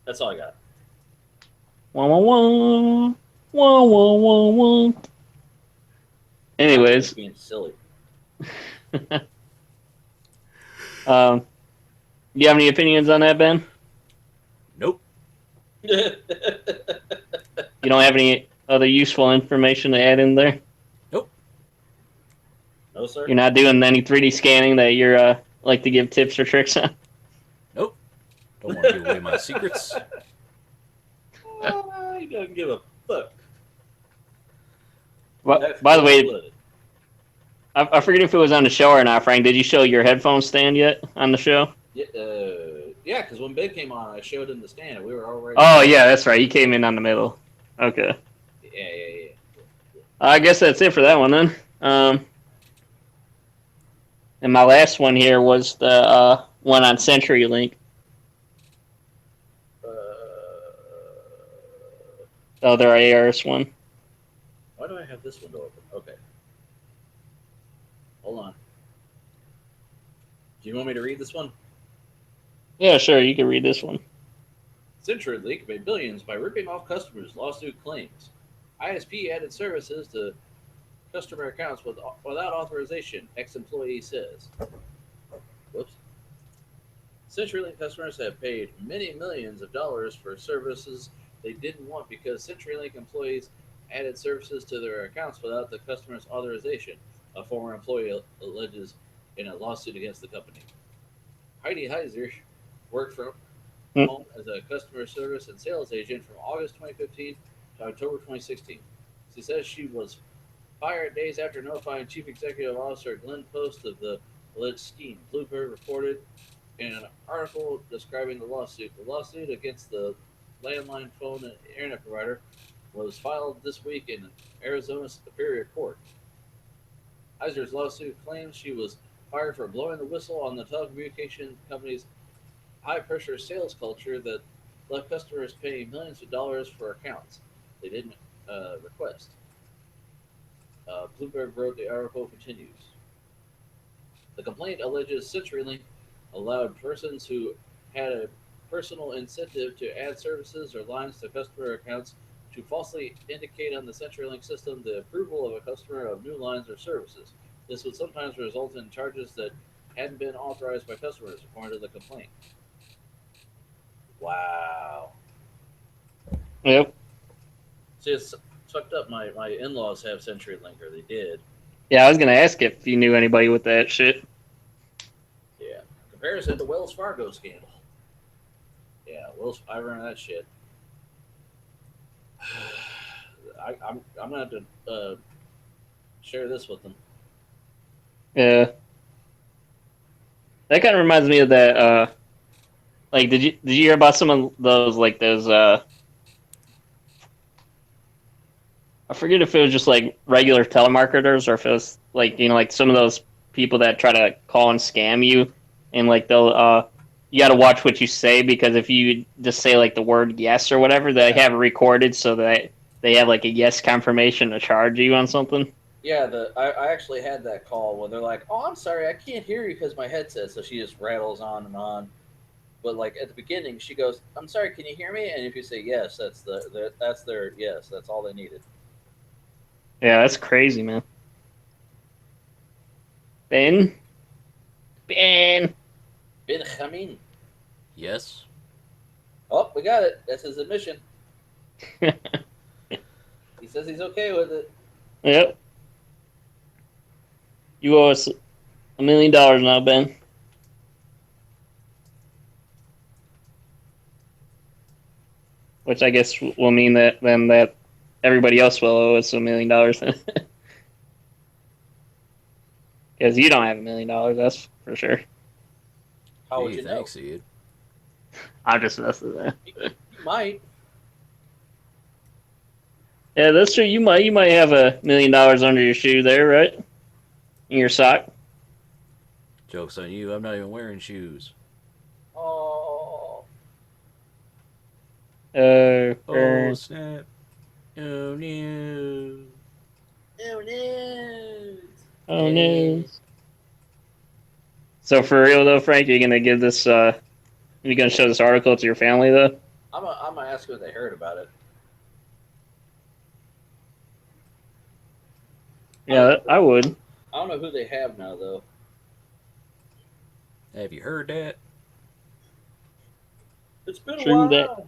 That's all I got. Wah wah wah. Wah wah wah wah. Anyways, Being silly. do you have any opinions on that, Ben? Nope. You don't have any other useful information to add in there? Nope. No, sir. You're not doing any 3D scanning that you're like to give tips or tricks on? Nope. Don't want to give away my secrets. He doesn't give a fuck. By the way, I forget if it was on the show or not, Frank. Did you show your headphone stand yet on the show? Yeah, because when Ben came on, I showed him the stand, and we were already. Oh, yeah, that's right. You came in on the middle. Okay. Yeah. I guess that's it for that one, then. And my last one here was the one on CenturyLink. The other ARS one. Why do I have this window open? Okay. Hold on. Do you want me to read this one? Yeah, sure. You can read this one. CenturyLink made billions by ripping off customers' lawsuit claims. ISP added services to customer accounts without authorization, ex-employee says. Whoops. CenturyLink customers have paid many millions of dollars for services they didn't want because CenturyLink employees added services to their accounts without the customer's authorization, a former employee alleges in a lawsuit against the company. Heidi Heiser worked from home as a customer service and sales agent from August 2015 to October 2016. She says she was fired days after notifying Chief Executive Officer Glenn Post of the alleged scheme. Bloomberg reported in an article describing the lawsuit. The lawsuit against the landline phone and internet provider was filed this week in Arizona Superior Court. Heiser's lawsuit claims she was fired for blowing the whistle on the telecommunication company's high-pressure sales culture that left customers paying millions of dollars for accounts they didn't request. Bloomberg wrote the article continues. The complaint alleges CenturyLink allowed persons who had a personal incentive to add services or lines to customer accounts to falsely indicate on the CenturyLink system the approval of a customer of new lines or services. This would sometimes result in charges that hadn't been authorized by customers, according to the complaint. Wow. Yep. See, it's fucked up. My in-laws have CenturyLink, or they did. Yeah, I was going to ask if you knew anybody with that shit. Yeah. Comparison to Wells Fargo scandal. Yeah, I remember that shit. I'm gonna have to share this with them. Yeah. That kind of reminds me of that. Like, did you hear about some of those I forget if it was just like regular telemarketers or if it was like like some of those people that try to call and scam you, and like they'll you got to watch what you say, because if you just say like the word yes or whatever, they have it recorded so that they have like a yes confirmation to charge you on something. Yeah, I actually had that call where they're like, "Oh, I'm sorry, I can't hear you because my headset." So she just rattles on and on. But like at the beginning, she goes, "I'm sorry, can you hear me?" And if you say yes, that's their yes. That's all they needed. Yeah, that's crazy, man. Ben. Benjamin. Yes. Oh, we got it. That's his admission. He says he's okay with it. Yep. You owe us $1 million now, Ben. Which I guess will mean that then that everybody else will owe us $1 million. Because you don't have $1 million, that's for sure. How would Hey, you thanks, know? Ed. I'm just messing with that. You might. Yeah, that's true. You might have $1 million under your shoe there, right? In your sock. Joke's on you. I'm not even wearing shoes. Oh. Oh, snap. Oh, no. Oh no. Oh no. So for real though, Frank, you're gonna give this You gonna show this article to your family though? I'm gonna ask if they heard about it. Yeah, I would. I don't know who they have now though. Have you heard that? It's been a True that. while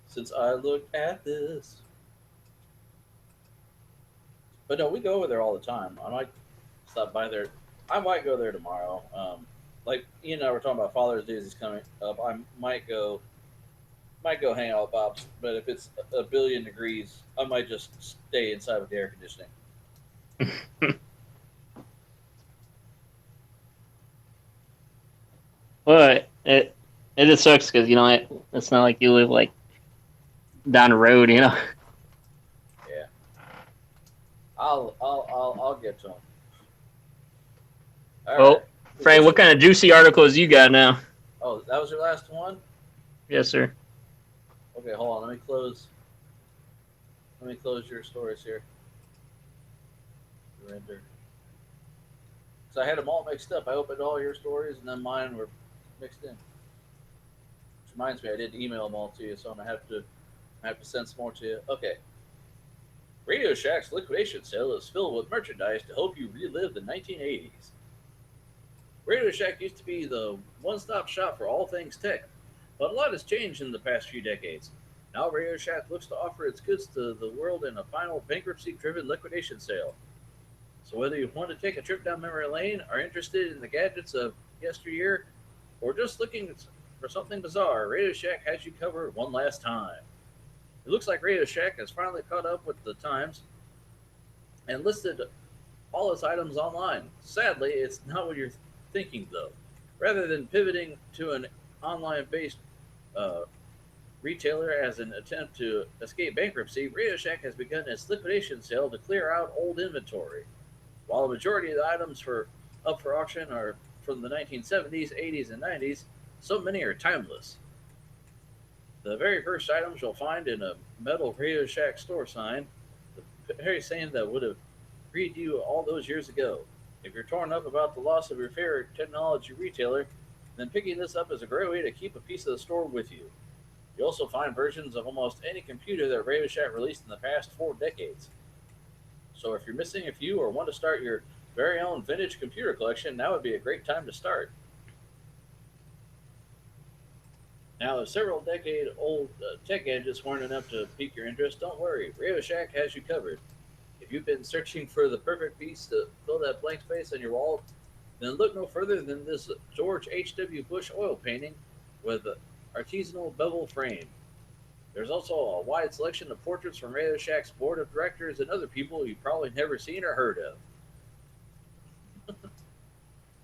since I looked at this. But no, we go over there all the time. I might stop by there. I might go there tomorrow. Like Ian and I were talking about Father's Day is coming up. I might go hang out with Bob's. But if it's a billion degrees, I might just stay inside with the air conditioning. But it just sucks because it's not like you live like down the road, Yeah. I'll get to them. All Well, right. Frank, what kind of juicy articles you got now? Oh, that was your last one? Yes, sir. Okay, hold on. Let me close your stories here. Render. So I had them all mixed up. I opened all your stories and then mine were mixed in. Which reminds me, I didn't email them all to you, so I'm gonna have to send some more to you. Okay. Radio Shack's liquidation sale is filled with merchandise to help you relive the 1980s. Radio Shack used to be the one-stop shop for all things tech, but a lot has changed in the past few decades. Now Radio Shack looks to offer its goods to the world in a final bankruptcy-driven liquidation sale. So whether you want to take a trip down memory lane, are interested in the gadgets of yesteryear, or just looking for something bizarre, Radio Shack has you covered one last time. It looks like Radio Shack has finally caught up with the times and listed all its items online. Sadly, it's not what you're thinking, though. Rather than pivoting to an online-based retailer as an attempt to escape bankruptcy, Radio Shack has begun its liquidation sale to clear out old inventory. While the majority of the items up for auction are from the 1970s, 80s, and 90s, so many are timeless. The very first items you'll find in a metal Radio Shack store sign, the very same that would have greeted you all those years ago. If you're torn up about the loss of your favorite technology retailer, then picking this up is a great way to keep a piece of the store with you. You also find versions of almost any computer that Radio Shack released in the past 4 decades. So if you're missing a few or want to start your very own vintage computer collection, now would be a great time to start. Now, if several decade-old tech gadgets weren't enough to pique your interest, don't worry. Radio Shack has you covered. If you've been searching for the perfect piece to fill that blank space on your wall, then look no further than this George H.W. Bush oil painting with an artisanal bevel frame. There's also a wide selection of portraits from Radio Shack's board of directors and other people you've probably never seen or heard of.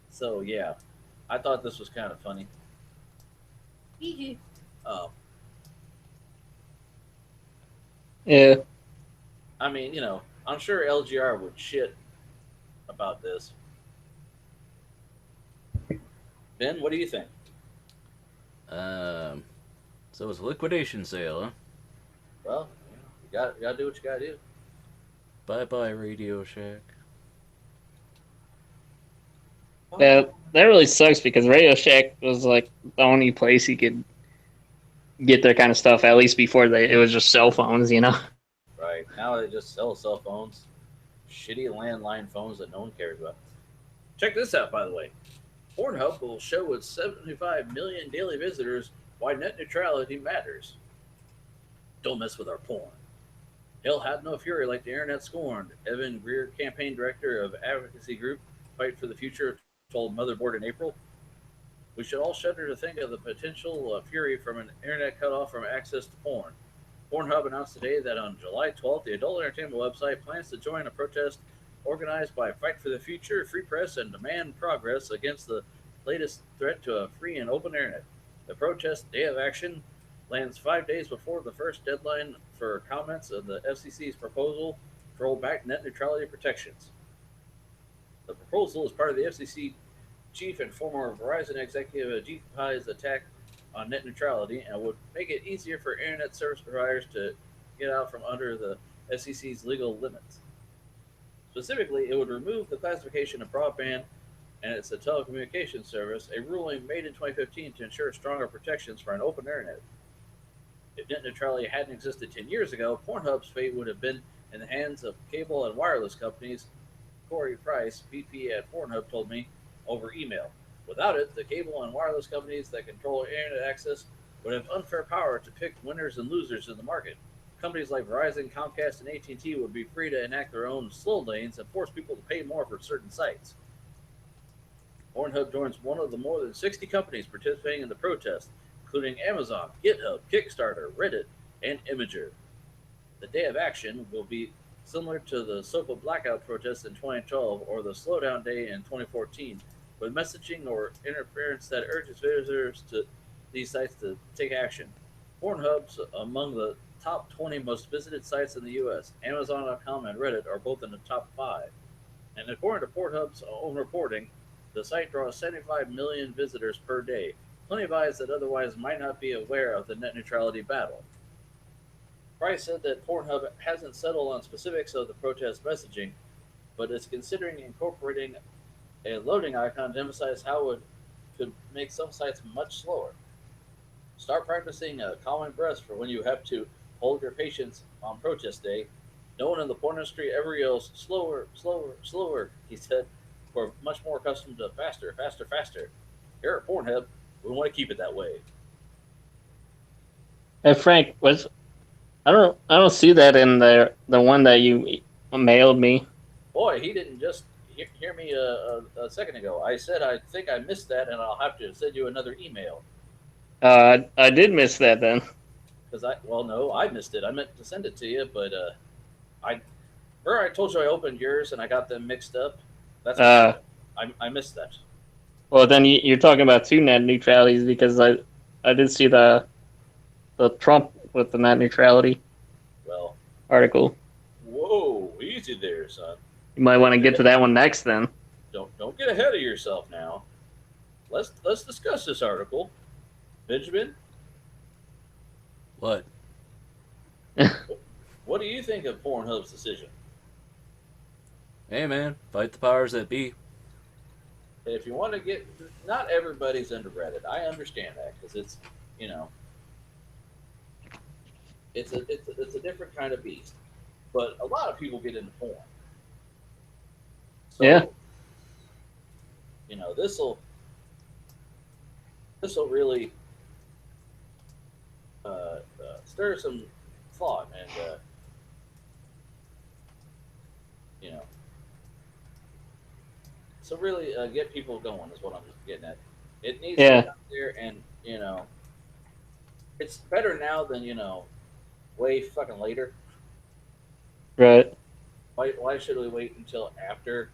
So, yeah, I thought this was kind of funny. Yeah. I mean, I'm sure LGR would shit about this. Ben, what do you think? So it's a liquidation sale, huh? Well, you gotta do what you gotta do. Bye-bye, Radio Shack. Yeah, that really sucks because Radio Shack was like the only place you could get their kind of stuff, at least before it was just cell phones, Right. Now they just sell cell phones. Shitty landline phones that no one cares about. Check this out, by the way. Pornhub will show its 75 million daily visitors why net neutrality matters. Don't mess with our porn. Hell had no fury like the internet scorned. Evan Greer, campaign director of advocacy group Fight for the Future, told Motherboard in April. We should all shudder to think of the potential fury from an internet cutoff from access to porn. Pornhub announced today that on July 12th, the adult entertainment website plans to join a protest organized by Fight for the Future, Free Press, and Demand Progress against the latest threat to a free and open internet. The protest day of action lands 5 days before the first deadline for comments on the FCC's proposal to roll back net neutrality protections. The proposal is part of the FCC chief and former Verizon executive Ajit Pai's attack on net neutrality and would make it easier for internet service providers to get out from under the FCC's legal limits. Specifically, it would remove the classification of broadband and it's a telecommunications service, a ruling made in 2015 to ensure stronger protections for an open internet. If net neutrality hadn't existed 10 years ago, Pornhub's fate would have been in the hands of cable and wireless companies. Corey Price, VP at Pornhub, told me over email. Without it, the cable and wireless companies that control internet access would have unfair power to pick winners and losers in the market. Companies like Verizon, Comcast, and AT&T would be free to enact their own slow lanes and force people to pay more for certain sites. Pornhub joins one of the more than 60 companies participating in the protest, including Amazon, GitHub, Kickstarter, Reddit, and Imgur. The day of action will be similar to the SOPA blackout protests in 2012 or the slowdown day in 2014, with messaging or interference that urges visitors to these sites to take action. Pornhub's among the top 20 most visited sites in the U.S. Amazon.com and Reddit are both in the top 5. And according to Pornhub's own reporting, the site draws 75 million visitors per day, plenty of eyes that otherwise might not be aware of the net neutrality battle. Price said that Pornhub hasn't settled on specifics of the protest messaging, but is considering incorporating a loading icon to emphasize how it could make some sites much slower. Start practicing a calming breath for when you have to hold your patience on protest day. No one in the porn industry ever yells, slower, slower, slower, he said. We're much more accustomed to faster, faster, faster. Here at Pornhub, we want to keep it that way. Hey Frank, I don't see that in the one that you mailed me. Boy, he didn't just hear me a second ago. I said I think I missed that, and I'll have to send you another email. I did miss that then. Because I missed it. I meant to send it to you, but I told you I opened yours and I got them mixed up. That's I missed that. Well, then you're talking about two net neutralities because I did see the Trump with the net neutrality Well, article. whoa, easy there, son. You might want to get to that one next then. Don't get ahead of yourself now. Let's discuss this article. Benjamin, What? what do you think of Pornhub's decision? Hey, man, fight the powers that be. If you want to get, not everybody's into Reddit. I understand that because it's, it's a different kind of beast. But a lot of people get into porn. So, Yeah. This'll really stir some thought and so really get people going is what I'm getting at. It needs to get out there, and it's better now than way fucking later. Right. Why should we wait until after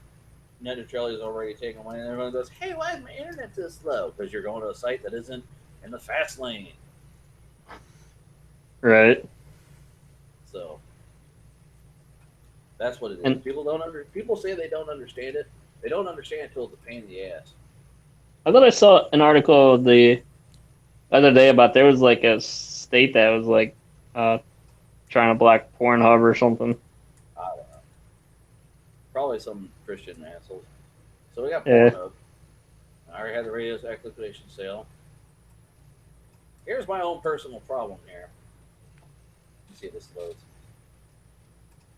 net neutrality is already taken away and everyone goes, hey, why is my internet this slow? Because you're going to a site that isn't in the fast lane. Right. So that's what it is. And People say they don't understand it. They don't understand it until it's a pain in the ass. I thought I saw an article the other day about there was like a state that was like trying to block Pornhub or something. I don't know. Probably some Christian assholes. So we got Pornhub. I already had the Radio's liquidation sale. Here's my own personal problem here. Let's see if this loads.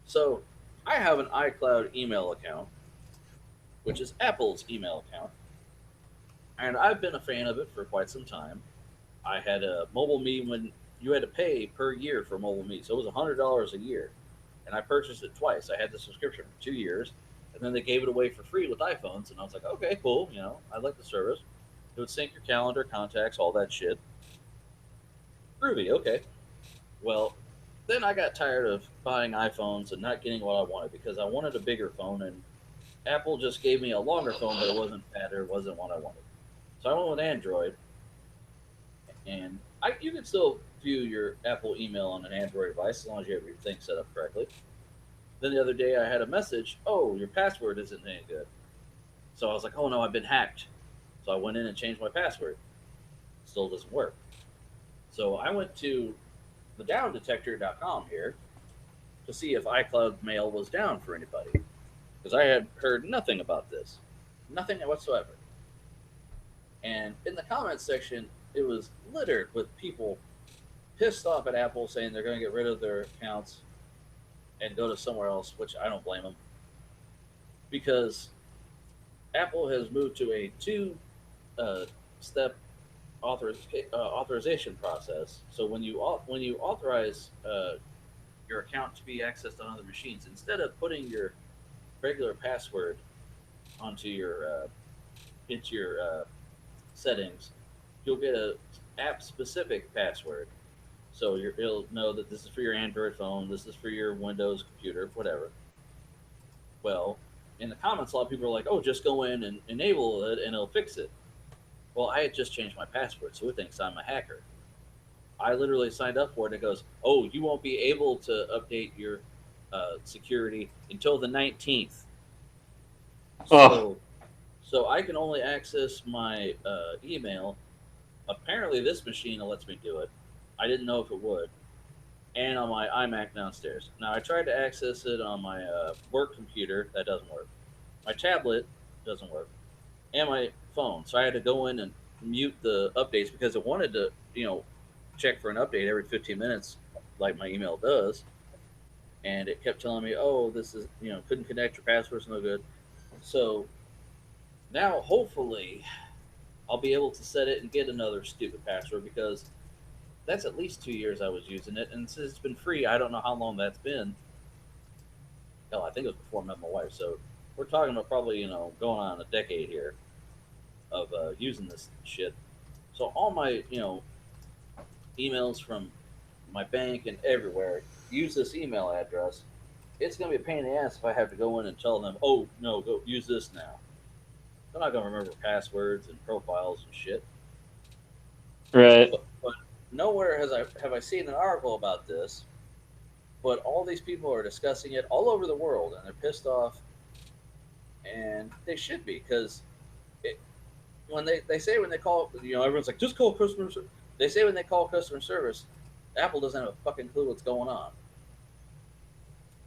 So I have an iCloud email account, which is Apple's email account. And I've been a fan of it for quite some time. I had a Mobile Me when you had to pay per year for Mobile Me. So it was $100 a year. And I purchased it twice. I had the subscription for 2 years. And then they gave it away for free with iPhones. And I was like, okay, cool. I like the service. It would sync your calendar, contacts, all that shit. Groovy, okay. Well, then I got tired of buying iPhones and not getting what I wanted because I wanted a bigger phone. And Apple just gave me a longer phone, but it wasn't fatter. It wasn't what I wanted. So I went with Android. And you can still view your Apple email on an Android device as long as you have your thing set up correctly. Then the other day I had a message, oh, your password isn't any good. So I was like, oh no, I've been hacked. So I went in and changed my password. Still doesn't work. So I went to the downdetector.com here to see if iCloud Mail was down for anybody. Because I had heard nothing about this. Nothing whatsoever. And in the comments section, it was littered with people pissed off at Apple saying they're going to get rid of their accounts and go to somewhere else, which I don't blame them. Because Apple has moved to a two-step authorization process. So when you authorize your account to be accessed on other machines, instead of putting your regular password onto your into your settings, you'll get a app specific password. So it'll know that this is for your Android phone, this is for your Windows computer, whatever. Well, in the comments, a lot of people are like, "Oh, just go in and enable it, and it'll fix it." Well, I had just changed my password, so it thinks I'm a hacker. I literally signed up for it. It goes, "Oh, you won't be able to update your security until the 19th." Oh. So I can only access my email. Apparently, this machine lets me do it. I didn't know if it would. And on my iMac downstairs. Now, I tried to access it on my work computer. That doesn't work. My tablet doesn't work. And my phone. So I had to go in and mute the updates because it wanted to, check for an update every 15 minutes, like my email does. And it kept telling me, "Oh, this is, couldn't connect, your password's no good." So now, hopefully, I'll be able to set it and get another stupid password because that's at least 2 years I was using it. And since it's been free, I don't know how long that's been. Hell, I think it was before I met my wife. So we're talking about probably, going on a decade here of using this shit. So all my, emails from my bank and everywhere use this email address. It's going to be a pain in the ass if I have to go in and tell them, "Oh, no, go use this now." They're not going to remember passwords and profiles and shit. Right. But nowhere have I seen an article about this. But all these people are discussing it all over the world, and they're pissed off, and they should be because when they say when they call, everyone's like, "Just call customer service." They say when they call customer service, Apple doesn't have a fucking clue what's going on.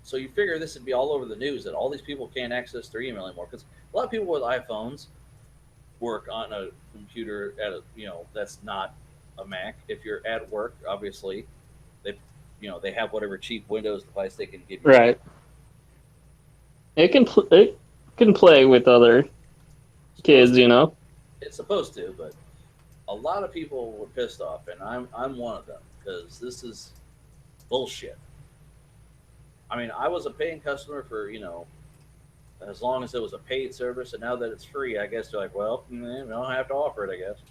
So you figure this would be all over the news that all these people can't access their email anymore because a lot of people with iPhones work on a computer at a that's not a Mac. If you're at work, obviously, they they have whatever cheap Windows device they can give you. Right. It can play with other kids, It's supposed to, but a lot of people were pissed off, and I'm one of them because this is bullshit. I mean, I was a paying customer for as long as it was a paid service, and now that it's free, I guess they're like, "Well, we don't have to offer it, I guess."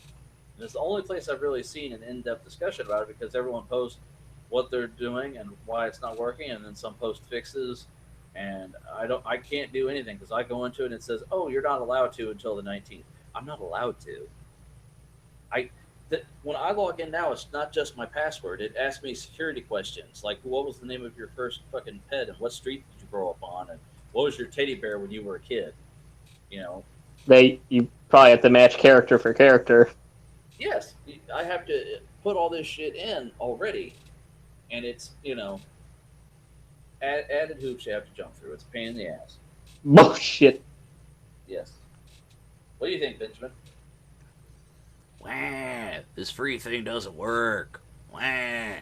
And it's the only place I've really seen an in-depth discussion about it because everyone posts what they're doing and why it's not working, and then some post fixes. And I can't do anything because I go into it and it says, "Oh, you're not allowed to until the 19th." I'm not allowed to. When I log in now, it's not just my password. It asks me security questions like, "What was the name of your first fucking pet, and what street did you grow up on, and what was your teddy bear when you were a kid?" You probably have to match character for character. Yes, I have to put all this shit in already, and it's added hoops you have to jump through. It's a pain in the ass. Bullshit. Yes. What do you think, Benjamin? Wah, this free thing doesn't work. Wah.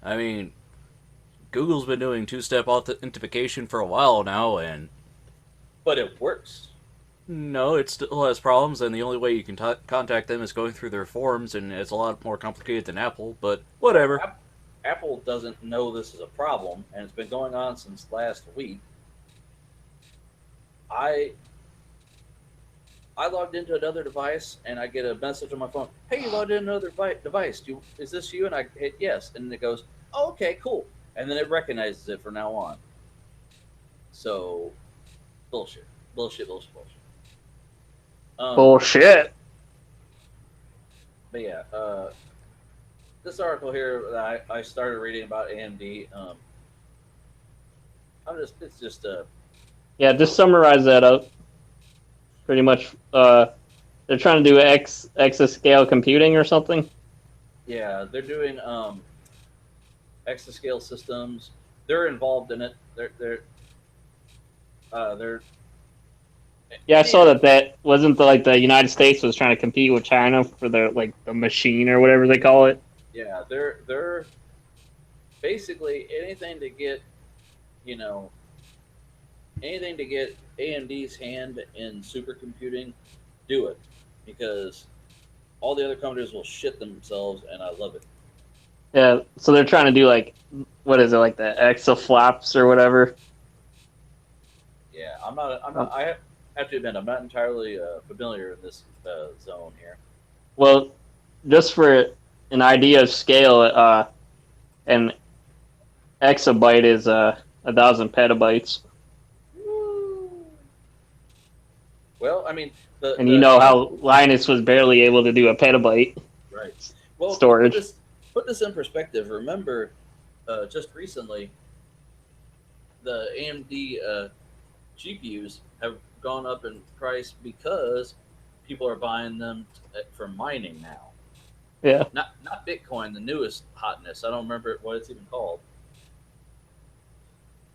I mean, Google's been doing two-step authentication for a while now, and But it works. no, it still has problems, and the only way you can contact them is going through their forums, and it's a lot more complicated than Apple, but whatever. Apple doesn't know this is a problem, and it's been going on since last week. I logged into another device, and I get a message on my phone. "Hey, you logged in another device. Is this you?" And I hit yes, and it goes, "Oh, okay, cool." And then it recognizes it from now on. So, bullshit. Bullshit. But yeah, this article here that I started reading about AMD. It's just Yeah, just summarize that up. Pretty much, they're trying to do exascale computing or something. yeah, they're doing exascale systems. They're involved in it. They're Yeah, I any saw of that wasn't the United States was trying to compete with China for the machine or whatever they call it. yeah, they're basically anything to get you know anything to get AMD's hand in supercomputing, do it because all the other companies will shit themselves, and I love it. Yeah, so they're trying to do what is it, like the exaflops or whatever. Yeah, I'm not. I'm Um, not. I have to admit, I'm not entirely familiar in this zone here. well, just for an idea of scale, an exabyte is 1,000 petabytes, Well, I mean, and you the know AM how Linus was barely able to do a petabyte right. Well, storage. put this in perspective. Remember, just recently, the AMD GPUs have gone up in price because people are buying them for mining now. Yeah, Not Bitcoin, the newest hotness. I don't remember what it's even called,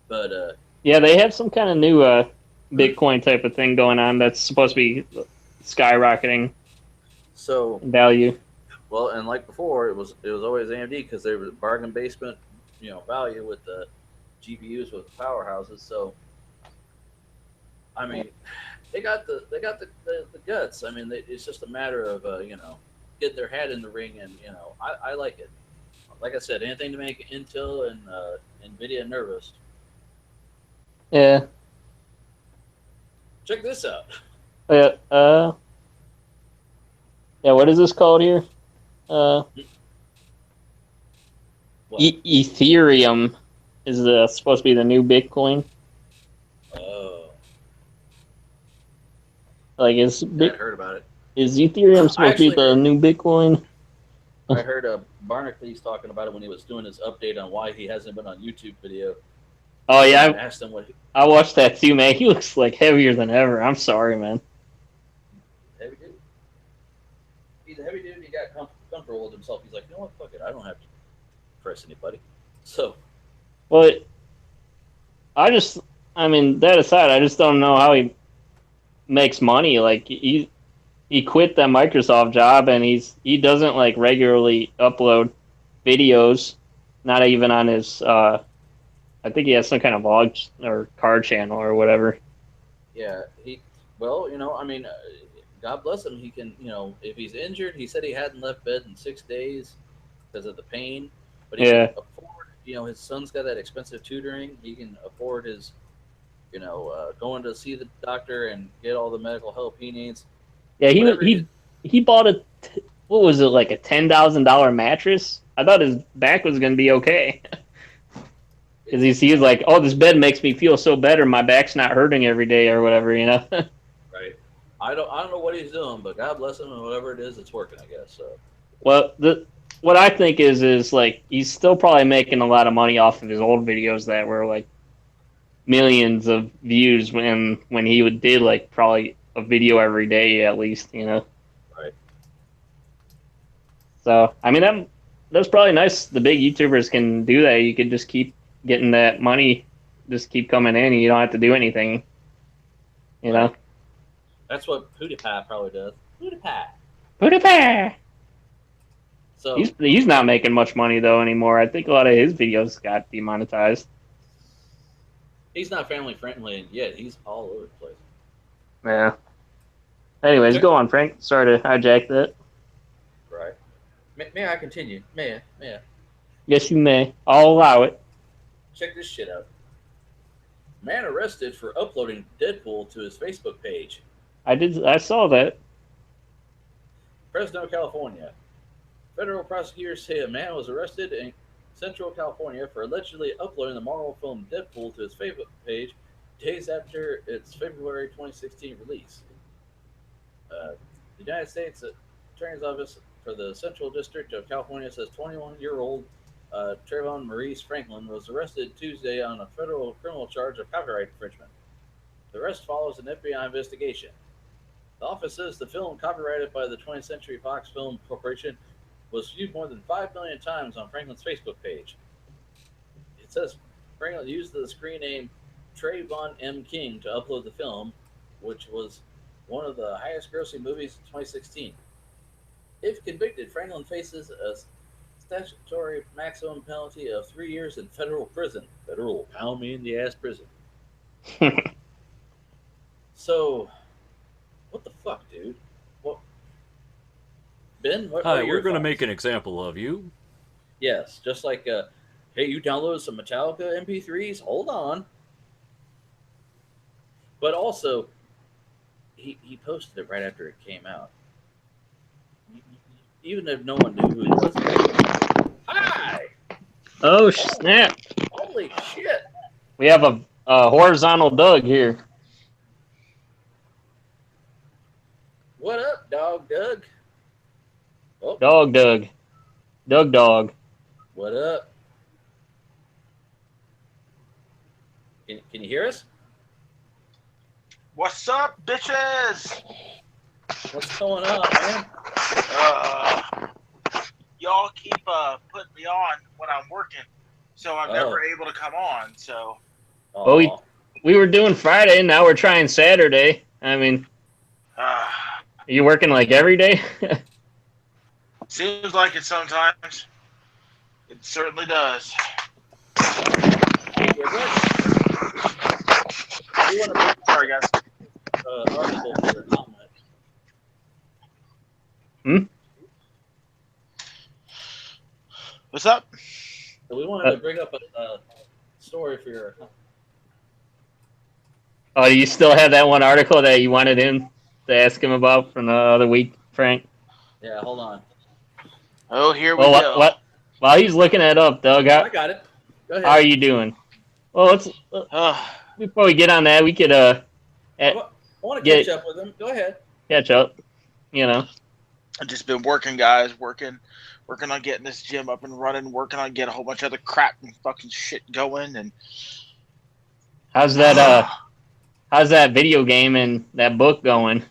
but yeah, they have some kind of new Bitcoin type of thing going on that's supposed to be skyrocketing so in value. well, and like before, it was always AMD because they were bargain basement, value with the GPUs with the powerhouses. So I mean, they got the guts. I mean, it's just a matter of getting their hat in the ring, and I like it. Like I said, anything to make Intel and Nvidia nervous. Yeah, Check this out. yeah, yeah. What is this called here? Uh, What? Ethereum is supposed to be the new Bitcoin. Oh, Like, yeah, I heard about it. is Ethereum I supposed to be actually the heard new Bitcoin? I heard Barnacle talking about it when he was doing his update on why he hasn't been on YouTube video. Oh Someone yeah, asked him what I watched that too, man. He looks like heavier than ever. I'm sorry, man. heavy dude. He's a heavy dude. He got comfortable with himself. He's like, you know what? Fuck it. I don't have to impress anybody. So Well, I just, I mean, that aside, I just don't know how he makes money. Like he quit that Microsoft job, and he doesn't like regularly upload videos. Not even on his. I think he has some kind of vlog or car channel or whatever. yeah, well, I mean, God bless him. He can, if he's injured, he said he hadn't left bed in 6 days because of the pain, but he can Yeah, afford, his son's got that expensive tutoring. He can afford his, going to see the doctor and get all the medical help he needs. yeah. Whatever he, He bought what was it, like a $10,000 mattress? I thought his back was gonna be okay. Because it's, he's like, oh, this bed makes me feel so better. My back's not hurting every day or whatever, you know. right. I don't know what he's doing, but God bless him and whatever it is, it's working, I guess. So Well, what I think is like he's still probably making a lot of money off of his old videos that were like millions of views when he would did like probably a video every day at least, you know. right. So I mean that's probably nice. The big YouTubers can do that. You could just keep getting that money, just keep coming in, and you don't have to do anything, you Right. know. That's what PewDiePie probably does. PewDiePie. PewDiePie. So He's not making much money though anymore. I think a lot of his videos got demonetized. he's not family friendly, and yet he's all over the place. Yeah. Anyways, Check. go on, Frank. Sorry to hijack that. Right. May I continue? May I? Yes, you may. I'll allow it. Check this shit out. Man arrested for uploading Deadpool to his Facebook page. I saw that. Fresno, California. Federal prosecutors say a man was arrested in Central California for allegedly uploading the Marvel film Deadpool to his Facebook page days after its February 2016 release. The United States Attorney's Office for the Central District of California says 21-year-old Trayvon Maurice Franklin was arrested Tuesday on a federal criminal charge of copyright infringement. The arrest follows an FBI investigation. The office says the film, copyrighted by the 20th Century Fox Film Corporation, was viewed more than 5 million times on Franklin's Facebook page. It says Franklin used the screen name Trayvon M. King to upload the film, which was one of the highest-grossing movies of 2016. If convicted, Franklin faces a statutory maximum penalty of 3 years in federal prison. Federal pound me in the ass prison. So, what the fuck, dude? What, Ben? What Hi, are your we're going to thoughts? make an example of you. Yes, just like, hey, you downloaded some Metallica MP3s? Hold on. But also, he posted it right after it came out. Even if no one knew who he was. Hi! Oh snap! Holy shit! We have a horizontal Doug here. What up, Dog Doug? Oh, Dog Doug. Doug Dog. what up? Can you hear us? What's up, bitches? What's going on, man? Y'all keep putting me on when I'm working, so I'm Oh. never able to come on. So, Well, Aw. we were doing Friday, now we're trying Saturday. I mean, uh, are you working like every day? seems like it sometimes. It certainly does. Hey, we want to Sorry, guys. article for your comment. What's up? So we wanted to bring up a story for your. Oh, do you still have that one article that you wanted him to ask him about from the other week, Frank? Yeah, hold on. Oh, here we Well, go. what? While he's looking that up, Doug, I got it. Go ahead. how are you doing? Well, let's before we get on that, we could I want to catch up with him. Go ahead. catch up. You know, I've just been working, guys. Working on getting this gym up and running. Working on getting a whole bunch of other crap and fucking shit going. And how's that video game and that book going?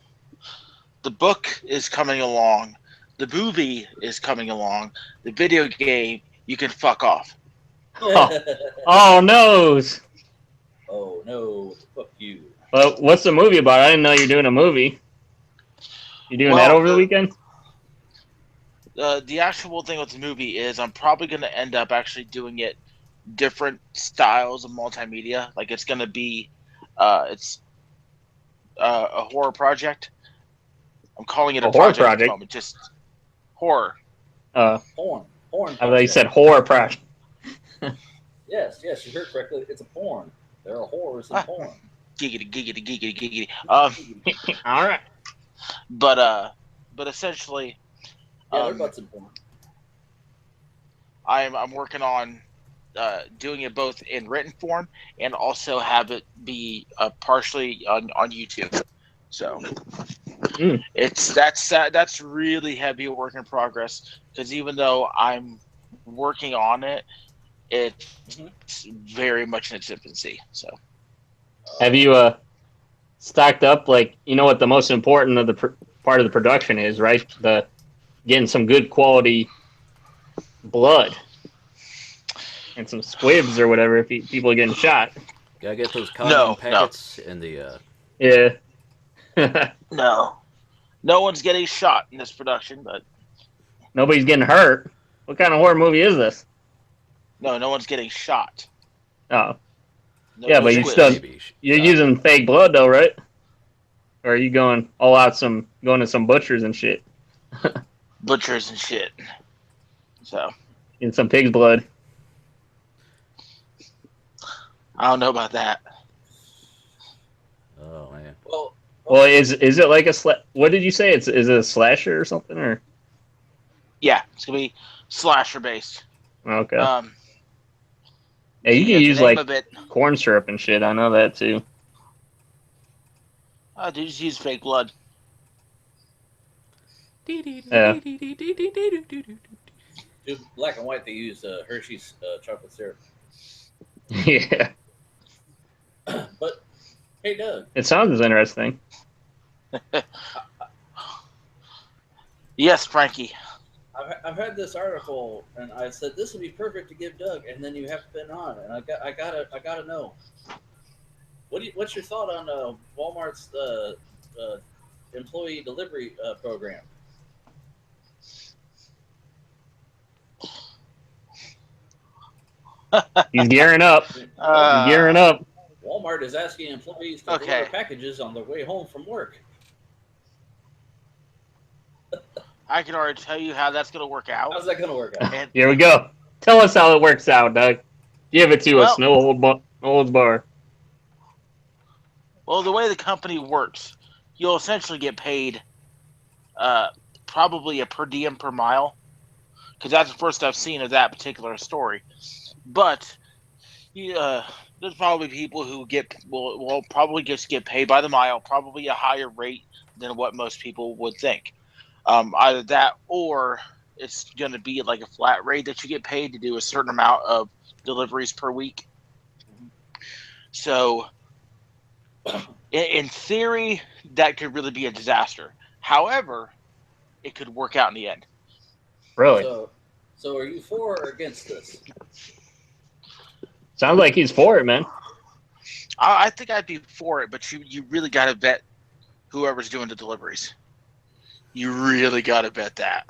the book is coming along. The movie is coming along. The video game, you can fuck off. Oh no! Oh no! Fuck you. But what's the movie about? I didn't know you're doing a movie. You doing that over the weekend? The actual thing with the movie is I'm probably going to end up actually doing it different styles of multimedia. Like it's going to be, it's a horror project. I'm calling it a horror project at the project? moment. Just horror. Porn. I thought you said horror project. Yes, you heard correctly. It's a porn. There are horrors in porn. Giggity. All right. But essentially, Yeah, there are butts in porn. I'm working on doing it both in written form and also have it be partially on YouTube. So that's really heavy work in progress because even though I'm working on it, it's very much in its infancy. So have you stocked up? Like, you know what the most important of the part of the production is, right? The getting some good quality blood and some squibs or whatever if people are getting shot. Gotta get those condom packets and the. Yeah. No one's getting shot in this production, but Nobody's getting hurt. What kind of horror movie is this? no one's getting shot. Oh, No yeah, but you squibs. still you're using fake blood though, right? Or are you going all out going to some butchers and shit? Butchers and shit. So In some pig's blood. I don't know about that. Oh man. Well, is it like what did you say? Is it a slasher or something or? Yeah, it's gonna be slasher based. Okay. Yeah, you can use like corn syrup and shit. I know that too. Dude, just use fake blood. Yeah. Dude, black and white, they use Hershey's chocolate syrup. Yeah. But hey, Doug. It sounds interesting. Yes, Frankie. I've had this article, and I said this would be perfect to give Doug, and then you have been on, and I gotta know. What's your thought on Walmart's employee delivery program? He's gearing up. He's gearing up. Walmart is asking employees to deliver packages on their way home from work. I can already tell you how that's going to work out. How's that going to work out? And, Here we go. Tell us how it works out, Doug. Give it to us. No holds bar. Well, the way the company works, you'll essentially get paid probably a per diem per mile, because that's the first I've seen of that particular story. But there's probably people who will probably just get paid by the mile, probably a higher rate than what most people would think. Either that, or it's going to be like a flat rate that you get paid to do a certain amount of deliveries per week. So, in theory, that could really be a disaster. However, it could work out in the end. Really? So are you for or against this? Sounds like he's for it, man. I think I'd be for it, but you really got to bet whoever's doing the deliveries. You really got to bet that.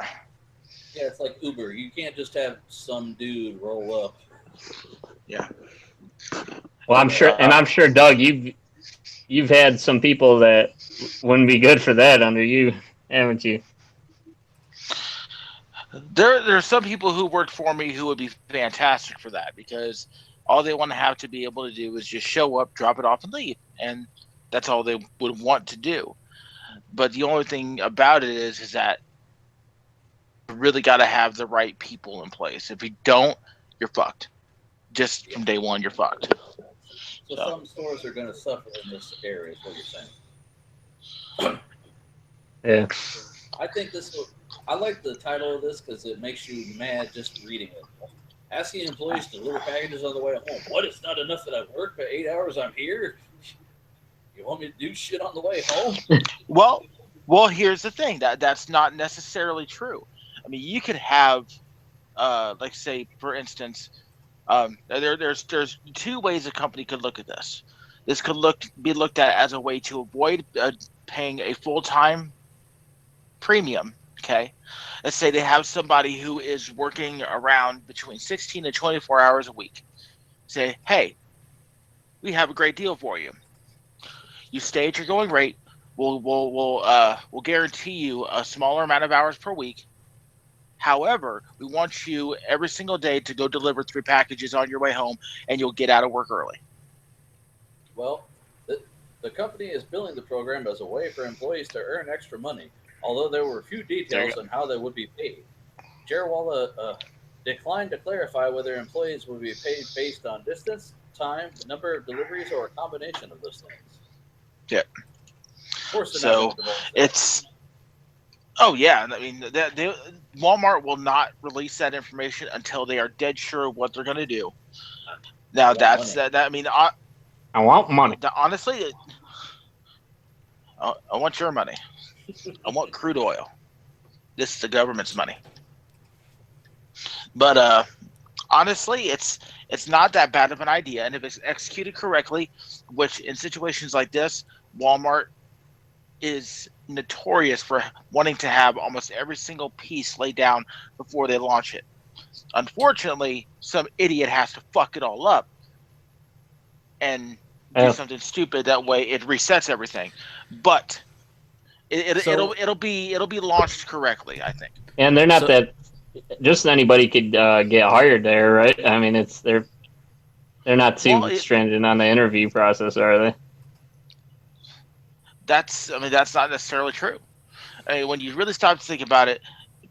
Yeah, it's like Uber. You can't just have some dude roll up. Yeah. Well, I'm sure, Doug, you've had some people that wouldn't be good for that under you, haven't you? There's some people who worked for me who would be fantastic for that, because all they want to have to be able to do is just show up, drop it off, and leave, and that's all they would want to do. But the only thing about it is that you really got to have the right people in place. If you don't, you're fucked. Just from day one, you're fucked. So some stores are going to suffer in this area, is what you're saying. Yeah. I think I like the title of this because it makes you mad just reading it. Asking employees to deliver packages on the way home. What? It's not enough that I work for 8 hours. I'm here. You want me to do shit on the way home? Well, here's the thing. That's not necessarily true. I mean, you could have, like, say, for instance, there's two ways a company could look at this. This could be looked at as a way to avoid paying a full-time premium. Okay, let's say they have somebody who is working around between 16 and 24 hours a week. Say, hey, we have a great deal for you. You stay at your going rate. We'll guarantee you a smaller amount of hours per week. However, we want you every single day to go deliver 3 packages on your way home, and you'll get out of work early. Well, the company is billing the program as a way for employees to earn extra money, although there were few details on how they would be paid. Jarwala declined to clarify whether employees would be paid based on distance, time, number of deliveries, or a combination of those things. Yeah. Of course, so it's. Oh yeah, I mean, Walmart will not release that information until they are dead sure of what they're going to do. Now I mean, I want money. Honestly, I want your money. I want crude oil. This is the government's money. But honestly, it's not that bad of an idea, and if it's executed correctly, which in situations like this, Walmart is notorious for wanting to have almost every single piece laid down before they launch it. Unfortunately, some idiot has to fuck it all up and do something stupid. That way, it resets everything. But it'll be launched correctly, I think. And they're not that. Just anybody could get hired there, right? I mean, they're not too stringent on the interview process, are they? That's not necessarily true. I mean, when you really stop to think about it,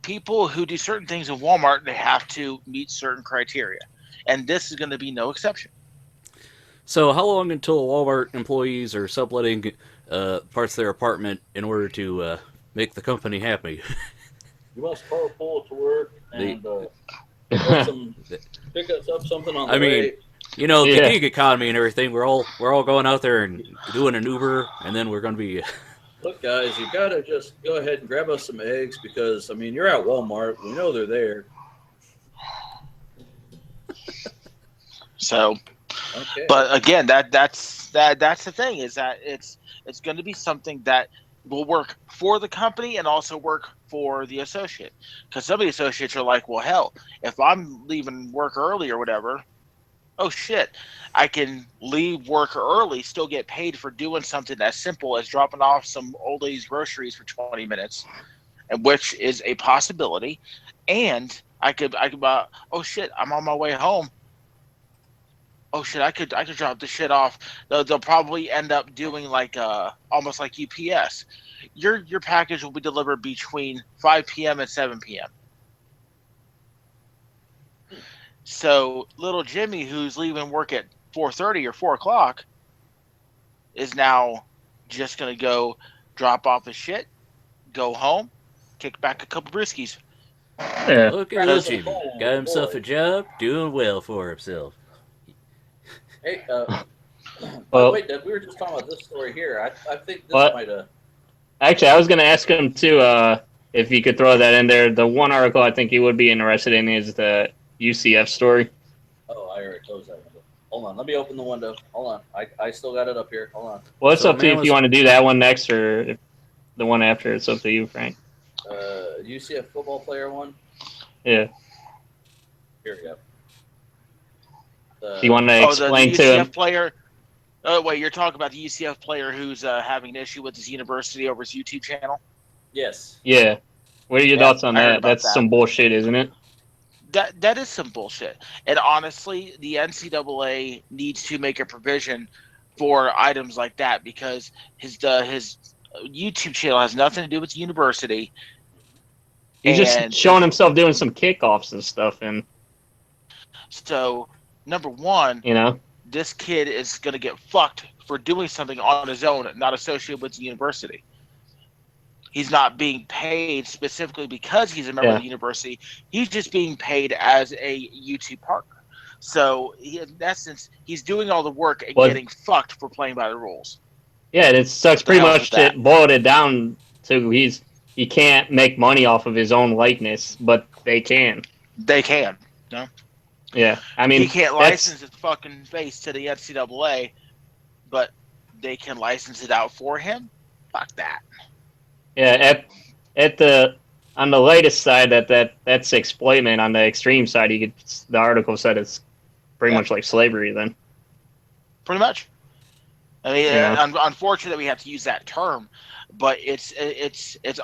people who do certain things in Walmart, they have to meet certain criteria, and this is going to be no exception. So, how long until Walmart employees are subletting parts of their apartment in order to make the company happy? You must carpool to work and pick us up something on the way. You know, the gig economy and everything. We're all going out there and doing an Uber, and then we're going to be. Look, guys, you gotta just go ahead and grab us some eggs because you're at Walmart. We know they're there. So, Okay. But again, that's the thing, is that it's going to be something that will work for the company and also work for the associate. Because some of the associates are like, well, hell, if I'm leaving work early or whatever, oh shit, I can leave work early, still get paid for doing something as simple as dropping off some old lady's groceries for 20 minutes, and which is a possibility. And I could oh shit, I'm on my way home. Oh shit, I could drop the shit off. They'll probably end up doing like almost like UPS. Your package will be delivered between 5 p.m. and 7 p.m. So little Jimmy, who's leaving work at 4:30 or 4 o'clock, is now just gonna go drop off his shit, go home, kick back a couple briskies. Yeah. Look at little That's a Jimmy. goal, Got himself boy. a job, doing well for himself. Hey, by the Well, way, Deb, we were just talking about this story here. I think this What? might have. actually, I was going to ask him too, if you could throw that in there. The one article I think he would be interested in is the UCF story. Oh, I already closed that window. Hold on, let me open the window. Hold on, I still got it up here. Hold on. Well, it's So, up to you man if you was- want to do that one next or if the one after. It's up to you, Frank. UCF football player one. Yeah. Here we go. Do you want to Oh, the explain to UCF him? player. Oh wait, you're talking about the UCF player who's having an issue with his university over his YouTube channel. Yes. Yeah. What are your Yeah, thoughts on I heard that? about That's that. some bullshit, isn't it? That is some bullshit. And honestly, the NCAA needs to make a provision for items like that, because his YouTube channel has nothing to do with the university. He's just And showing himself doing some kickoffs and stuff, and so, number one, you know, this kid is going to get fucked for doing something on his own, not associated with the university. He's not being paid specifically because he's a member of the university. He's just being paid as a YouTube partner. So, in essence, he's doing all the work and getting fucked for playing by the rules. yeah, it sucks. The Pretty hell's much with that? it boiled it down to he can't make money off of his own likeness, but they can. They can. No, Yeah, I mean, he can't license his fucking face to the NCAA, but they can license it out for him. Fuck that. Yeah, at the on the latest side, that's exploitment. On the extreme side, the article said it's pretty much like slavery. Then Pretty much. I mean, Yeah. unfortunate that we have to use that term, but it's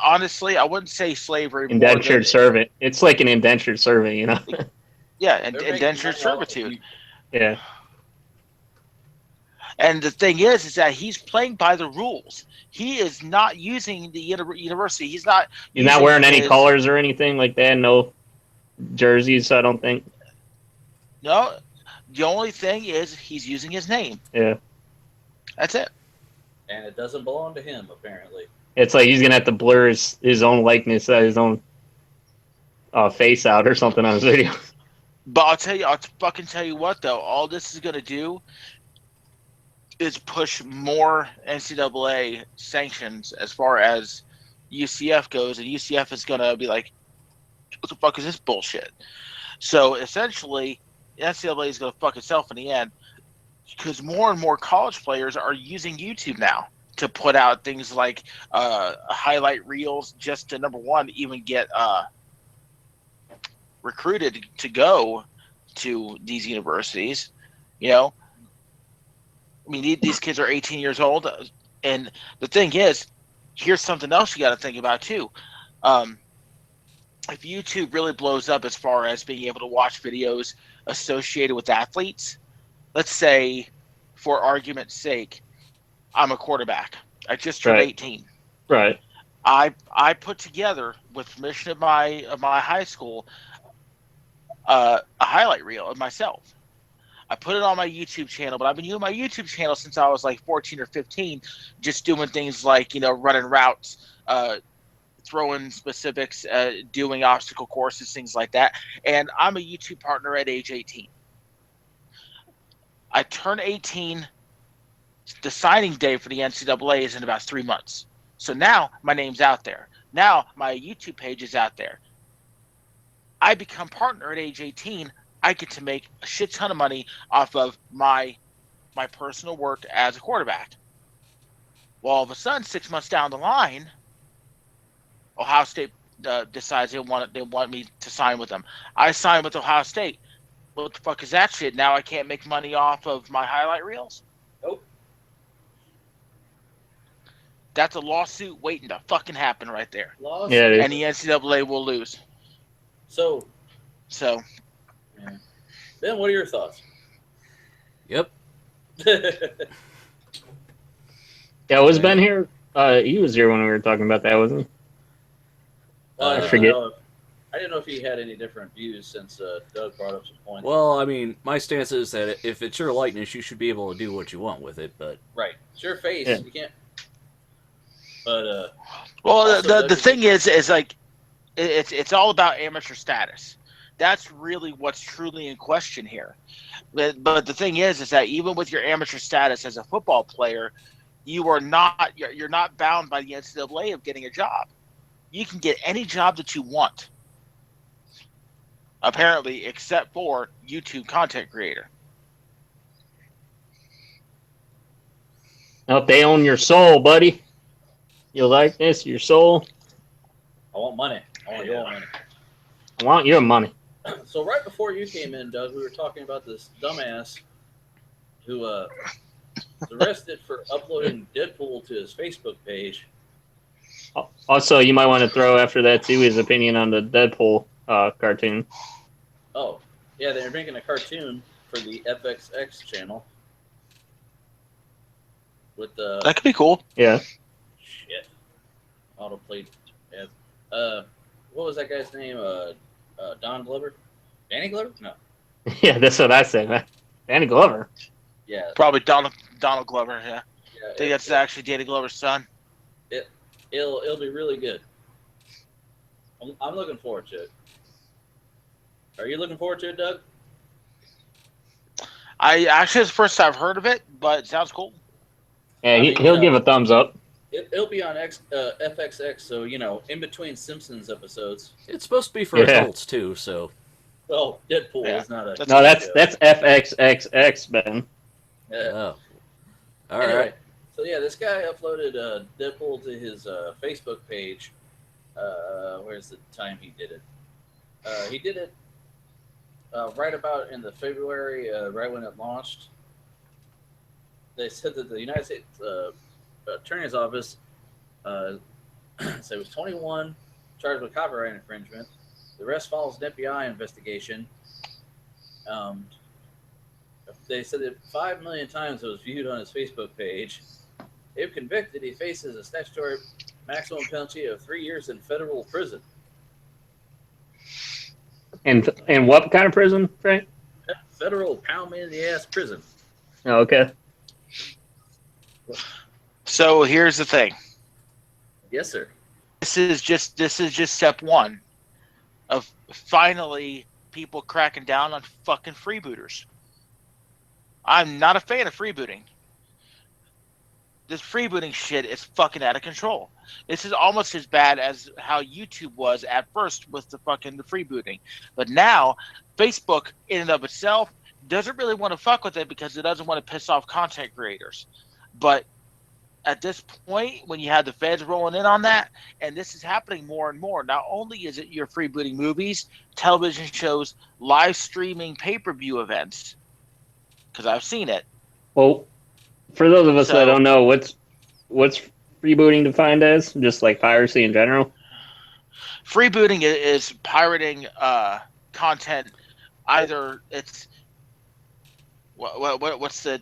honestly, I wouldn't say slavery. indentured servant. It's like an indentured servant, you know. Yeah, They're making indentured money off of servitude. Yeah, And the thing is that he's playing by the rules. He is not using the university. He's not. he's not using wearing any his- colors or anything like that. No jerseys, I don't think. No, the only thing is he's using his name. Yeah, That's it. And it doesn't belong to him, apparently. it's like he's gonna have to blur his own likeness, his own face out or something on his video. But I'll fucking tell you what though. All this is gonna do is push more NCAA sanctions as far as UCF goes, and UCF is gonna be like, "What the fuck is this bullshit?" So essentially, NCAA is gonna fuck itself in the end, because more and more college players are using YouTube now to put out things like highlight reels, just to, number one, even get recruited to go to these universities. You know, I mean, these kids are 18 years old, and the thing is, here's something else you got to think about too. If YouTube really blows up as far as being able to watch videos associated with athletes, let's say, for argument's sake, I'm a quarterback. I just turned Right. 18. Right. I put together, with permission of my high school, a highlight reel of myself. I put it on my YouTube channel, but I've been using my YouTube channel since I was like 14 or 15, just doing things like, running routes, throwing specifics, doing obstacle courses, things like that. And I'm a YouTube partner at age 18. I turn 18. The signing day for the NCAA is in about 3 months. So now my name's out there. Now my YouTube page is out there. I become partner at age 18. I get to make a shit ton of money off of my my personal work as a quarterback. Well, all of a sudden, 6 months down the line, Ohio State decides they want me to sign with them. I signed with Ohio State. What the fuck is that shit? Now I can't make money off of my highlight reels? Nope. That's a lawsuit waiting to fucking happen right there. Lost. Yeah, it is. And the NCAA will lose. So, So, Ben, what are your thoughts? Yep. Yeah, was Ben here? He was here when we were talking about that, wasn't he? I forget. didn't know if he had any different views since Doug brought up some points. Well, I mean, my stance is that if it's your likeness, you should be able to do what you want with it. But Right. It's your face. Yeah. You can't. But well, Also, the thing is like it's all about amateur status. That's really what's truly in question here. But the thing is that even with your amateur status as a football player, you're not bound by the NCAA of getting a job. You can get any job that you want, apparently, except for YouTube content creator. Oh, they own your soul, buddy. You like this? Your soul? I want money. I want your money. I want your money. So right before you came in, Doug, we were talking about this dumbass who was arrested for uploading Deadpool to his Facebook page. Also, you might want to throw after that too his opinion on the Deadpool cartoon. Oh, yeah, they're making a cartoon for the FXX channel with the That could be cool. Yeah. shit autoplayed. Yeah. What was that guy's name? Don Glover? Danny Glover? No. Yeah, that's what I said, man. Danny Glover. Yeah. Probably Donald Glover. Yeah, Yeah. I think that's actually Danny Glover's son. It'll be really good. I'm looking forward to it. Are you looking forward to it, Doug? I actually, it's the first I've heard of it, but it sounds cool. Yeah, I mean, he'll give a thumbs up. It'll be on FXX, so in between Simpsons episodes. it's supposed to be for Yeah. adults too. So Well, Deadpool Yeah. is not a. No, that's FXXX, Ben. oh, all right. Anyway, so yeah, this guy uploaded Deadpool to his Facebook page. Where's the time he did it? He did it right about in the February, right when it launched. They said that the United States Attorney's Office said it was 21, charged with copyright infringement. The rest follows an FBI investigation. They said that 5 million times it was viewed on his Facebook page. If convicted, he faces a statutory maximum penalty of 3 years in federal prison. And what kind of prison, Frank? Federal pound me in the ass prison. Oh, okay. So here's the thing. Yes, sir. This is just step one of finally people cracking down on fucking freebooters. I'm not a fan of freebooting. This freebooting shit is fucking out of control. This is almost as bad as how YouTube was at first with the freebooting. But now, Facebook in and of itself doesn't really want to fuck with it because it doesn't want to piss off content creators. But at this point, when you have the feds rolling in on that, and this is happening more and more, not only is it you're freebooting movies, television shows, live streaming pay-per-view events, because I've seen it. Well, for those of us So- that don't know, what's freebooting defined as? Just like piracy in general? Freebooting is pirating content. Either it's what's the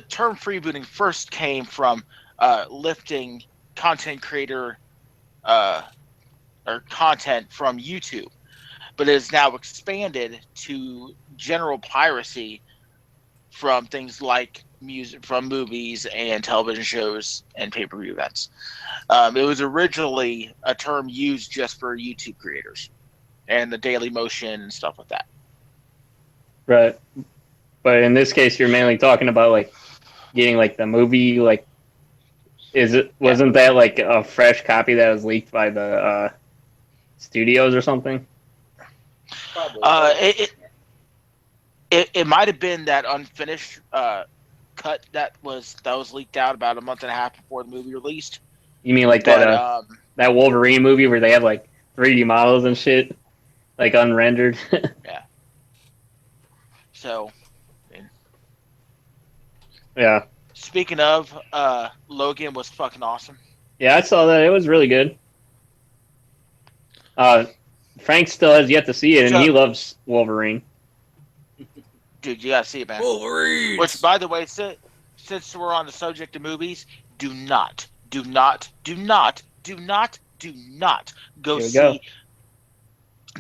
term freebooting first came from lifting content creator or content from YouTube, but it is now expanded to general piracy from things like music, from movies and television shows and pay-per-view events. It was originally a term used just for YouTube creators and the Daily Motion and stuff like that. Right. But in this case, you're mainly talking about like getting like the movie, like wasn't that like a fresh copy that was leaked by the studios or something? Probably. It might have been that unfinished cut that was leaked out about a month and a half before the movie released. You mean like But that Wolverine movie where they have like 3D models and shit, like unrendered? yeah. So, Yeah. speaking of, Logan was fucking awesome. Yeah, I saw that. It was really good. Frank still has yet to see it, and he loves Wolverine. Dude, you gotta see it, man. Wolverine. Which, by the way, since we're on the subject of movies, do not go see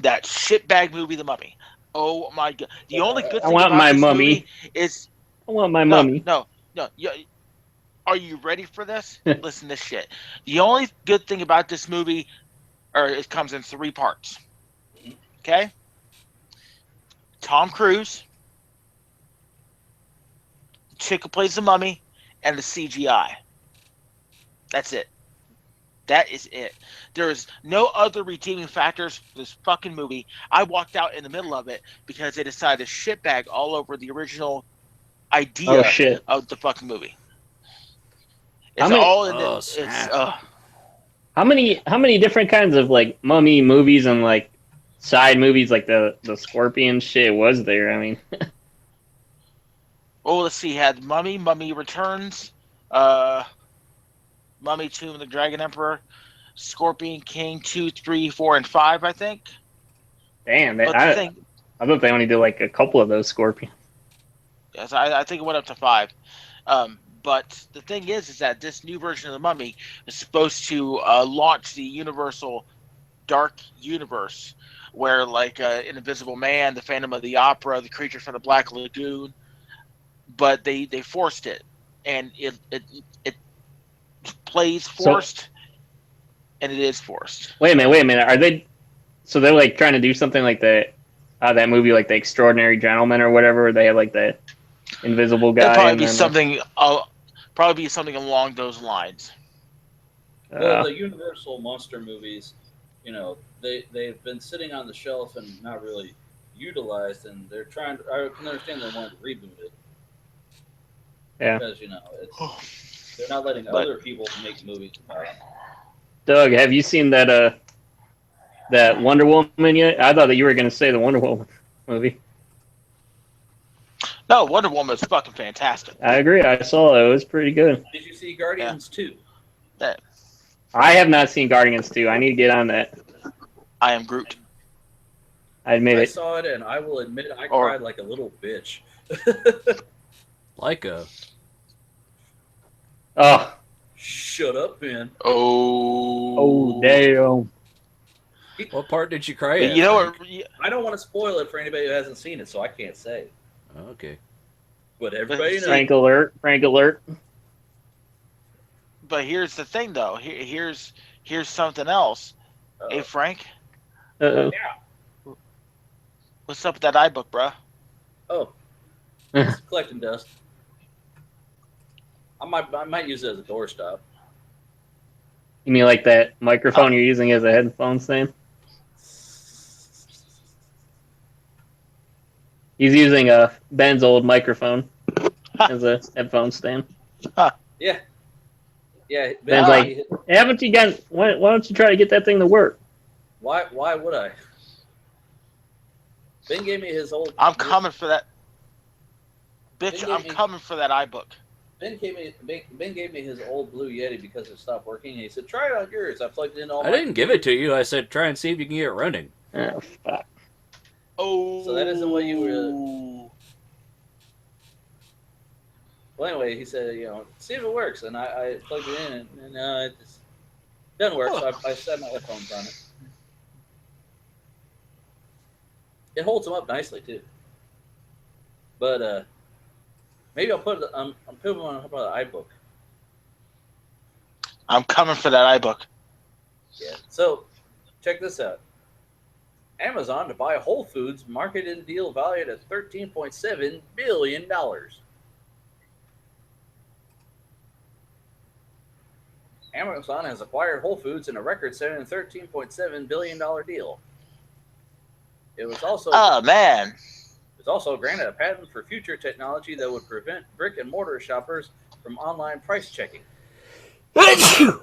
that shitbag movie, The Mummy. Oh my god! The only good thing about this movie is I want my mummy. No. Are you ready for this? Listen to this shit. The only good thing about this movie, it comes in 3 parts. Okay? Tom Cruise, the chick who plays the mummy, and the CGI. That's it. That is it. There is no other redeeming factors for this fucking movie. I walked out in the middle of it because they decided to shitbag all over the original idea of the fucking movie. It's all in the. How many different kinds of like mummy movies and like side movies like the Scorpion shit was there? I mean, let's see. Had Mummy Returns, Mummy Tomb of the Dragon Emperor, Scorpion King 2, 3, 4, and 5. I think. Damn, I thought they only did like a couple of those Scorpions. Yes, I think it went up to 5. But the thing is that this new version of the Mummy is supposed to launch the Universal Dark Universe, where like an Invisible Man, the Phantom of the Opera, the Creature from the Black Lagoon, but they forced it, and it plays forced, and it is forced. Wait a minute. Are they? So they're like trying to do something like that movie, like The Extraordinary Gentleman or whatever, where they have like the invisible guy. It'll probably be something along those lines. Well, the Universal monster movies, they've been sitting on the shelf and not really utilized, and they're trying to. I can understand they wanted to reboot it. Yeah. Because they're not letting other people make movies about it. Doug, have you seen that Wonder Woman yet? I thought that you were going to say the Wonder Woman movie. No, Wonder Woman is fucking fantastic. I agree. I saw it. It was pretty good. Did you see Guardians 2? I have not seen Guardians 2. I need to get on that. I am Groot. I admit I it. saw it, and I will admit I cried like a little bitch. Like a... Oh. Shut up, Ben. Oh, damn. What part did you cry at? You know what? I don't want to spoil it for anybody who hasn't seen it, so I can't say. Okay. But everybody knows. Frank alert. But here's the thing, though. Here's something else. Hey, Frank. Uh-oh. Yeah. What's up with that iBook, bro? Oh. It's collecting dust. I might use it as a doorstop. You mean like that microphone you're using as a headphone stand? He's using Ben's old microphone as a headphone stand. Yeah. Yeah. Ben's like, hey, haven't you got? Why don't you try to get that thing to work? Why would I? Ben gave me his old. I'm coming for that. Bitch, I'm coming for that iBook. Ben gave me his old Blue Yeti because it stopped working. And he said, "Try it on yours." I plugged in all. I didn't give it to you. I said, "Try and see if you can get it running." Oh fuck. Oh. So that isn't what you were. Well, anyway, he said, see if it works, and I plugged it in, and it just doesn't work. So I set my headphones on it. It holds them up nicely too. But maybe I'll put I'm putting them on top of the iBook. I'm coming for that iBook. Yeah. So check this out. Amazon to buy Whole Foods marketed deal valued at $13.7 billion. Amazon has acquired Whole Foods in a record-setting $13.7 billion deal. It was also man. It's also granted a patent for future technology that would prevent brick and mortar shoppers from online price checking. Bless you.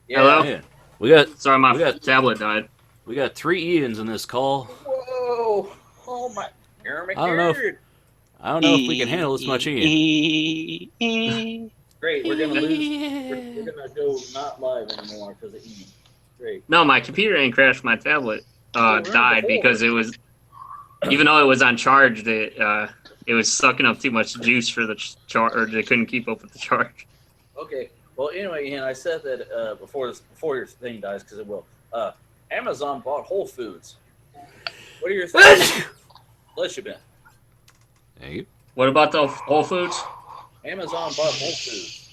Hello? Man, we got Sorry, my we got tablet died. we got 3 Ians in this call. Whoa! Oh my! You're I don't know if we can handle this much Ian. Great, we're gonna lose. We're gonna go not live anymore because of E. Great. No, my computer didn't crash. My tablet remember died before. because it was, even though it was on charge, it was sucking up too much juice for the charge. They couldn't keep up with the charge. Okay. Well, anyway, Ian, I said that before your thing dies, because it will. Amazon bought Whole Foods. What are your thoughts? Bless you, Ben. Thank you. What about the Whole Foods? Amazon bought Whole Foods.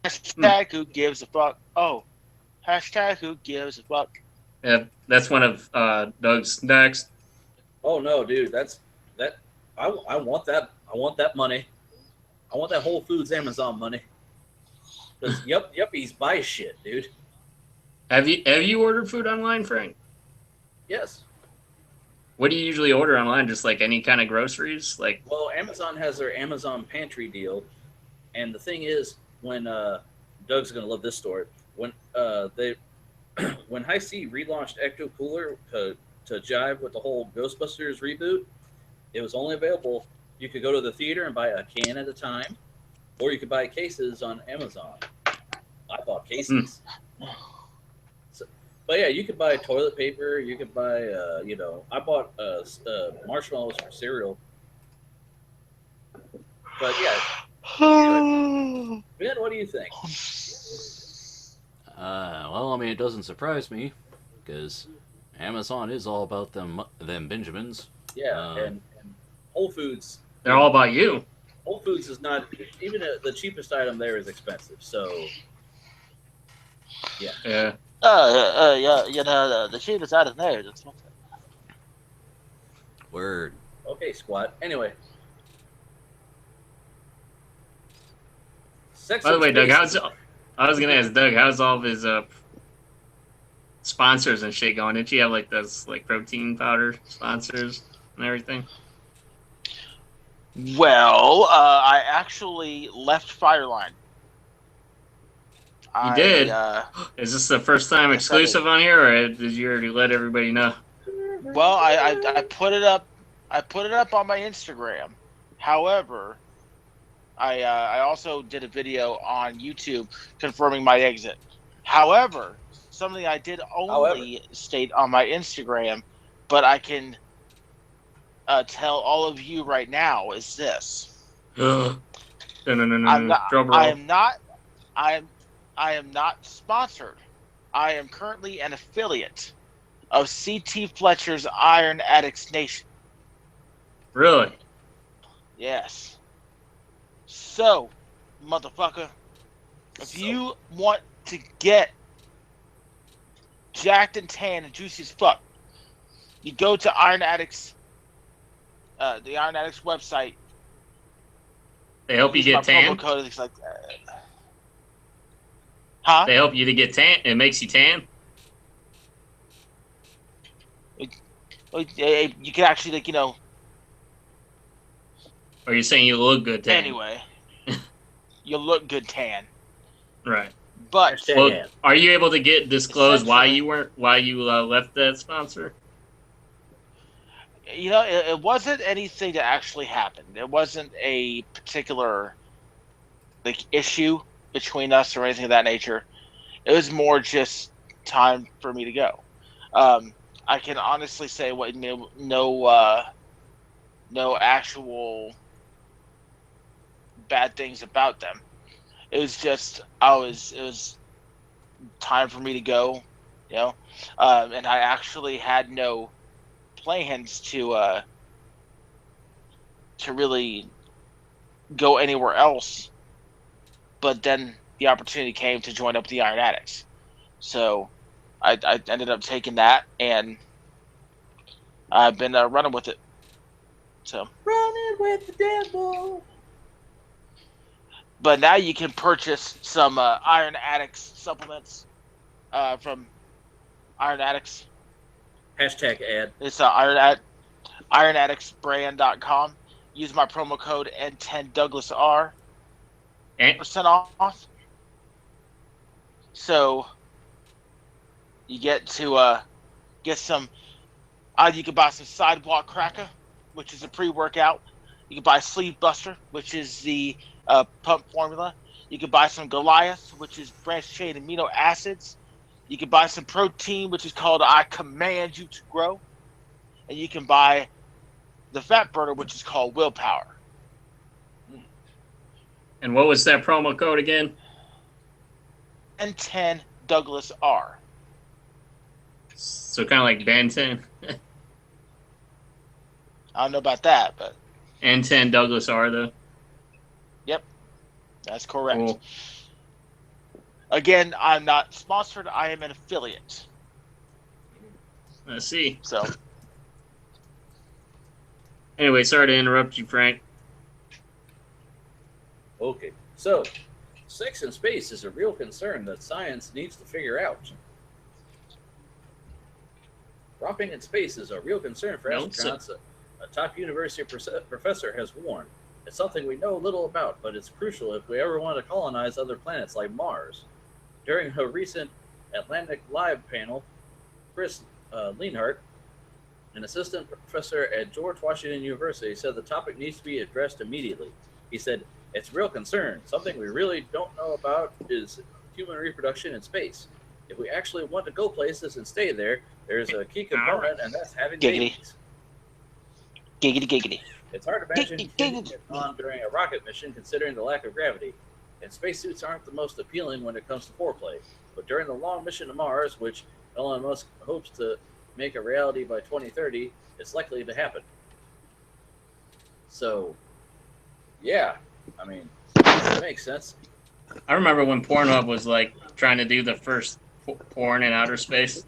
Hashtag who gives a fuck. Oh. Hashtag who gives a fuck. Yeah, that's one of Doug's next. Oh no, dude, that. I want that. I want that money. I want that Whole Foods Amazon money. Because yuppies buy shit, dude. Have you ordered food online, Frank? Yes. What do you usually order online? Just like any kind of groceries? Like, Well, Amazon has their Amazon pantry deal, and the thing is, when Doug's gonna love this story. When when High C relaunched Ecto Cooler to jive with the whole Ghostbusters reboot, it was only available. You could go to the theater and buy a can at a time, or you could buy cases on Amazon. I bought cases. So, but yeah, you could buy toilet paper. You could buy, I bought marshmallows for cereal. But yeah, Ben, what do you think? Well, I mean, it doesn't surprise me because Amazon is all about them Benjamins. Yeah, and Whole Foods. they're all about you. Whole Foods is not even the cheapest item there is expensive. So yeah. Yeah. The cheapest out of there is expensive. Word. Okay, squad. Anyway. Sex By the way, Doug, spaces. I was gonna ask Doug, how's all of his sponsors and shit going? Didn't you have like those like protein powder sponsors and everything? Well, I actually left Fireline. You did? Uh, Is this the first time Yes, I exclusive on here, or did you already let everybody know? well, I put it up. I put it up on my Instagram. However, I also did a video on YouTube confirming my exit. However, something I did only state on my Instagram, but I can tell all of you right now is this: No. I'm not, Drum roll. I am not sponsored. I am currently an affiliate of CT Fletcher's Iron Addicts Nation. Really? Yes. So, motherfucker, if you want to get jacked and tan and juicy as fuck, you go to Iron Addicts, the Iron Addicts website. They help you Use my get tan? promo code. It's like, huh? They help you to get tan? It makes you tan? You can actually, like, Or you're saying you look good tan? anyway, you look good tan. Right. But Hashtag Well, ad. are you able to disclose why Essentially- you left that sponsor? it wasn't anything that actually happened. It wasn't a particular issue between us or anything of that nature. It was more just time for me to go. I can honestly say no actual bad things about them. It was just it was time for me to go, and I actually had no plans to really go anywhere else. But then the opportunity came to join up with the Iron Addicts, so I ended up taking that, and I've been running with it. So Running with the devil. but now you can purchase some Iron Addicts supplements from Iron Addicts. Hashtag ad. It's ironaddictsbrand.com. Use my promo code N10DouglasR And % off. So you get to get some. You can buy some Sidewalk Cracker, which is a pre-workout. You can buy Sleeve Buster, which is the pump formula. You can buy some Goliath, which is branched chain amino acids. You can buy some protein, which is called I Command You to Grow. And you can buy the Fat Burner, which is called Willpower. and what was that promo code again? N10 Douglas R. So kind of like Ben 10. I don't know about that, but N10 Douglas R though. yep, that's correct. Cool. Again, I'm not sponsored. I am an affiliate. Let's see. So Anyway, sorry to interrupt you, Frank. Okay, so sex in space is a real concern that science needs to figure out. Dropping in space is a real concern for No, astronauts. A top university professor has warned. It's something we know little about, but it's crucial if we ever want to colonize other planets like Mars. During a recent Atlantic Live panel, Chris Lienhardt, an assistant professor at George Washington University, said the topic needs to be addressed immediately. He said, "It's a real concern. Something we really don't know about is human reproduction in space. If we actually want to go places and stay there, there's a key component, and that's having Giggity. babies. Giggity giggity. It's hard to imagine Giggity, getting giggity. it on during a rocket mission, considering the lack of gravity. And spacesuits aren't the most appealing when it comes to foreplay. But during the long mission to Mars, which Elon Musk hopes to make a reality by 2030, it's likely to happen." So, yeah, I mean, that makes sense. I remember when Pornhub was like trying to do the first porn in outer space.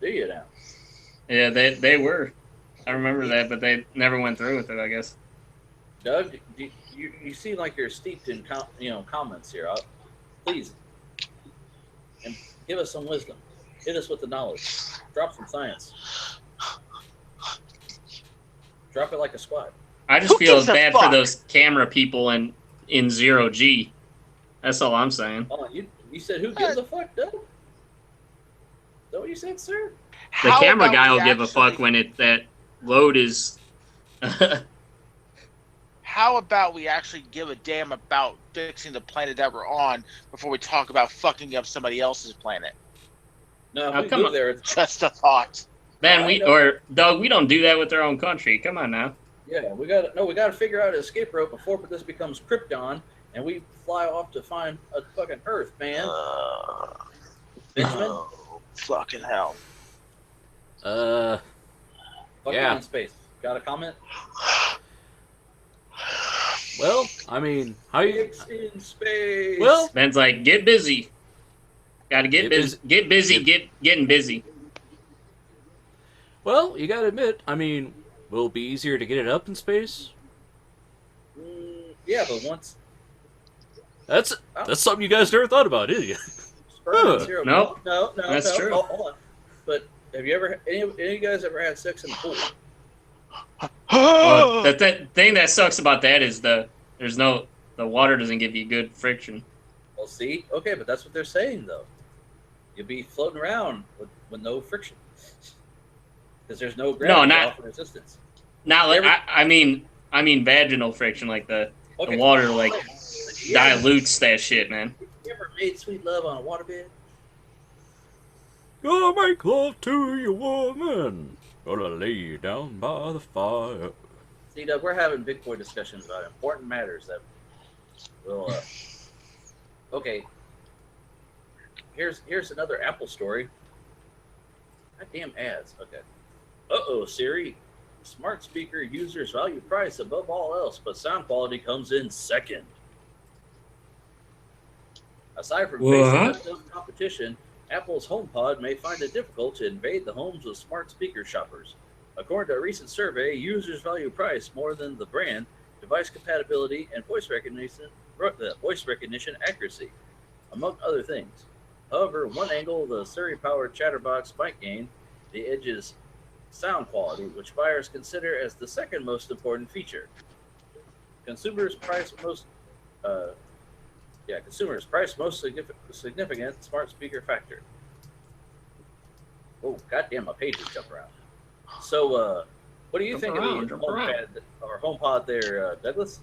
Do you now? Yeah, they were. I remember that, but they never went through with it, I guess. Doug, you seem like you're steeped in comments here. Please, and give us some wisdom. Hit us with the knowledge. Drop some science. Drop it like a squad. I just Who feel gives a bad for fuck? those camera people in zero G. That's all I'm saying. Hold on, you said who gives a fuck, Doug? Is that what you said, sir? The How camera about guy we will give a fuck actually- when that load is. How about we actually give a damn about fixing the planet that we're on before we talk about fucking up somebody else's planet? No, if Oh, we come go on. there, it's, Just a thought. Ben, I we know. or Doug, we don't do that with our own country. Come on now. yeah, we got to figure out an escape route before this becomes Krypton, and we fly off to find a fucking Earth, man. Benjamin, Oh, fucking hell. fucking yeah. in space. Got a comment? Well, I mean, how you? It's in space. Well, Ben's like, get busy. Got to get busy. Get busy. Getting busy. well, you gotta admit, I mean, will it be easier to get it up in space? Yeah, but once That's something you guys never thought about, did you? sperm and zero. Nope. No, That's true. Oh, hold on. But have you ever any of you guys ever had sex in the pool? Well, the thing that sucks about that is the water doesn't give you good friction. Well, see, okay, but that's what they're saying though. You'll be floating around with no friction because there's no gravity not- off resistance. Not like Every- I mean vaginal friction, like the Okay. water like You ever- dilutes that shit, man. You ever made sweet love on a waterbed? Go make love to your woman. Gonna lay you down by the fire. See, Doug, we're having big boy discussions about important matters that will. Okay. Here's another Apple story. Goddamn ads. Okay. Uh-oh, Siri. Smart speaker users value price above all else, but sound quality comes in second. Aside from What? facing competition, Apple's HomePod may find it difficult to invade the homes of smart speaker shoppers. According to a recent survey, users value price more than the brand, device compatibility, and voice recognition accuracy, among other things. However, one angle, the Siri-powered chatterbox might gain the Edge's sound quality, which buyers consider as the second most important feature. Consumers price most, uh, consumers price most significant smart speaker factor. Oh, goddamn, my pages jump around. So, what do you think of the HomePad or HomePod there, Douglas?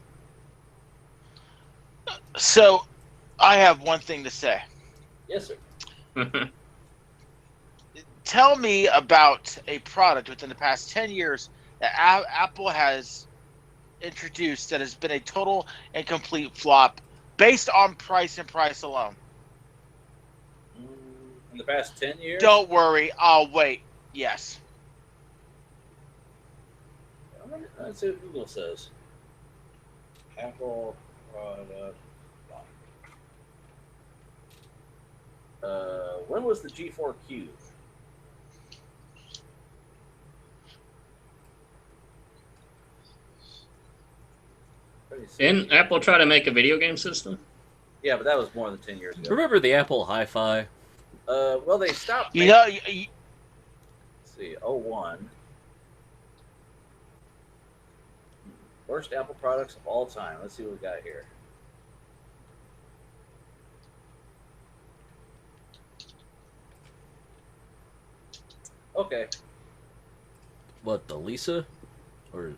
So, I have one thing to say. Yes, sir. Tell me about a product within the past 10 years that Apple has introduced that has been a total and complete flop based on price and price alone. In the past 10 years? Don't worry, I'll wait. Yes. Let's see what Google says. Apple product. When was the G4Q? Didn't Apple try to make a video game system? Yeah, but that was more than 10 years ago. Remember the Apple Hi-Fi? Well, they stopped. You know, let's see, 01. Worst Apple products of all time. Let's see what we got here. Okay. What, the Lisa? Or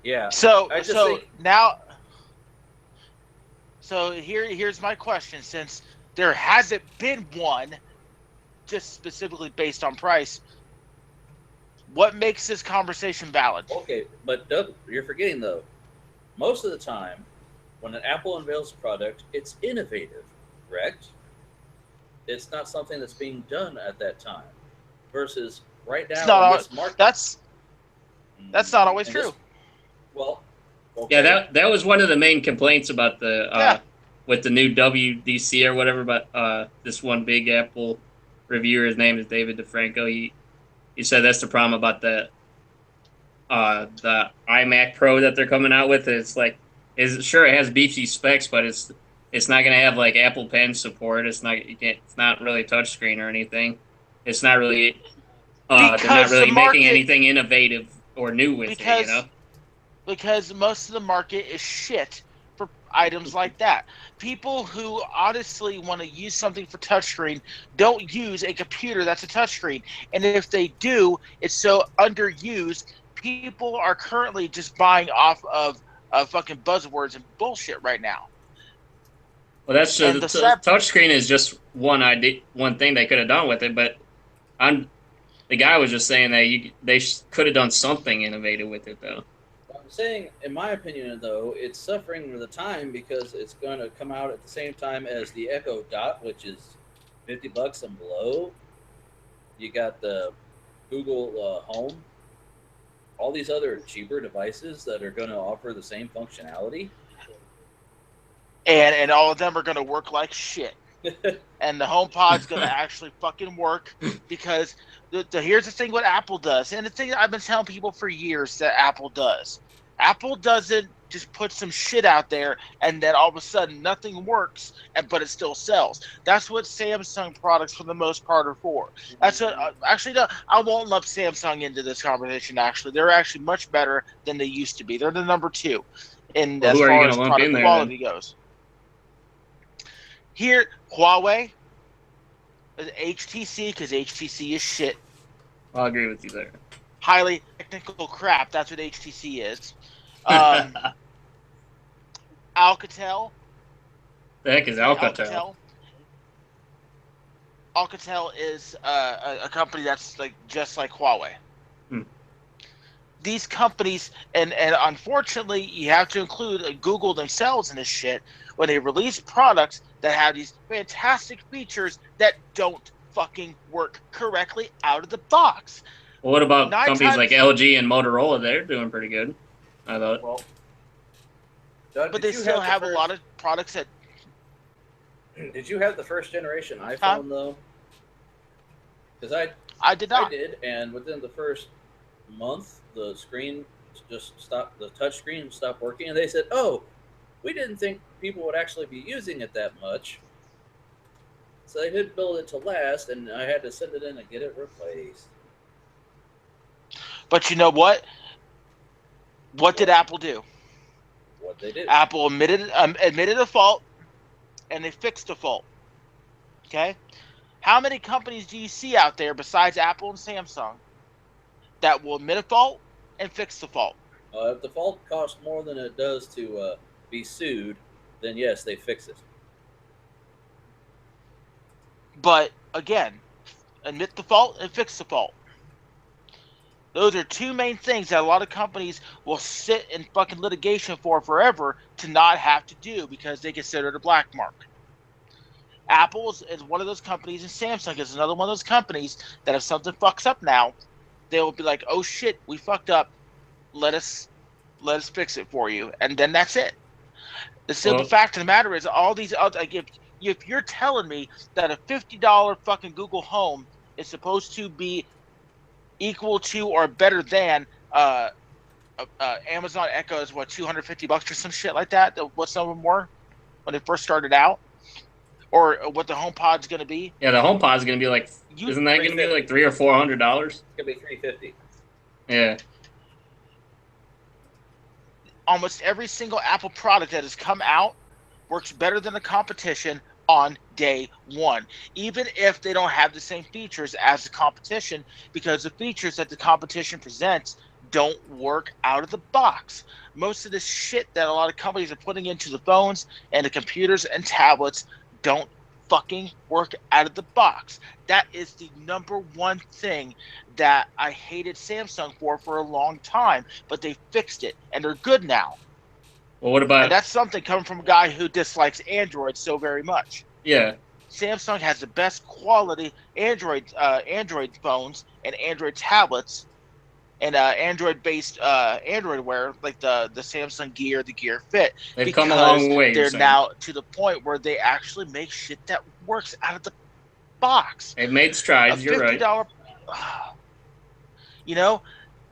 Yeah. So think... now, so here's my question. Since there hasn't been one, just specifically based on price, what makes this conversation valid? Okay, but Doug, you're forgetting though. Most of the time, when an Apple unveils a product, it's innovative, correct? It's not something that's being done at that time. Versus right now in this market. That's not always true. Well, okay. Yeah, that was one of the main complaints about the with the new WDC or whatever. But this one big Apple reviewer, his name is David DeFranco. He said that's the problem about the iMac Pro that they're coming out with. It's like, it has beefy specs, but it's not going to have like Apple Pen support. It's not really touchscreen or anything. It's not really they're not really making anything innovative or new with it, you know. Because most of the market is shit for items like that. People who honestly want to use something for touchscreen don't use a computer that's a touchscreen. And if they do, it's so underused. People are currently just buying off of fucking buzzwords and bullshit right now. Well, that's the touchscreen is just one thing they could have done with it. But the guy was just saying that they could have done something innovative with it, though. I'm saying, in my opinion, though, it's suffering with the time because it's going to come out at the same time as the Echo Dot, which is $50 and below. You got the Google Home, all these other cheaper devices that are going to offer the same functionality. And all of them are going to work like shit. And the HomePod's going to actually fucking work because here's the thing what Apple does. And the thing that I've been telling people for years that Apple does. Apple doesn't just put some shit out there and then all of a sudden nothing works, but it still sells. That's what Samsung products for the most part are for. That's what, actually, no, I won't lump Samsung into this conversation, actually. They're actually much better than they used to be. They're the number 2 as far as product quality goes. Here, Huawei, HTC, because HTC is shit. I'll agree with you there. Highly technical crap. That's what HTC is. Alcatel. The heck is Alcatel? Alcatel is a company that's just like Huawei. These companies, and unfortunately, you have to include Google themselves in this shit when they release products that have these fantastic features that don't fucking work correctly out of the box. Well, what about companies like LG and Motorola? They're doing pretty good, I thought. Well, Doug, but they still have a lot of products that... Did you have the first generation iPhone, though? Because I did not. I did, and within the first month, the screen just stopped, the touch screen stopped working, and they said, oh, we didn't think people would actually be using it that much. So they didn't build it to last, and I had to send it in and get it replaced. But you know what? What did Apple do? What they did. Apple admitted a fault, and they fixed the fault. Okay? How many companies do you see out there besides Apple and Samsung that will admit a fault and fix the fault? If the fault costs more than it does to be sued, then yes, they fix it. But again, admit the fault and fix the fault. Those are two main things that a lot of companies will sit in fucking litigation for forever to not have to do because they consider it a black mark. Apple is one of those companies, and Samsung is another one of those companies that if something fucks up now, they will be like, "Oh shit, we fucked up. Let us fix it for you," and then that's it. The simple fact of the matter is, all these other, like, if you're telling me that a $50 fucking Google Home is supposed to be equal to or better than Amazon Echo is what, $250 or some shit like that? What some of them were when they first started out, or what the HomePod's going to be? Yeah, the HomePod's gonna be like, isn't that gonna be like $300 or $400? It's gonna be $350. Yeah. Almost every single Apple product that has come out works better than the competition on day one, even if they don't have the same features as the competition, because the features that the competition presents don't work out of the box. Most of the shit that a lot of companies are putting into the phones and the computers and tablets don't fucking work out of the box. That is the number one thing that I hated Samsung for a long time, but they fixed it and they're good now. Well, what about? And that's something coming from a guy who dislikes Android so very much. Yeah. Samsung has the best quality Android phones and Android tablets and Android-based Android Wear, like the Samsung Gear, the Gear Fit. They've come a long way. They're now to the point where they actually make shit that works out of the box. They've made strides. You're right. You know,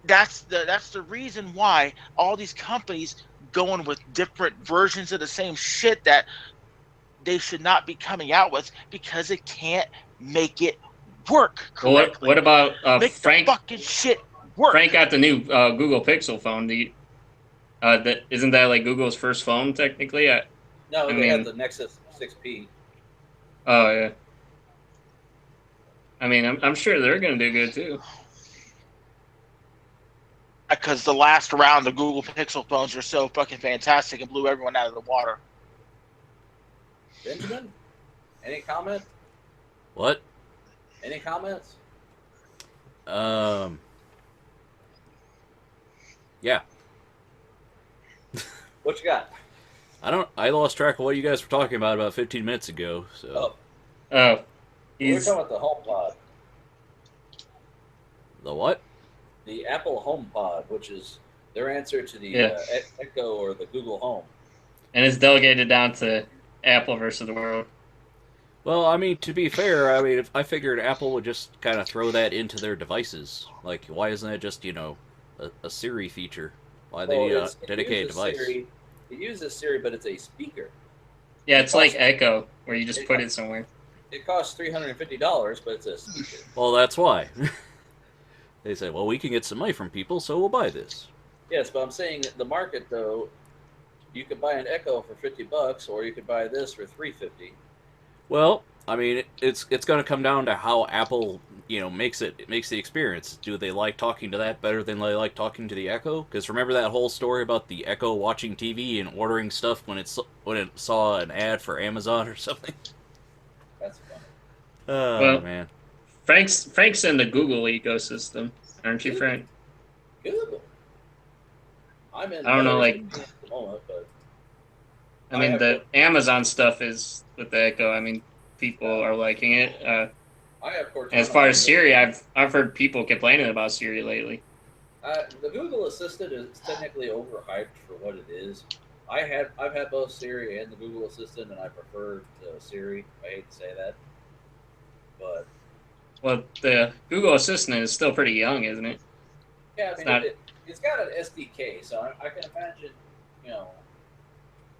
that's the reason why all these companies going with different versions of the same shit that they should not be coming out with, because it can't make it work correctly. What about make Frank? The fucking shit work. Frank got the new Google Pixel phone. That isn't that like Google's first phone technically? They have the Nexus 6P. Oh yeah. I mean, I'm sure they're gonna do good too. Because the last round of Google Pixel phones are so fucking fantastic and blew everyone out of the water. Benjamin, any comment? What? Any comments? Yeah. What you got? I lost track of what you guys were talking about 15 minutes ago. So. Oh. We were talking about the HomePod. The what? The Apple HomePod, which is their answer to the Echo or the Google Home. And it's delegated down to Apple versus the world. Well, I mean, to be fair, if I figured Apple would just kind of throw that into their devices. Like, why isn't it just, a Siri feature? Why they need a dedicated device? Siri, it uses Siri, but it's a speaker. Yeah, it's like Echo, where you just put it somewhere. It costs $350, but it's a speaker. Well, that's why. They say, well, we can get some money from people, so we'll buy this. Yes, but I'm saying the market, though, you could buy an Echo for $50, or you could buy this for $350. Well, I mean, it's going to come down to how Apple, makes the experience. Do they like talking to that better than they like talking to the Echo? Because remember that whole story about the Echo watching TV and ordering stuff when it saw an ad for Amazon or something? That's funny. Oh, man. Frank's in the Google ecosystem, aren't you, Frank? Google. I'm in. I don't know, like. At the moment, but I mean, the Amazon stuff is with the Echo. I mean, people are liking it. I have Cortana. As far as Siri, I've heard people complaining about Siri lately. The Google Assistant is technically overhyped for what it is. I've had both Siri and the Google Assistant, and I prefer the Siri. I hate to say that, but well, the Google Assistant is still pretty young, isn't it? Yeah, I mean, it's got an SDK, so I can imagine,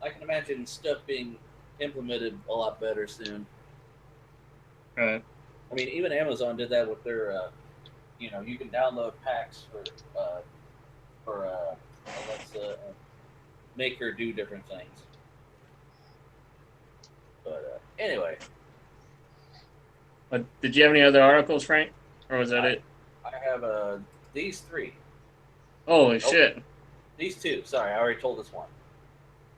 I can imagine stuff being implemented a lot better soon. Right. I mean, even Amazon did that with their, you can download packs for Alexa and make her do different things. But anyway, But did you have any other articles, Frank? Or was that it? I have these three. Holy shit. These two. Sorry, I already told this one.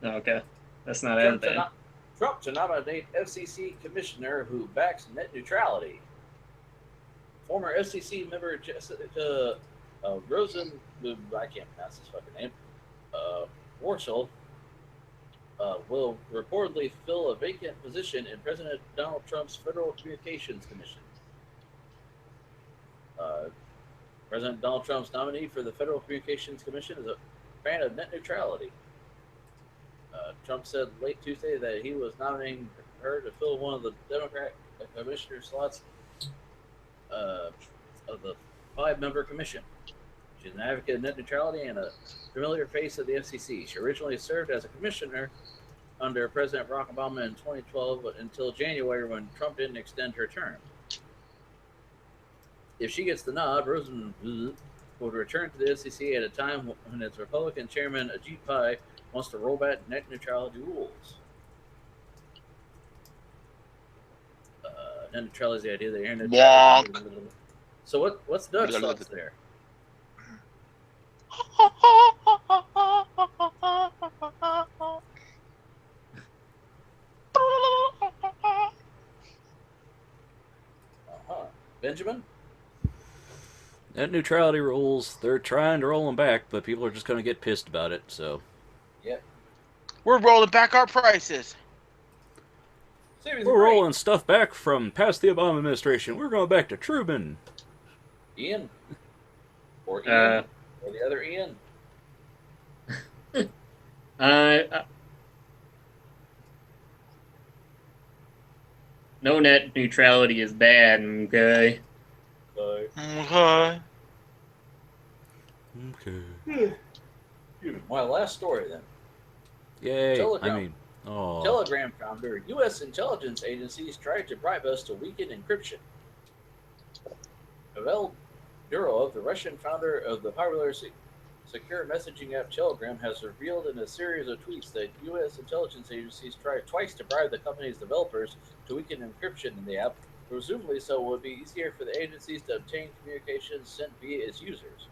Oh, okay. That's not Trump as bad. Trump to nominate FCC commissioner who backs net neutrality. Former FCC member Jessica Rosen, I can't pronounce his fucking name, Warshall, will reportedly fill a vacant position in President Donald Trump's Federal Communications Commission. President Donald Trump's nominee for the Federal Communications Commission is a fan of net neutrality. Trump said late Tuesday that he was nominating her to fill one of the Democrat commissioner slots of the 5-member commission. She's an advocate of net neutrality and a familiar face of the FCC. She originally served as a commissioner under President Barack Obama in 2012 until January when Trump didn't extend her term. If she gets the nod, Rosen would return to the FCC at a time when its Republican chairman Ajit Pai wants to roll back net neutrality rules. Net neutrality is the idea that internet. So what's Doug's thoughts there? Benjamin? Net neutrality rules, they're trying to roll them back, but people are just going to get pissed about it, so. Yep. We're rolling back our prices. We're rolling stuff back from past the Obama administration. We're going back to Truman. Ian? Or Ian? Or the other Ian? No net neutrality is bad, okay? Okay. Okay. My last story then. Yay. Telegram. Oh. Telegram founder, U.S. intelligence agencies tried to bribe us to weaken encryption. Pavel Durov, the Russian founder of the popular secure messaging app Telegram, has revealed in a series of tweets that U.S. intelligence agencies tried twice to bribe the company's developers to weaken encryption in the app, presumably so it would be easier for the agencies to obtain communications sent via its users.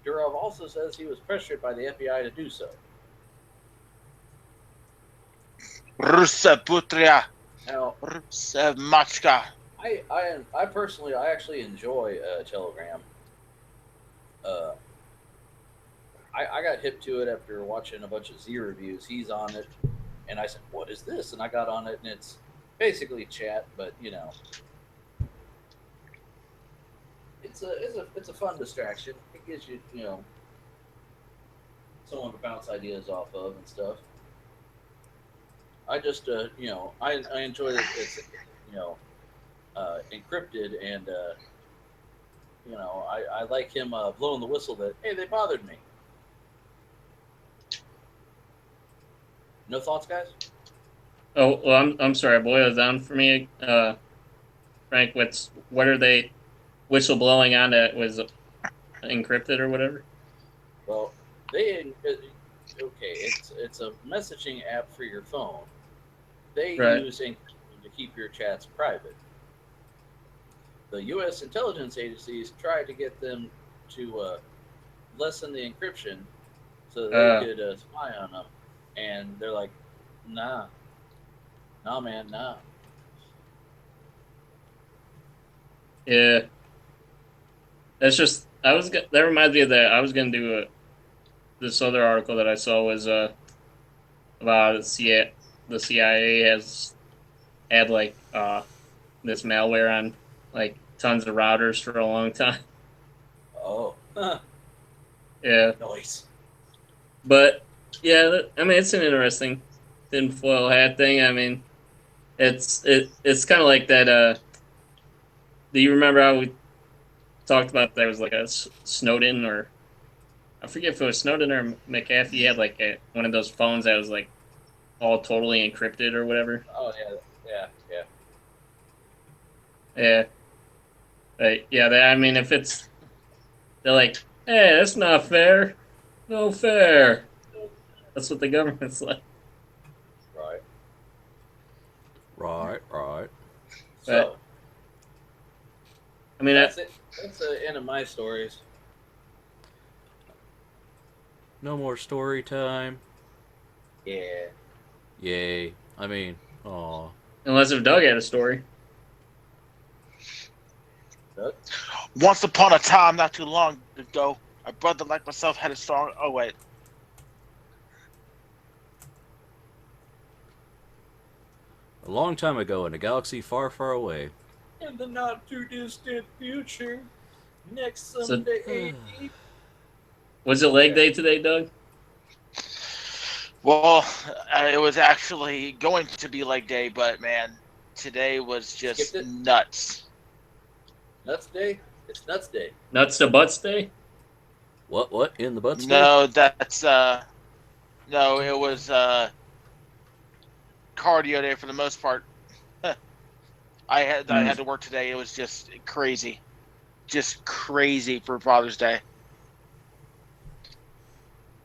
Durov also says he was pressured by the FBI to do so. Russa Putria. Now, Russa Machka. I personally, I actually enjoy Telegram. I got hip to it after watching a bunch of Z reviews. He's on it, and I said, "What is this?" And I got on it, and it's basically chat, but it's a fun distraction. It gives you someone to bounce ideas off of and stuff. I just I enjoy that it's encrypted, and I like him blowing the whistle that, hey, they bothered me. No thoughts, guys? Oh, well, I'm sorry. Boil it down for me, Frank. What are they whistleblowing on that was encrypted or whatever? Well, it's a messaging app for your phone. They use encryption to keep your chats private. The U.S. intelligence agencies tried to get them to lessen the encryption so that they could spy on them, and they're like, nah, man, nah. Yeah, that's just that reminds me of that. I was gonna do this other article that I saw was about the CIA has had like this malware on like tons of routers for a long time. Oh, Yeah, nice. but yeah, I mean it's an interesting tinfoil hat thing. I mean, it's kind of like that. Do you remember how we talked about there was like a Snowden or I forget if it was Snowden or McAfee. He had like one of those phones that was like all totally encrypted or whatever. Oh yeah. Yeah. But yeah, I mean, if they're like, hey, that's not fair. No fair. That's what the government's like. Right. Right. So I mean, that's it. That's the end of my stories. No more story time. Yeah. Yay. I mean, aw. unless if Doug had a story. Once upon a time, not too long ago, a brother like myself had a strong. Oh wait, A long time ago in a galaxy far, far away. In the not too distant future, next So- Sunday. Was it leg day today, Doug? well, it was actually going to be leg day, but man, today was just Skipped it? nuts. Nuts day. It's nuts day. Nuts to butts day? What? In the butt No, that's no, it was cardio day for the most part. I had to work today. It was just crazy for Father's Day.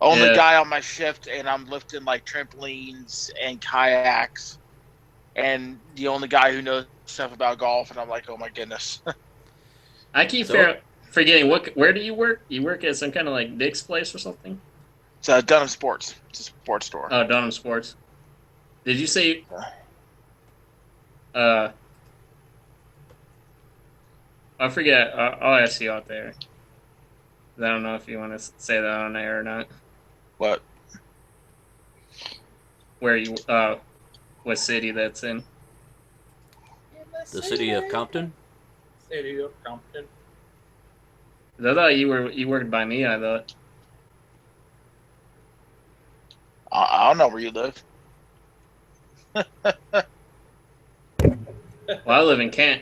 Only Yeah. guy on my shift, and I'm lifting like trampolines and kayaks, and the only guy who knows stuff about golf. And I'm like, oh my goodness. I keep So- forgetting where do you work? You work at some kind of like Dick's place or something? It's Dunham Sports. It's a sports store. Oh, Dunham Sports. Did you say? I forget. I'll ask you out there. I don't know if you want to say that on air or not. What? Where you? What city that's in? The city of Compton? City of Compton. 'Cause I thought you worked by me. I thought. I don't know where you live. Well, I live in Kent.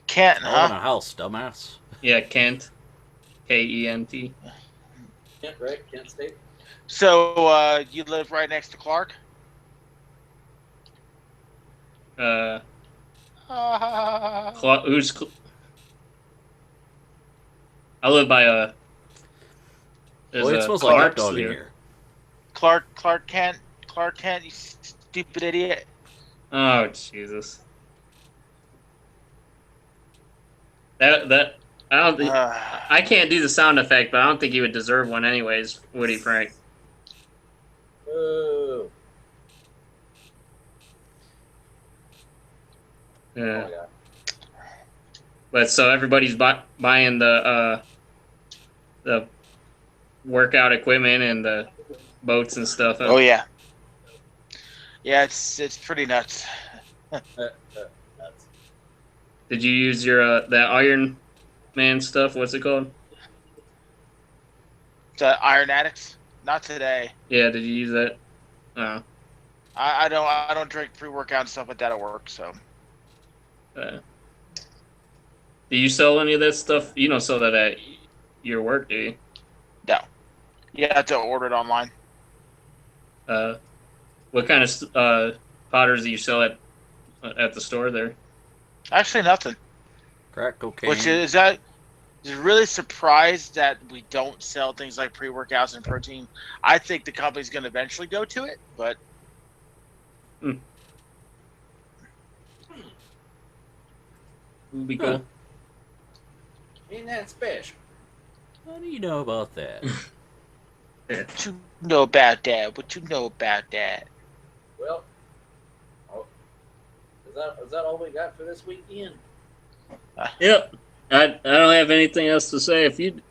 Can't, I live in huh? a house, dumbass. Yeah, Kent. Kent. Kent, right? Kent State. So you live right next to Clark? Who's? I live by there's Boy, it a smells like hot Clark's dog in here. here. Clark Kent, you stupid idiot. Oh Jesus! That I don't think I can't do the sound effect, but I don't think he would deserve one anyways, would he, Frank? Oh. Yeah. Oh my god. But so everybody's buying the workout equipment and the boats and stuff. Oh yeah. Yeah, it's pretty nuts. Nuts. Did you use your that Iron Man stuff? What's it called? The Iron Addicts? Not today. Yeah, did you use that? Oh. I don't drink pre-workout and stuff like that at work, so. Do you sell any of that stuff? You don't sell that at your work, do you? No. You have to order it online. What kind of powders do you sell at the store there? Actually, nothing. Crack cocaine. Which is that is really surprised that we don't sell things like pre-workouts and protein. I think the company's going to eventually go to it, but Would be cool. Ain't that special? What do you know about that? what you know about that? What you know about that? Well, is that all we got for this weekend? Yep. I don't have anything else to say. If you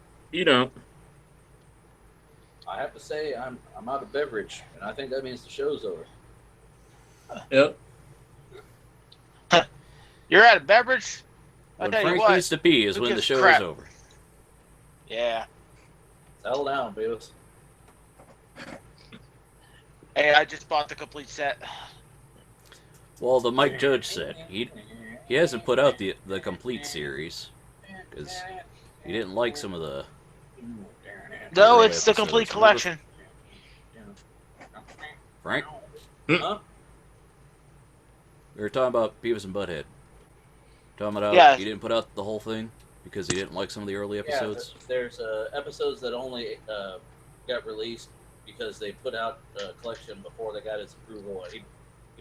don't. I have to say I'm out of beverage, and I think that means the show's over. Yep. You're out of beverage? I When tell you Frank what. needs to pee is who when the gives show crap? is over. Yeah. Settle down, Beavis. Hey, I just bought the complete set. Well, the Mike Judge said he hasn't put out the complete series. because he didn't like some of the. No, early it's the episodes. complete Remember, collection. Frank, Huh? we were talking about Beavis and Butthead. Talking about Yeah. he didn't put out the whole thing because he didn't like some of the early Yeah, episodes. there's episodes that only got released because they put out a collection before they got his approval. He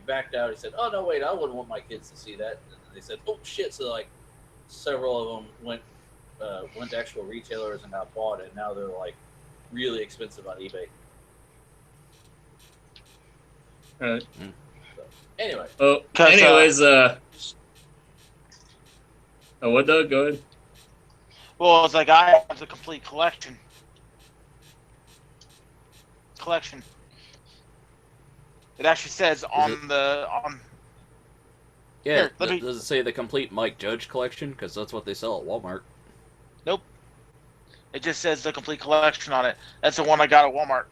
backed out. He said, "Oh no, wait, I wouldn't want my kids to see that." And they said, "Oh shit!" So like several of them went to actual retailers and got bought, and now they're like really expensive on eBay. Right. So, anyway, Oh, 'Cause, anyways, oh, what, Doug? Go ahead. Well, it's like I have the complete collection. It actually says on the Yeah, Here, let me- does it say the complete Mike Judge collection? Because that's what they sell at Walmart. Nope. It just says the complete collection on it. That's the one I got at Walmart.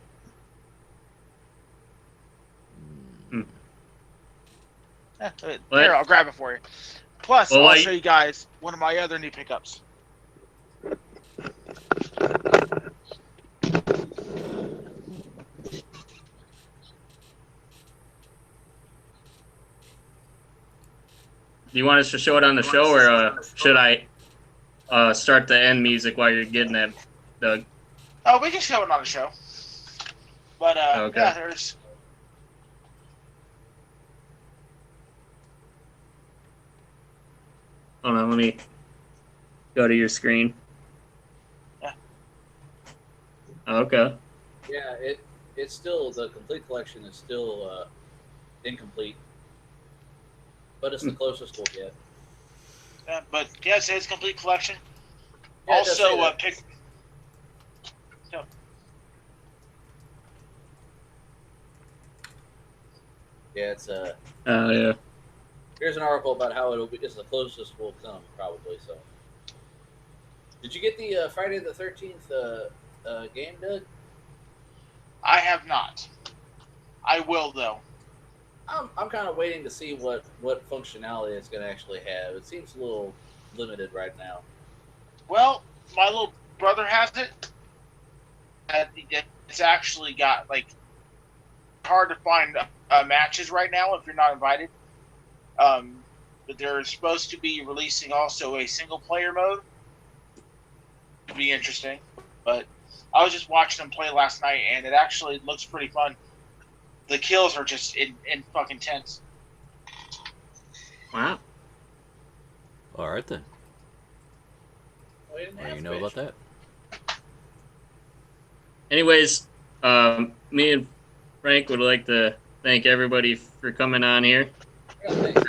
Here, I'll grab it for you. Plus, Well, I'll show you guys one of my other new pickups. Do you want us to show it on the show, or should I start the end music while you're getting it, Doug? Oh, we can show it on the show. But Okay. yeah, there's. Hold on, let me go to your screen. Yeah. Okay. yeah, it's still the complete collection is still incomplete, but it's the closest we'll get. But yeah, it says complete collection. Yeah, it does say Also, that. pick. So, Yeah, it's Yeah. here's an article about how it's the closest we'll come, probably. So, did you get the Friday the 13th game, Doug? I have not. I will though. I'm kind of waiting to see what functionality it's going to actually have. It seems a little limited right now. Well, my little brother has it. And it's actually got like hard to find matches right now if you're not invited. But they're supposed to be releasing also a single player mode. It'd be interesting. But I was just watching them play last night, and it actually looks pretty fun. The kills are just in fucking tense. Wow. All right then. Oh, you didn't Now have you know fish. about that. Anyways, me and Frank would like to thank everybody for coming on here. Yeah, thanks.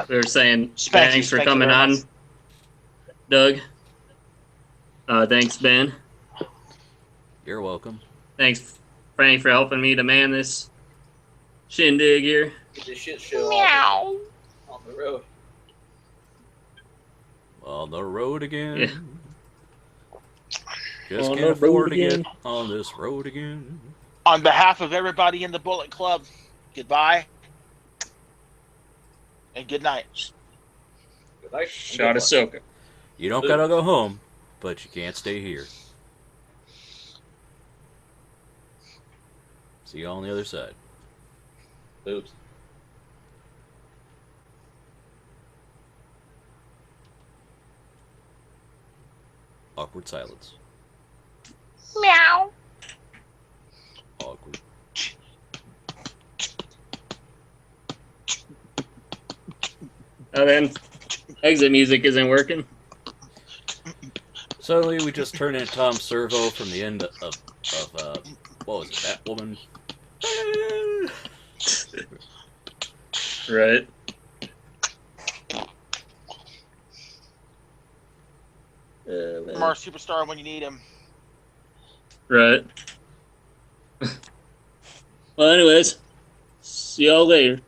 We were saying Thank thanks you. for Thank you coming very on, much. Doug. Thanks, Ben. You're welcome. Thanks, Frank, for helping me to man this shindig here. Get this shit show on the road. On the road again. Yeah. Just On can't the road afford to again. get on this road again. On behalf of everybody in the Bullet Club, goodbye and good night. Good night. Shot Ahsoka. You don't gotta go home, but you can't stay here. See you on the other side. Boobs. Awkward silence. Meow. Awkward. Oh, then exit music isn't working. Suddenly, we just turn into Tom Servo from the end of what was it, Batwoman? Right. From our superstar when you need him. Right. Well, anyways, see y'all later.